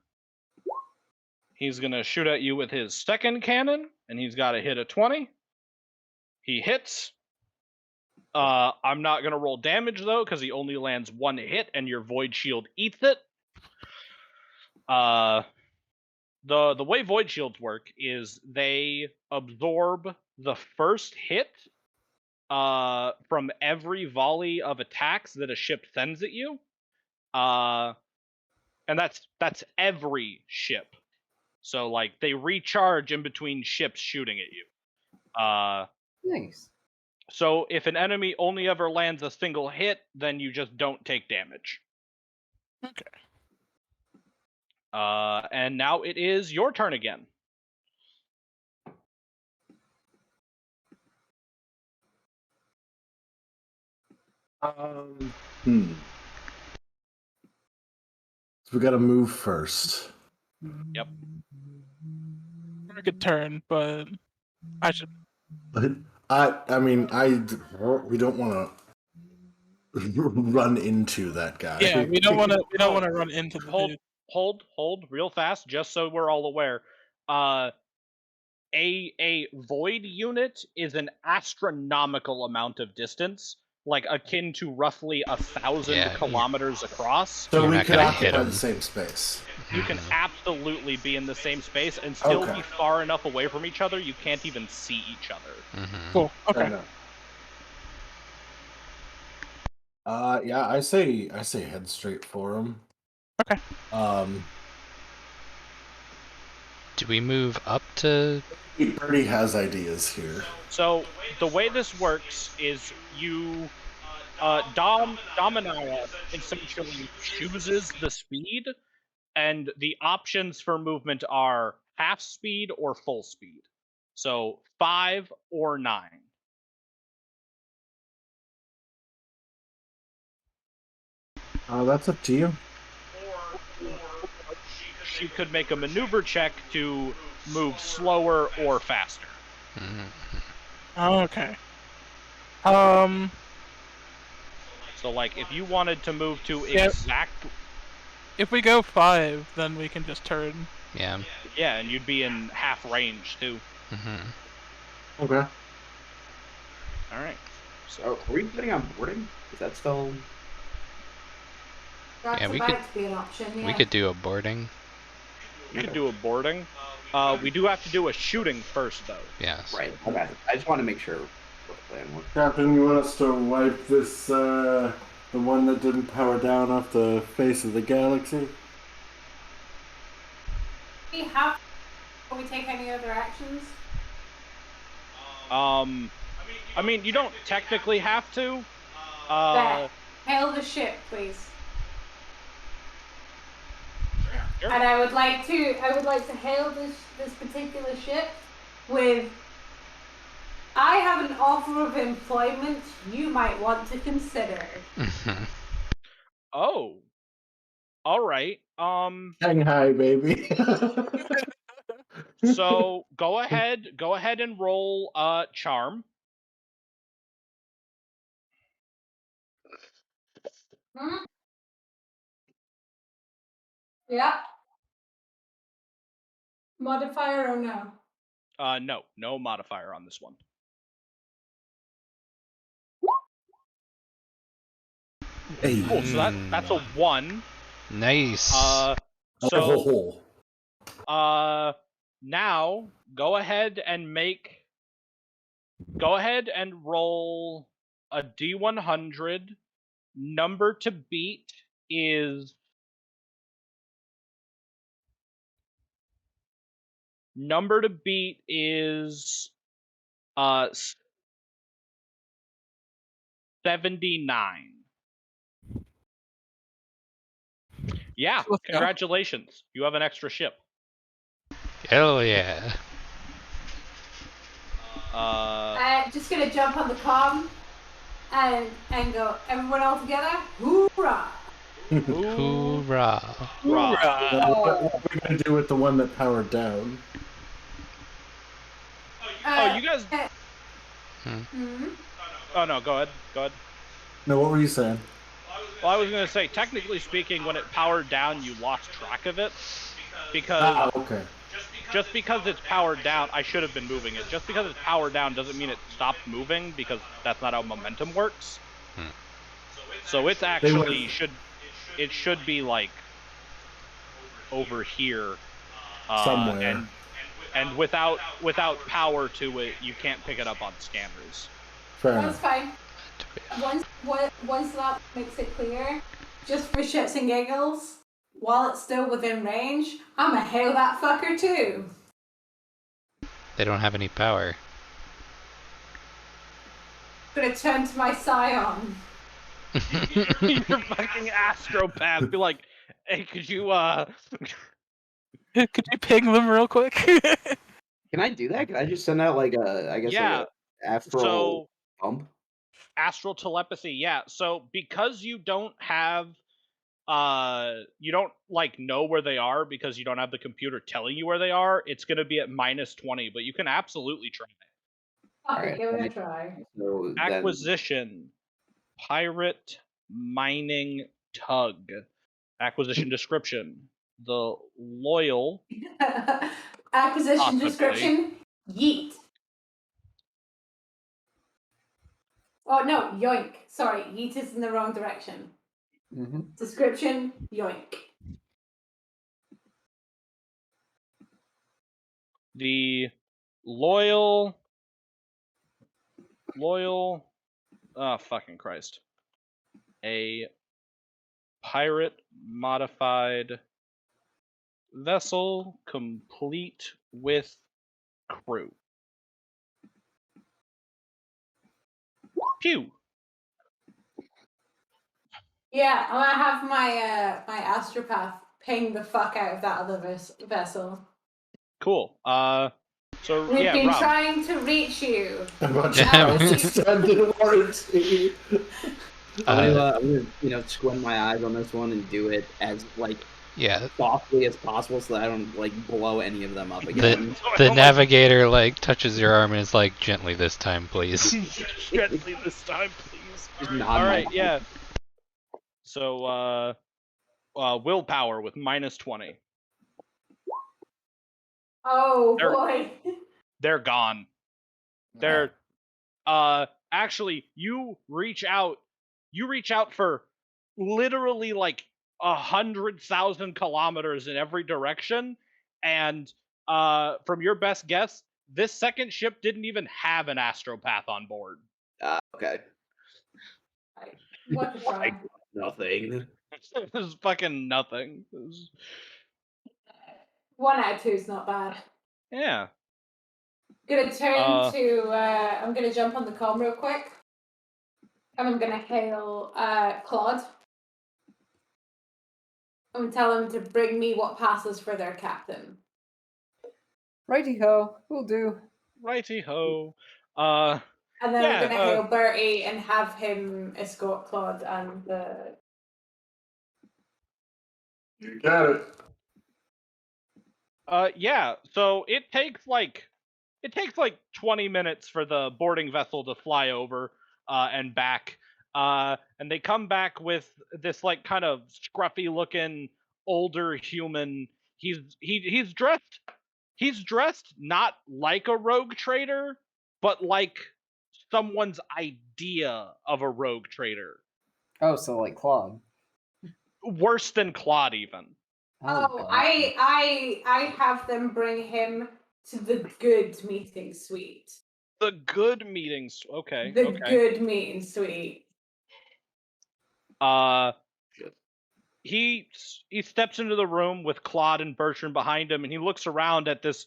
A: He's gonna shoot at you with his second cannon, and he's gotta hit a 20. He hits. I'm not gonna roll damage though, because he only lands one hit, and your void shield eats it. The way void shields work is they absorb the first hit from every volley of attacks that a ship sends at you. And that's every ship. So like they recharge in between ships shooting at you.
E: Nice.
A: So if an enemy only ever lands a single hit, then you just don't take damage.
D: Okay.
A: And now it is your turn again.
F: So we gotta move first.
A: Yep.
D: We could turn, but I should.
F: But we don't want to run into that guy.
D: Yeah, we don't want to. We don't want to run into the dude.
A: Hold, real fast, just so we're all aware. A void unit is an astronomical amount of distance, like akin to roughly 1,000 kilometers across.
F: So
B: You're
F: we
B: not
F: could
B: gonna hit
F: occupy
B: him.
F: the same space.
A: You can absolutely be in the same space and still
F: Okay.
A: be far enough away from each other you can't even see each other.
D: Cool.
F: Fair
D: Okay.
F: enough. Yeah, I say head straight for him.
D: Okay.
B: Do we move up to?
F: Birdie has ideas here.
A: So the way this works is you Dominaria essentially chooses the speed, and the options for movement are half speed or full speed. So 5 or 9.
F: That's up to you.
A: She could make a maneuver check to move slower or faster.
D: Okay.
A: So like if you wanted to move to
D: Yep. If we go 5, then we can just turn.
B: Yeah.
A: Yeah, and you'd be in half range too.
F: Okay.
A: All right.
G: So, are we putting on boarding? Is that still?
C: That's
B: Yeah, we
C: about
B: could-
C: to be an option. Yeah.
B: We could do a boarding.
A: You could do a boarding. We do have to do a shooting first though.
B: Yes.
G: Right. Okay. I just want to make sure what the plan was.
F: Captain, you want us to wipe this, the one that didn't power down off the face of the galaxy?
C: We have. Can we take any other actions?
A: I mean, you don't technically have to.
C: There. Hail the ship, please.
A: Sure.
C: And I would like to hail this particular ship with. I have an offer of employment you might want to consider.
A: Oh. All right.
F: Shanghai, baby.
A: So go ahead and roll charm.
C: Hmm? Yeah. Modifier or no?
A: No modifier on this one.
F: Hey.
A: Cool. So that's a 1.
B: Nice.
A: So now go ahead and roll a D100. Number to beat is 79. Yeah,
D: Let's go.
A: congratulations. You have an extra ship.
B: Hell yeah.
C: Just gonna jump on the comm and go, everyone all together, hoorah!
B: Hoorah.
F: What are we gonna do with the one that powered down?
A: Oh, you guys.
C: Mhm.
A: Oh no, go ahead.
F: No, what were you saying?
A: Well, I was gonna say, technically speaking, when it powered down, you lost track of it because
F: Okay.
A: just because it's powered down, I should have been moving it. Just because it's powered down doesn't mean it stopped moving, because that's not how momentum works. So it's actually should be like over here
F: Somewhere.
A: and without power to it, you can't pick it up on scanners.
F: Fair
C: That's
F: enough.
C: fine. Once that makes it clear, just for shits and giggles, while it's still within range, I'ma hail that fucker too.
B: They don't have any power.
C: Gonna turn to my scion.
A: Your fucking astropath. Be like, hey, could you
D: Could you ping them real quick?
G: Can I do that? Can I just send out like a, I guess
A: Yeah.
G: like a astral
A: So
G: bump?
A: astral telepathy, yeah. So because you don't have you don't like know where they are because you don't have the computer telling you where they are, it's gonna be at -20, but you can absolutely try it.
C: Okay,
G: Alright,
C: give it a
G: then-
C: try.
G: So then,
A: Acquisition. Pirate mining tug. Acquisition description. The loyal
C: Acquisition
A: Possibly.
C: description: yeet. Oh no, yoink. Sorry, yeet is in the wrong direction.
E: Mm-hmm.
C: Description: yoink.
A: the loyal oh fucking Christ. A pirate modified vessel complete with crew. Pew.
C: Yeah, I'm gonna have my my astropath ping the fuck out of that other vessel.
A: Cool. So
C: We've
A: yeah,
C: been
A: Rob.
C: trying to reach you.
F: I'm about to
B: Yeah.
F: pass extended warranty.
G: I'm gonna squint my eyes on this one and do it as like
B: Yeah.
G: softly as possible so that I don't like blow any of them up again.
B: The navigator like touches your arm and is like, gently this time, please.
A: Gently this time, please.
G: Just nod
A: All
G: my
A: right,
G: head.
A: yeah. So willpower with -20.
C: Oh
A: They're-
C: boy.
A: They're gone. They're actually you reach out for literally like 100,000 kilometers in every direction, and from your best guess, this second ship didn't even have an astropath on board.
G: Okay.
C: What the fuck?
G: Nothing.
A: It was fucking nothing. It was-
C: 1 out of 2 is not bad.
A: yeah.
C: Gonna turn to I'm gonna jump on the comm real quick. And I'm gonna hail Claude. I'm gonna tell him to bring me what passes for their captain.
E: Righty ho, will do.
A: Righty ho.
C: And then
A: Yeah,
C: I'm gonna hail Bertie and have him escort Claude and the
F: You got it.
A: Yeah, so it takes like 20 minutes for the boarding vessel to fly over and back. And they come back with this like kind of scruffy looking older human. He's dressed not like a rogue trader, but like someone's idea of a rogue trader.
E: Oh, so like Claude.
A: Worse than Claude, even.
C: Oh,
E: God.
C: I have them bring him to the good meeting suite.
A: The good meetings. Okay.
C: The
A: okay.
C: good meeting suite.
G: Shit.
A: He steps into the room with Claude and Bertrand behind him, and he looks around at this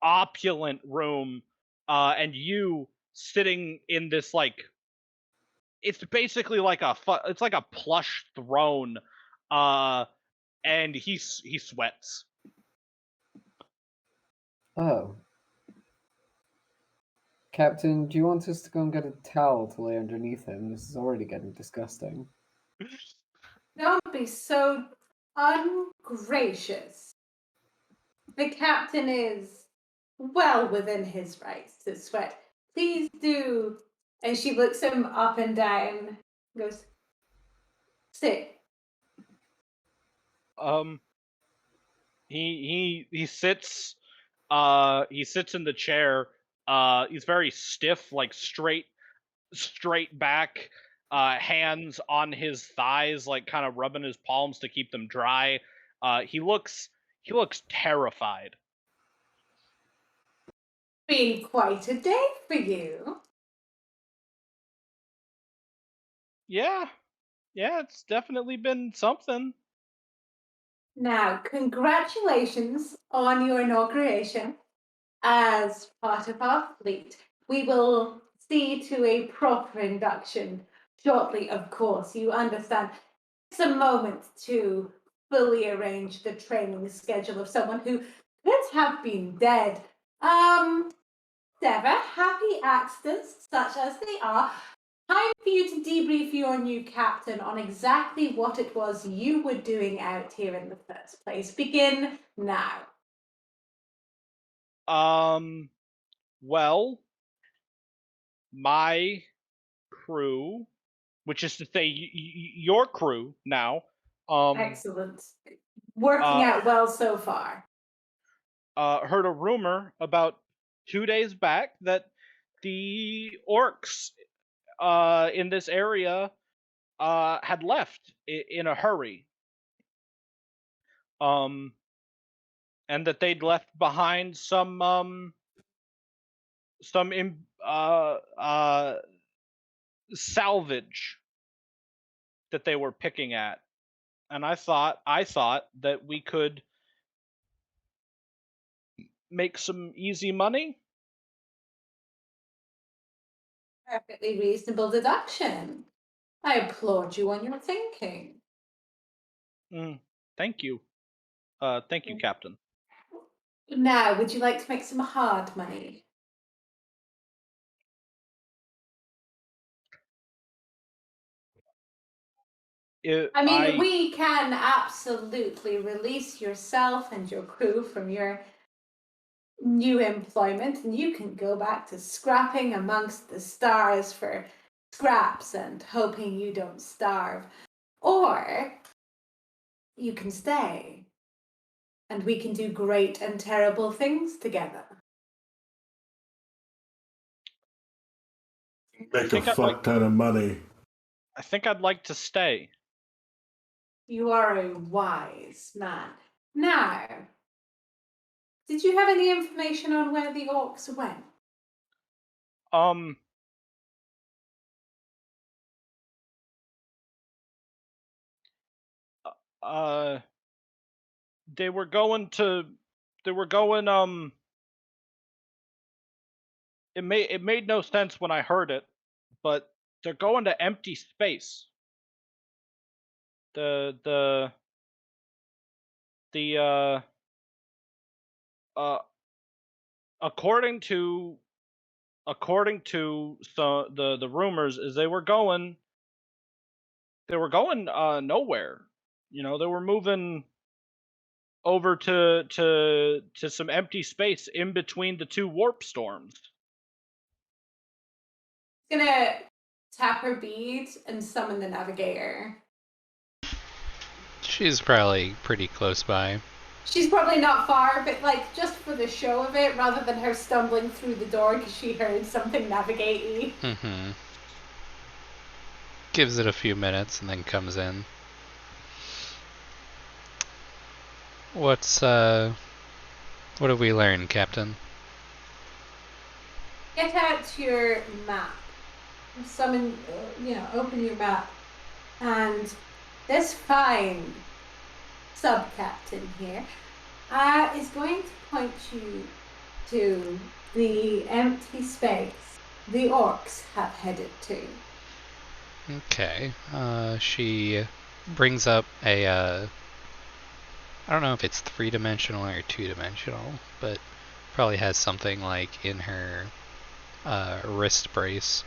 A: opulent room, and you sitting in this like, it's basically like it's like a plush throne, and he sweats.
E: Oh. Captain, do you want us to go and get a towel to lay underneath him? This is already getting disgusting.
C: Don't be so ungracious. The captain is well within his rights to sweat. Please do. And she looks him up and down, goes, sit.
A: He sits in the chair. He's very stiff, like straight back, hands on his thighs, like kind of rubbing his palms to keep them dry. He looks terrified.
C: Been quite a day for you.
A: Yeah, it's definitely been something.
C: Now, congratulations on your inauguration as part of our fleet. We will see to a proper induction shortly, of course. You understand. It's a moment to fully arrange the training schedule of someone who could have been dead. Never happy accidents, such as they are. Time for you to debrief your new captain on exactly what it was you were doing out here in the first place. Begin now.
A: Well, my crew, which is to say your crew now,
C: Excellent. Working out well so far.
A: heard a rumor about 2 days back that the orcs in this area had left in a hurry. And that they'd left behind some salvage that they were picking at. And I thought that we could make some easy money.
C: Perfectly reasonable deduction. I applaud you on your thinking.
A: Thank you. Thank you, Captain.
C: Now, would you like to make some hard money? We can absolutely release yourself and your crew from your new employment, and you can go back to scrapping amongst the stars for scraps and hoping you don't starve. Or you can stay, and we can do great and terrible things together.
F: Make a fuck ton of money.
A: I think I'd like to stay.
C: You are a wise man. Now, did you have any information on where the orcs went?
A: They were going it made no sense when I heard it, but they're going to empty space. According to the rumors, is they were going nowhere. You know, they were moving over to some empty space in between the two warp storms.
C: Gonna tap her bead and summon the navigator.
B: She's probably pretty close by.
C: She's probably not far, but like just for the show of it, rather than her stumbling through the door because she heard something navigate-y.
B: Mm-hmm. Gives it a few minutes and then comes in. What have we learned, Captain?
C: Get out your map. Summon, open your map. And this fine sub-captain here is going to point you to the empty space the orcs have headed to.
B: Okay. She brings up a, I don't know if it's 3-dimensional or 2-dimensional, but probably has something like in her wrist brace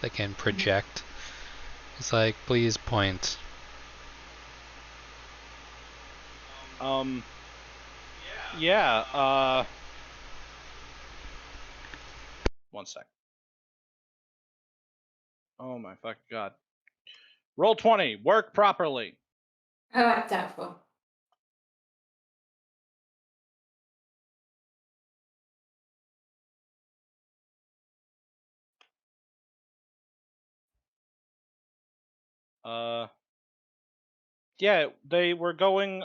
B: that can project. It's like, please point.
A: Yeah, one sec. Oh my fucking god. Roll 20, work properly.
C: Doubtful.
A: Yeah, they were going,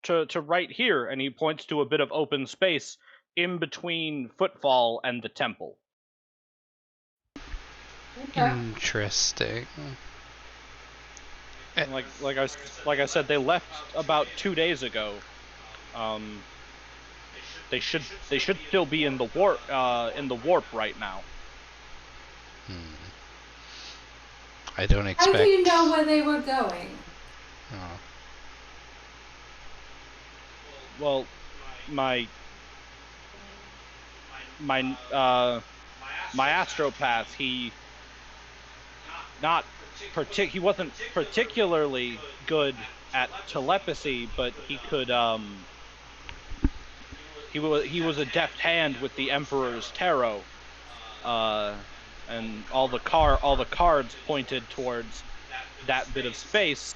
A: to right here, and he points to a bit of open space in between Footfall and the temple.
C: Okay.
B: Interesting.
A: And like I said, they left about 2 days ago. They should still be in the warp right now.
B: I don't
C: How
B: expect.
C: do you know where they were going?
B: Oh.
A: Well, my astropath, he wasn't particularly good at telepathy, but he could he was a deft hand with the Emperor's tarot, and all the cards pointed towards that bit of space,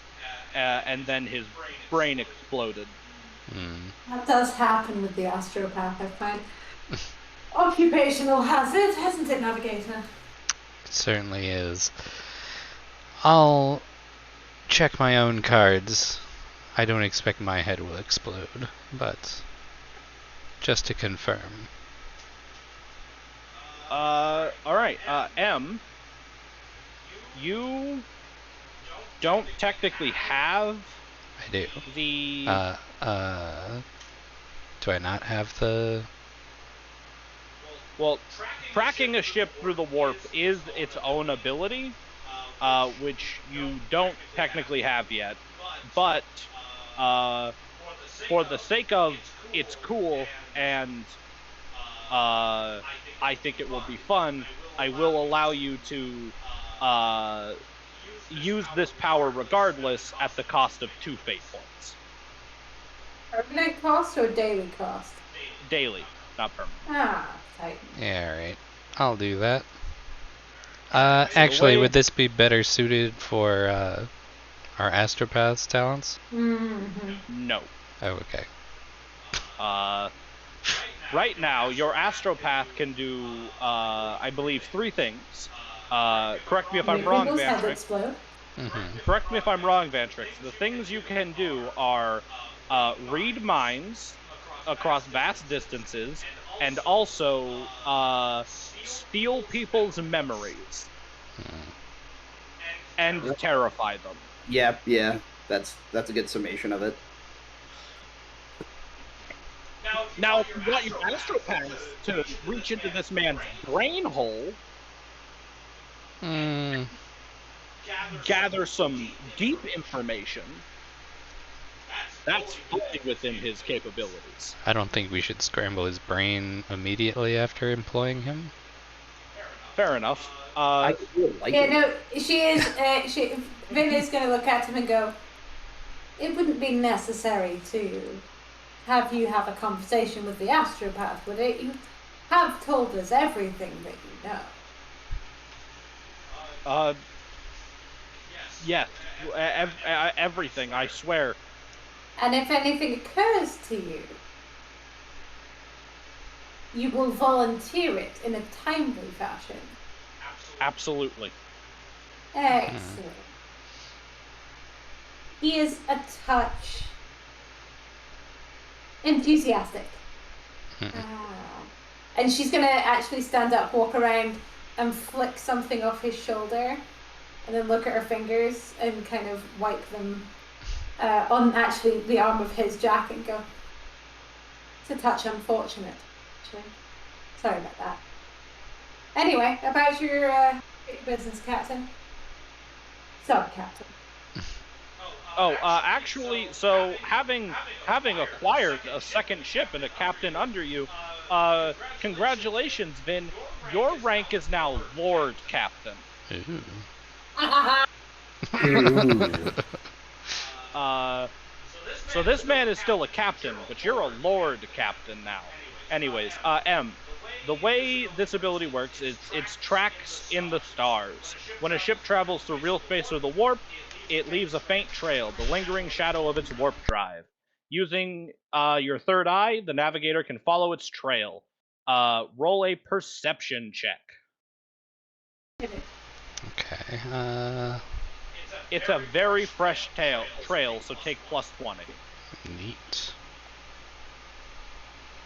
A: and then his brain exploded.
C: That does happen with the astropath, I find. Occupational hazard, hasn't it, Navigator?
B: It certainly is. I'll check my own cards. I don't expect my head will explode, but just to confirm.
A: Alright, M, you don't technically have
B: I do.
A: the...
B: Do I not have the...
A: Well, tracking a ship through the warp is its own ability, which you don't technically have yet, but for the sake of it's cool and I think it will be fun, I will allow you to use this power regardless at the cost of 2 fate points.
C: Permanent cost or daily cost?
A: Daily, not permanent.
C: Ah, tight.
B: Yeah, alright. I'll do that. Actually, would this be better suited for our astropath's talents?
C: Mm-hmm.
A: No.
B: Oh, okay.
A: Right now, your astropath can do, I believe, 3 things. Correct me if I'm wrong,
C: Windows have
A: Vantrix.
C: explode.
A: Correct me if I'm wrong, Vantrix. The things you can do are read minds across vast distances, and also steal people's memories and terrify them.
G: Yeah, that's a good summation of it.
A: Now, if you want your astropath to reach into this man's brain hole, gather some deep information, that's fully within his capabilities.
B: I don't think we should scramble his brain immediately after employing him.
A: Fair enough.
G: I really like
C: Yeah,
G: it.
C: no, she is. Vin is going to look at him and go, "It wouldn't be necessary to have you have a conversation with the astropath, would it? You have told us everything that you know."
A: Yes, everything. I swear.
C: And if anything occurs to you, you will volunteer it in a timely fashion.
A: Absolutely.
C: Excellent. He is a touch enthusiastic. And she's gonna actually stand up, walk around, and flick something off his shoulder, and then look at her fingers and kind of wipe them on actually the arm of his jacket and go, it's a touch unfortunate, actually. Sorry about that. Anyway, about your business, Captain. Sub-Captain.
A: Actually, so having acquired a second ship and a captain under you, congratulations, Vin. Your rank is now Lord Captain. So this man is still a captain, but you're a Lord Captain now. Anyways, M, the way this ability works is it's tracks in the stars. When a ship travels through real space or the warp, it leaves a faint trail, the lingering shadow of its warp drive. Using your third eye, the navigator can follow its trail. Roll a perception check.
B: Okay.
A: It's a very fresh trail, so take plus 20.
B: Neat.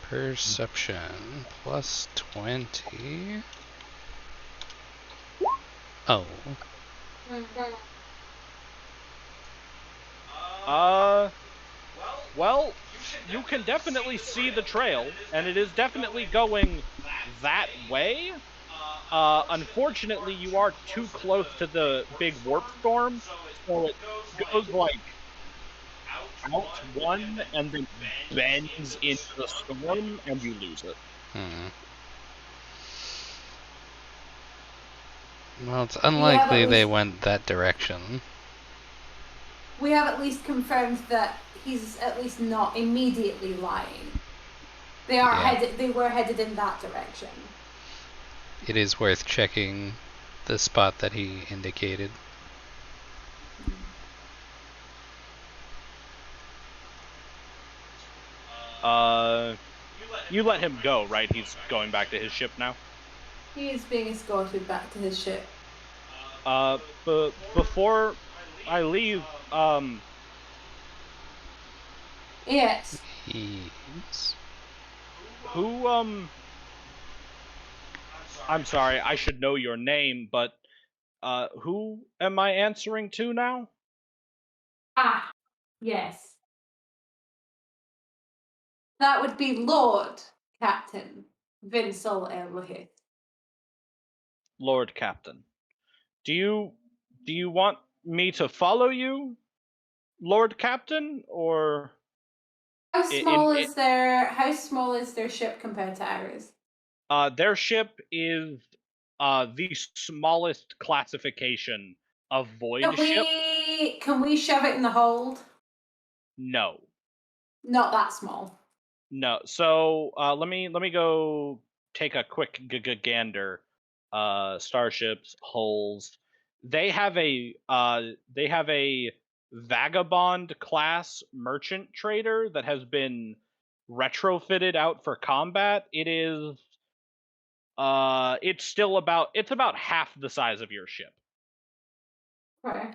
B: Perception plus 20. Oh.
A: Well, you can definitely see the trail, and it is definitely going that way. Unfortunately, you are too close to the big warp storm, so it goes like out one and then bends into the storm, and you lose it.
B: Well, it's unlikely they went that direction.
C: We have at least confirmed that he's at least not immediately lying. They are headed. They were headed in that direction.
B: It is worth checking the spot that he indicated.
A: You let him go, right? He's going back to his ship now?
C: He is being escorted back to his ship.
A: But before I leave,
C: Yes.
A: Who, I'm sorry, I should know your name, but, who am I answering to now?
C: Ah, yes. That would be Lord Captain Vinsol Elrohith.
A: Lord Captain. Do you want me to follow you, Lord Captain, or
C: how small is their ship compared to ours?
A: Their ship is the smallest classification of void ship.
C: Can we shove it in the hold?
A: No.
C: Not that small.
A: No. So let me go take a quick gander. Starships, hulls. They have a vagabond class merchant trader that has been retrofitted out for combat. It is it's about half the size of your ship.
C: Okay.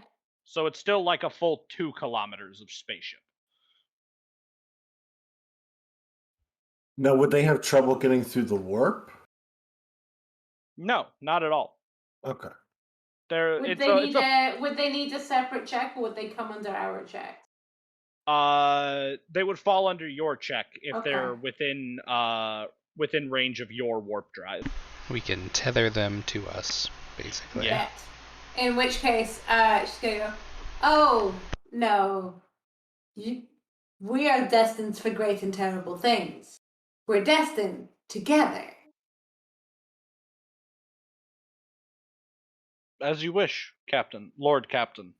A: So it's still like a full 2 kilometers of spaceship.
F: Now, would they have trouble getting through the warp?
A: No, not at all.
F: Okay.
C: Would they need a separate check, or would they come under our check?
A: They would fall under your check if they're
C: Okay.
A: within range of your warp drive.
B: We can tether them to us, basically.
A: Yeah.
C: In which case, she's gonna go, oh, no. We are destined for great and terrible things. We're destined together.
A: As you wish, Captain. Lord Captain.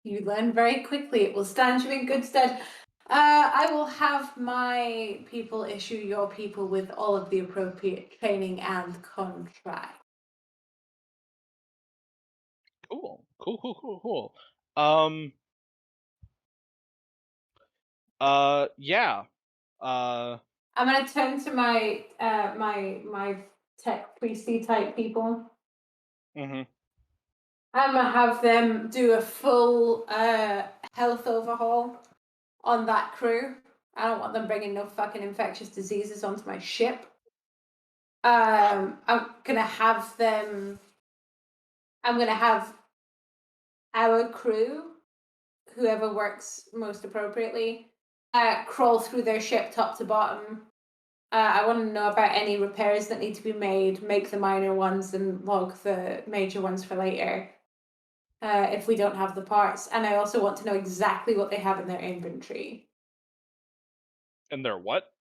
C: You learn very quickly. It will stand you in good stead. I will have my people issue your people with all of the appropriate training and contract.
A: Cool. Yeah.
C: I'm gonna turn to my my tech priesty type people.
A: Mhm.
C: I'm gonna have them do a full health overhaul on that crew. I don't want them bringing no fucking infectious diseases onto my ship. I'm gonna have them. I'm gonna have our crew, whoever works most appropriately, crawl through their ship top to bottom. I want to know about any repairs that need to be made, make the minor ones, and log the major ones for later. If we don't have the parts, and I also want to know exactly what they have in their inventory.
A: And they're what?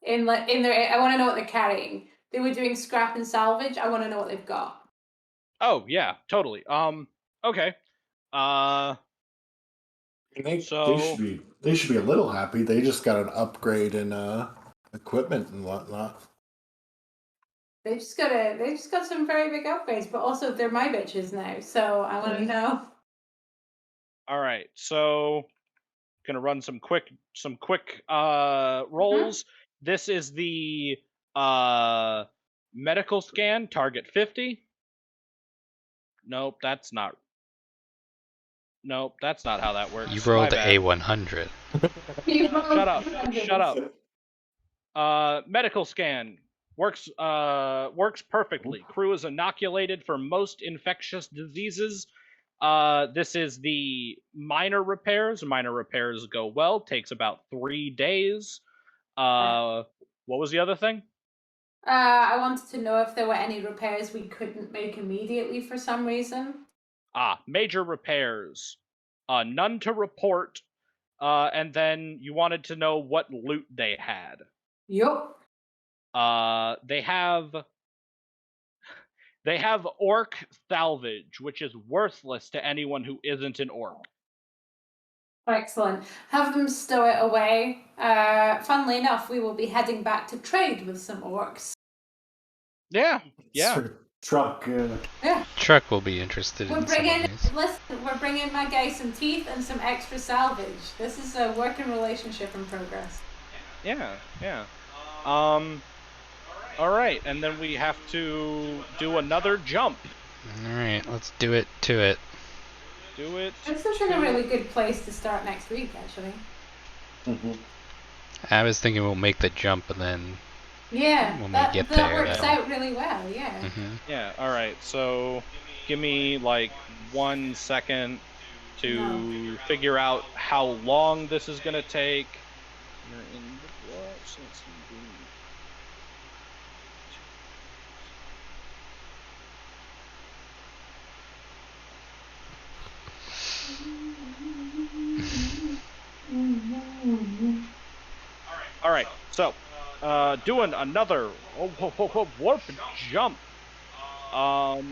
C: In their, I want to know what they're carrying. They were doing scrap and salvage. I want to know what they've got.
A: Oh yeah, totally. Okay.
F: They
A: So
F: should be a little happy. They just got an upgrade in equipment and whatnot.
C: They've just got some very big upgrades, but also they're my bitches now. So I want to know.
A: all right. So gonna run some quick rolls. This is the medical scan, target 50. Nope, that's not how that works.
B: You
A: My
B: rolled
A: bad.
B: A100.
A: Shut up. Medical scan works perfectly. Crew is inoculated for most infectious diseases. This is the minor repairs. Minor repairs go well. Takes about 3 days. What was the other thing?
C: I wanted to know if there were any repairs we couldn't make immediately for some reason.
A: Major repairs. None to report. And then you wanted to know what loot they had.
C: Yup.
A: They have orc salvage, which is worthless to anyone who isn't an orc.
C: Excellent. Have them stow it away. Funnily enough, we will be heading back to trade with some orcs.
A: Yeah.
F: Truck.
C: Yeah.
B: Truck will be interested in some of these.
C: Listen, we're bringing my guy some teeth and some extra salvage. This is a working relationship in progress.
A: Yeah. All right, and then we have to do another jump.
B: All right, let's do it to it.
A: Do it.
C: This is a really good place to start next week, actually.
B: I was thinking we'll make the jump and then
C: Yeah,
B: when we
C: that
B: get there,
C: works
B: that'll-
C: out really well. Yeah.
A: Yeah. All right. So, give me like 1 second to figure out how long this is gonna take. You're in the what? So let's see. All right. So, doing another warp jump. Warp.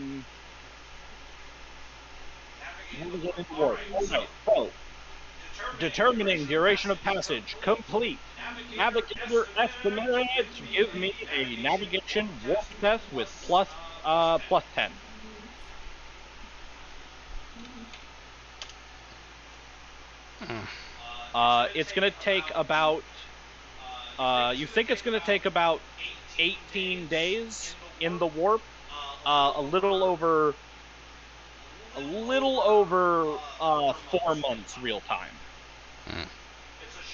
A: Right. So, determining duration of passage complete. Navigator estimated to give me a navigation warp test with plus 10. It's gonna take about. You think it's gonna take about 18 days in the warp? A little over 4 months real time.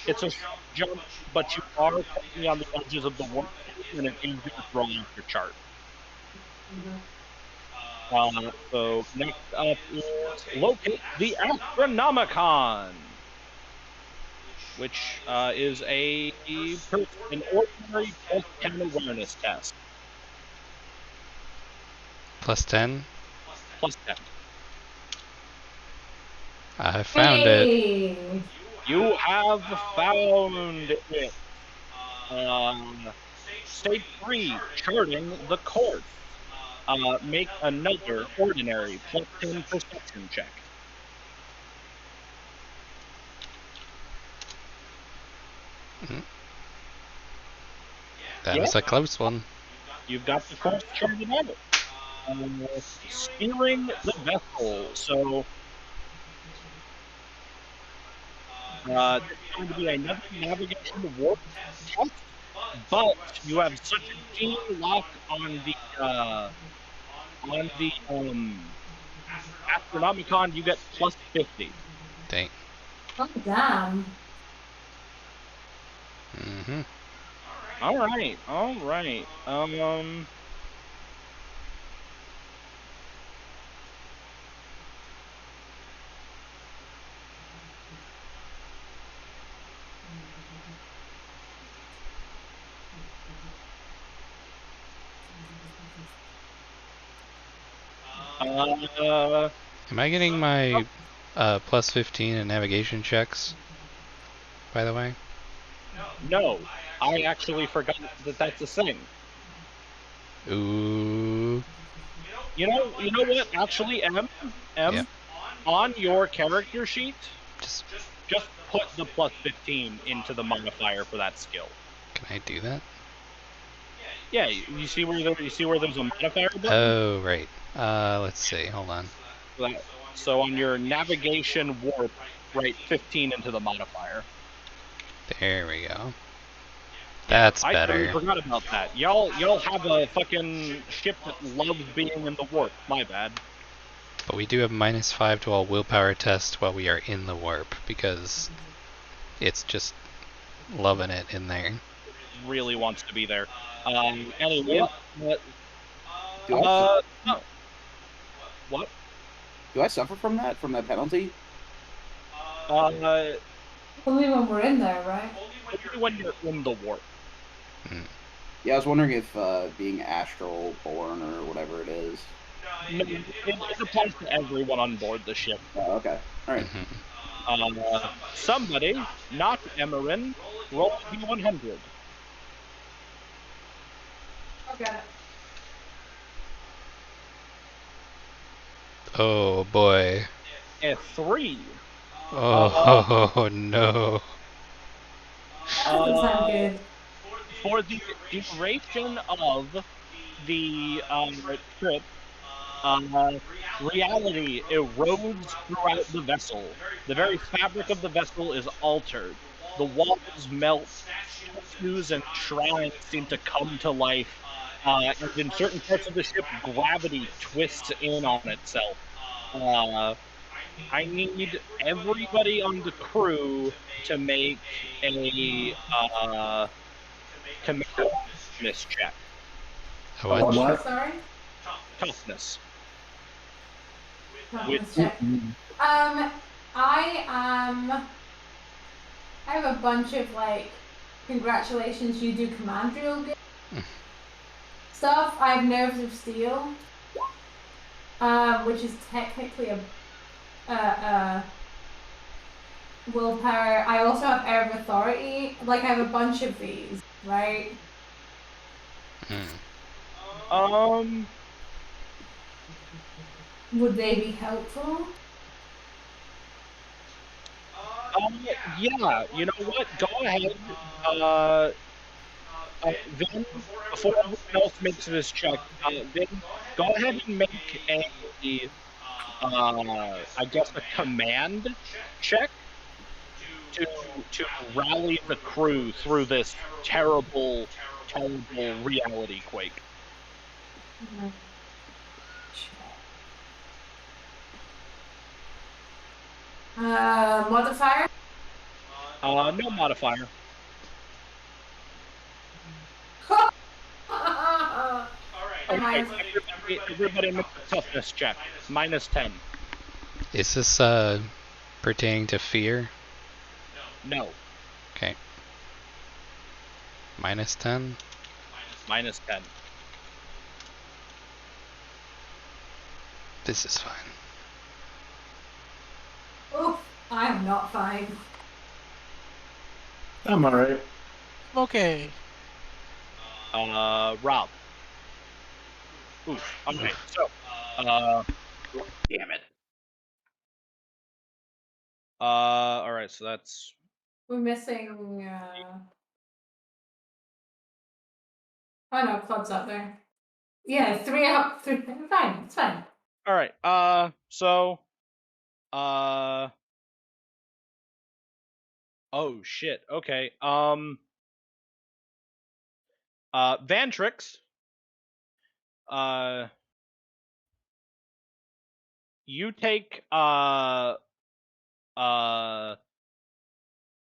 A: It's a short jump, but you are currently on the edges of the warp, and it is going to throw off your chart. So next up is locate the Astronomicon, which is an ordinary plus 10 awareness test.
B: Plus 10?
A: Plus 10.
B: I found it.
A: You have found it. Stage 3, charting the course. Make another ordinary plus 10 perception check.
B: That was a close one.
A: You've got the course charted out. Steering the vessel. So this is going to be another navigation warp test, but you have such a keen lock on the Astronomicon, you get plus 50.
B: Dang.
C: Oh, damn.
B: Mm-hmm.
A: All right.
B: Am I getting my plus 15 in navigation checks, by the way?
A: No, I actually forgot that that's a thing.
B: Ooh.
A: You know what? Actually,
B: Yeah.
A: on your character sheet,
B: Just
A: just put the plus 15 into the modifier for that skill.
B: can I do that?
A: Yeah, you see where there's a modifier button?
B: Oh, right. Let's see. Hold on.
A: So on your navigation warp, write 15 into the modifier.
B: There we go. That's
A: I totally
B: better.
A: forgot about that. Y'all have a fucking ship that loves being in the warp. My bad.
B: But we do have -5 to all willpower tests while we are in the warp because it's just loving it in there.
A: Really wants to be there. Anyway,
G: Do I,
A: no. What?
G: do I suffer from that penalty?
A: Only
C: Only when we're in there, right?
A: when you're in the warp.
G: Yeah, I was wondering if being astral born or whatever it is.
A: No, it applies to everyone on board the ship.
G: Oh, okay. All right.
B: Mm-hmm.
A: Somebody, not Emerin, roll a d100.
C: Okay.
B: Oh boy.
A: A 3.
B: Oh no.
C: That doesn't sound good.
A: For the duration of the trip, reality erodes throughout the vessel. The very fabric of the vessel is altered. The walls melt, statues and shrines seem to come to life. And in certain parts of the ship, gravity twists in on itself. I need everybody on the crew to make a toughness check.
B: What?
F: What?
C: Sorry?
A: Toughness.
C: Toughness check. I have a bunch of like, congratulations, you do command real good stuff. I have nerves of steel, which is technically a willpower. I also have air of authority. Like I have a bunch of these, right? Would they be helpful?
A: Yeah, you know what? Go ahead. Vin, before everyone else makes this check, Vin, go ahead and make I guess a command check to rally the crew through this terrible reality quake.
C: Modifier?
A: No modifier.
C: Alright.
A: Everybody make a toughness check. -10.
B: Is this pertaining to fear?
A: No.
B: Okay. -10?
A: -10.
B: This is fine.
C: Oof, I'm not fine.
F: I'm alright.
D: Okay.
A: Rob. Oof. Okay, so, damn it. Alright, so that's...
C: We're missing, oh no, Club's up there. Yeah, 3 out, 3. Fine, it's fine.
A: All right. So, oh shit. Okay. Vantrix. You take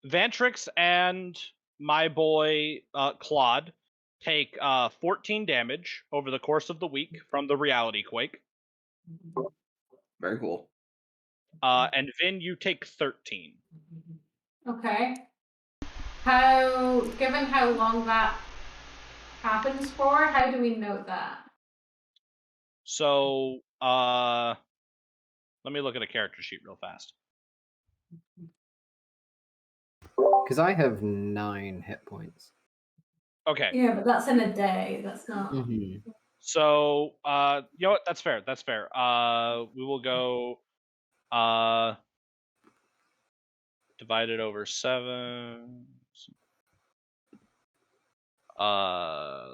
A: Vantrix and my boy Claude take 14 damage over the course of the week from the reality quake.
G: Very cool.
A: And Vin, you take 13.
C: Okay. Given how long that happens for, how do we note that?
A: So, let me look at a character sheet real fast.
H: Because I have 9 hit points.
A: Okay.
C: Yeah, but that's in a day. That's not.
H: Mm-hmm.
A: So, you know what? That's fair. That's fair. We will go, divided over 7. I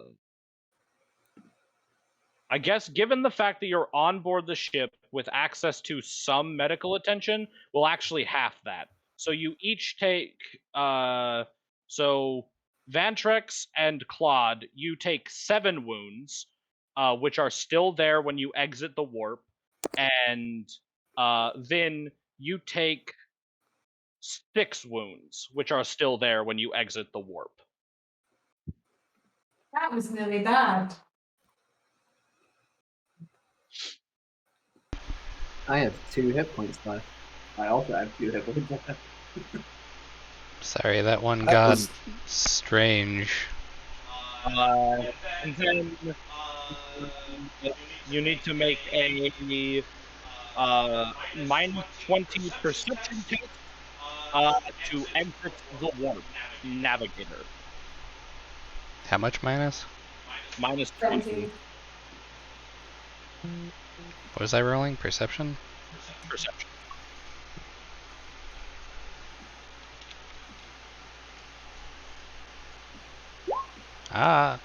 A: guess given the fact that you're on board the ship with access to some medical attention, we'll actually half that. So you each take, so Vantrix and Claude, you take 7 wounds, which are still there when you exit the warp, and Vin, you take 6 wounds, which are still there when you exit the warp.
C: That was really bad.
H: I have 2 hit points left.
G: I also have 2 hit points left.
B: Sorry, that one
F: That
B: got
F: was-
B: strange.
A: And then you need to make a minus 20 perception test to exit the warp, Navigator.
B: How much minus?
A: Minus 20
C: 20.
B: What was I rolling? Perception?
A: perception.
B: Ah.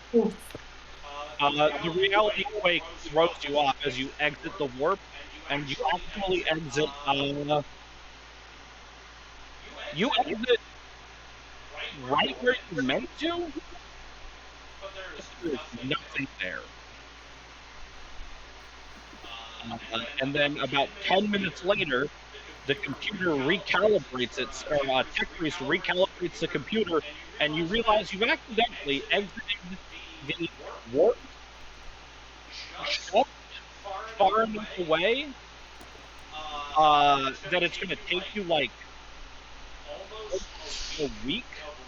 A: The reality quake throws you off as you exit the warp, and you actually exit. You exit right where you're meant to. There's nothing there. And then about 10 minutes later, the computer recalibrates its, or Tech Priest recalibrates the computer, and you realize you've accidentally exited the warp just far enough away that it's going to take you like a week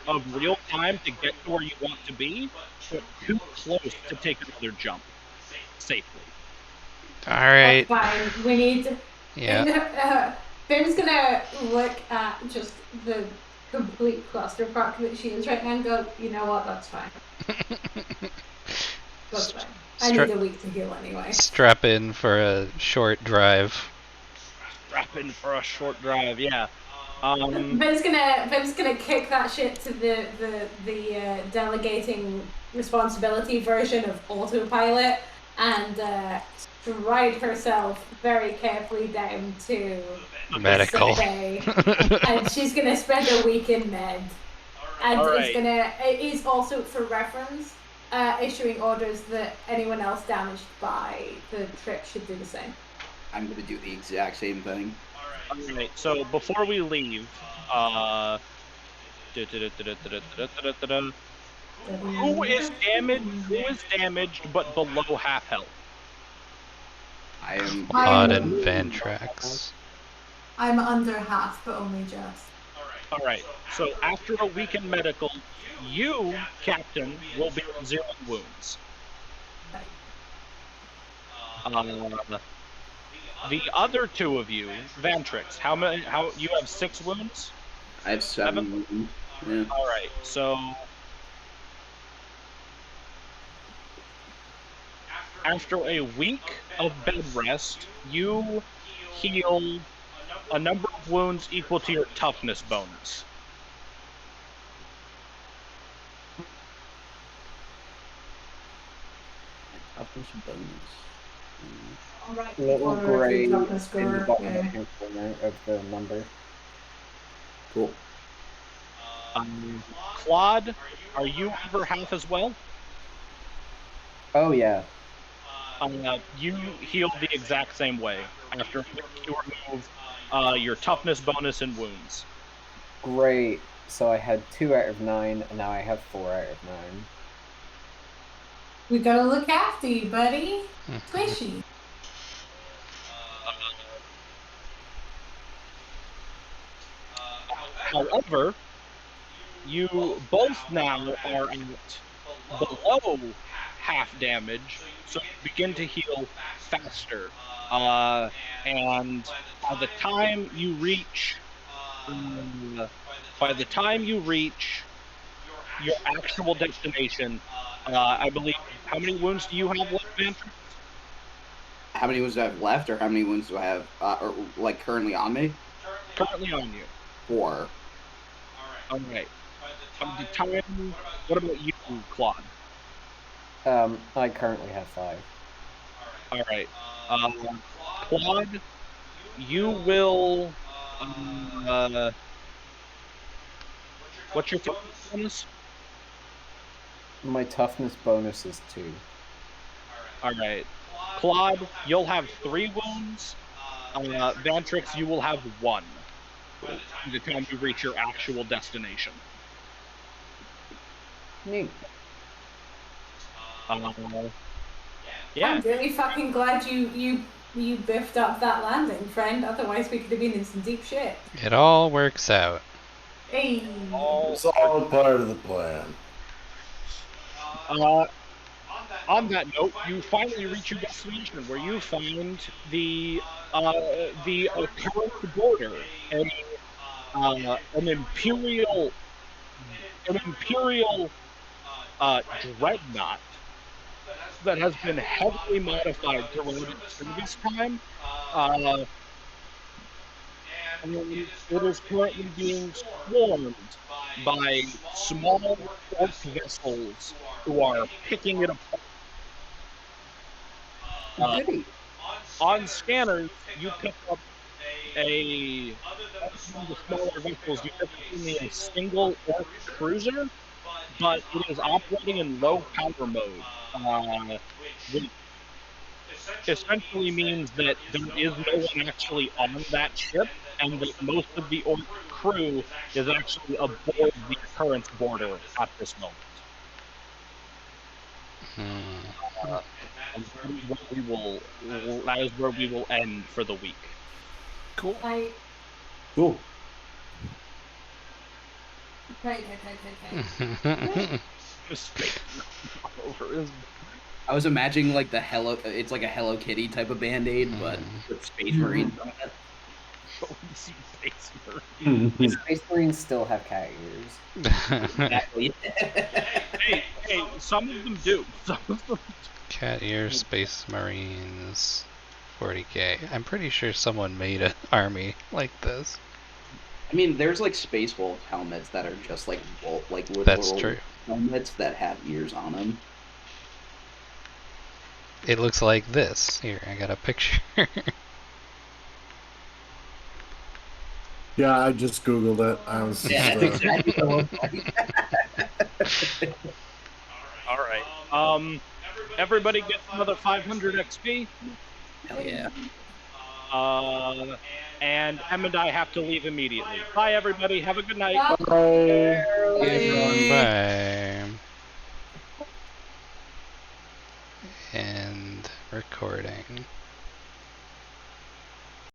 A: of real time to get to where you want to be, but too close to take another jump safely.
B: Alright.
C: That's fine. We need.
B: Yeah.
C: Ben's gonna look at just the complete clusterfuck that she is right now and go, you know what? That's fine. That's fine. I need a week to heal anyway.
B: Strap in for a short drive.
A: Strap in for a short drive, yeah.
C: Ben's gonna kick that shit to the delegating responsibility version of autopilot and stride herself very carefully down to
B: Medical.
C: sick bay, and she's gonna spend a week in med, and it is also for reference issuing orders that anyone else damaged by the trip should do the same.
G: I'm gonna do the exact same thing.
A: Alright, so before we leave, who is damaged but below half health?
G: I am.
B: Claude and Vantrax.
C: I'm under half, but only just.
A: Alright, so after a week in medical, you, Captain, will be on 0 wounds. The other 2 of you, Vantrix, how you have 6 wounds?
G: I have 7. Yeah.
A: Alright, so after a week of bed rest, you heal a number of wounds equal to your toughness bonus.
C: Alright,
E: Little
C: or if
E: gray
C: you
E: in
C: drop a
E: the
C: score,
E: bottom
C: yeah.
E: right-hand corner of the number.
G: Cool.
A: Claude, are you over half as well?
E: Oh yeah.
A: You heal the exact same way after you remove your toughness bonus and wounds.
E: Great. So I had 2 out of 9, and now I have 4 out of 9.
C: We gotta look after you, buddy. Squishy.
A: However, you both now are at below half damage, so you begin to heal faster. And by the time you reach your actual destination, I believe, how many wounds do you have left, Vantrix?
G: How many wounds do I have left, or how many wounds do I have, or like currently on me?
A: Currently on you.
G: 4.
A: All right. By the time, what about you, Claude?
E: I currently have 5.
A: All right. Claude, you will. What's your toughness bonus?
E: My toughness bonus is 2.
A: All right. Claude, you'll have 3 wounds. Vantrix, you will have 1. By the time you reach your actual destination.
E: Neat.
A: Yeah.
C: I'm really fucking glad you biffed up that landing, friend. Otherwise, we could have been in some deep shit.
B: It all works out.
C: Hey.
F: It's all part of the plan.
A: On that note, you finally reach your destination, where you find the current border, an imperial dreadnought that has been heavily modified throughout its service time. And it is currently being swarmed by small orc vessels who are picking it apart.
E: Goody.
A: On scanners, you pick up the smaller vessels. You pick up only a single orc cruiser, but it is operating in low power mode, which essentially means that there is no one actually on that ship, and that most of the orc crew is actually aboard the Occurrence border at this moment. And that is where we will end for the week.
D: Cool.
C: Right.
F: Cool.
C: Right.
G: I was imagining like it's like a Hello Kitty type of Band-Aid, but with Space Marines on it.
E: Space Marines still have cat ears.
G: Exactly.
A: Hey, some of them do. Some of them.
B: Cat Ear Space Marines 40k. I'm pretty sure someone made an army like this.
G: I mean, there's like Space Wolf helmets that are just like literal
B: That's true.
G: helmets that have ears on them.
B: It looks like this. Here, I got a picture.
F: Yeah, I just googled it. I was just,
G: Yeah, that's exactly what
A: All right. Everybody gets another 500 XP.
G: Hell yeah.
A: And Em and I have to leave immediately. Bye, everybody. Have a good night.
E: Bye.
B: Bye. And recording.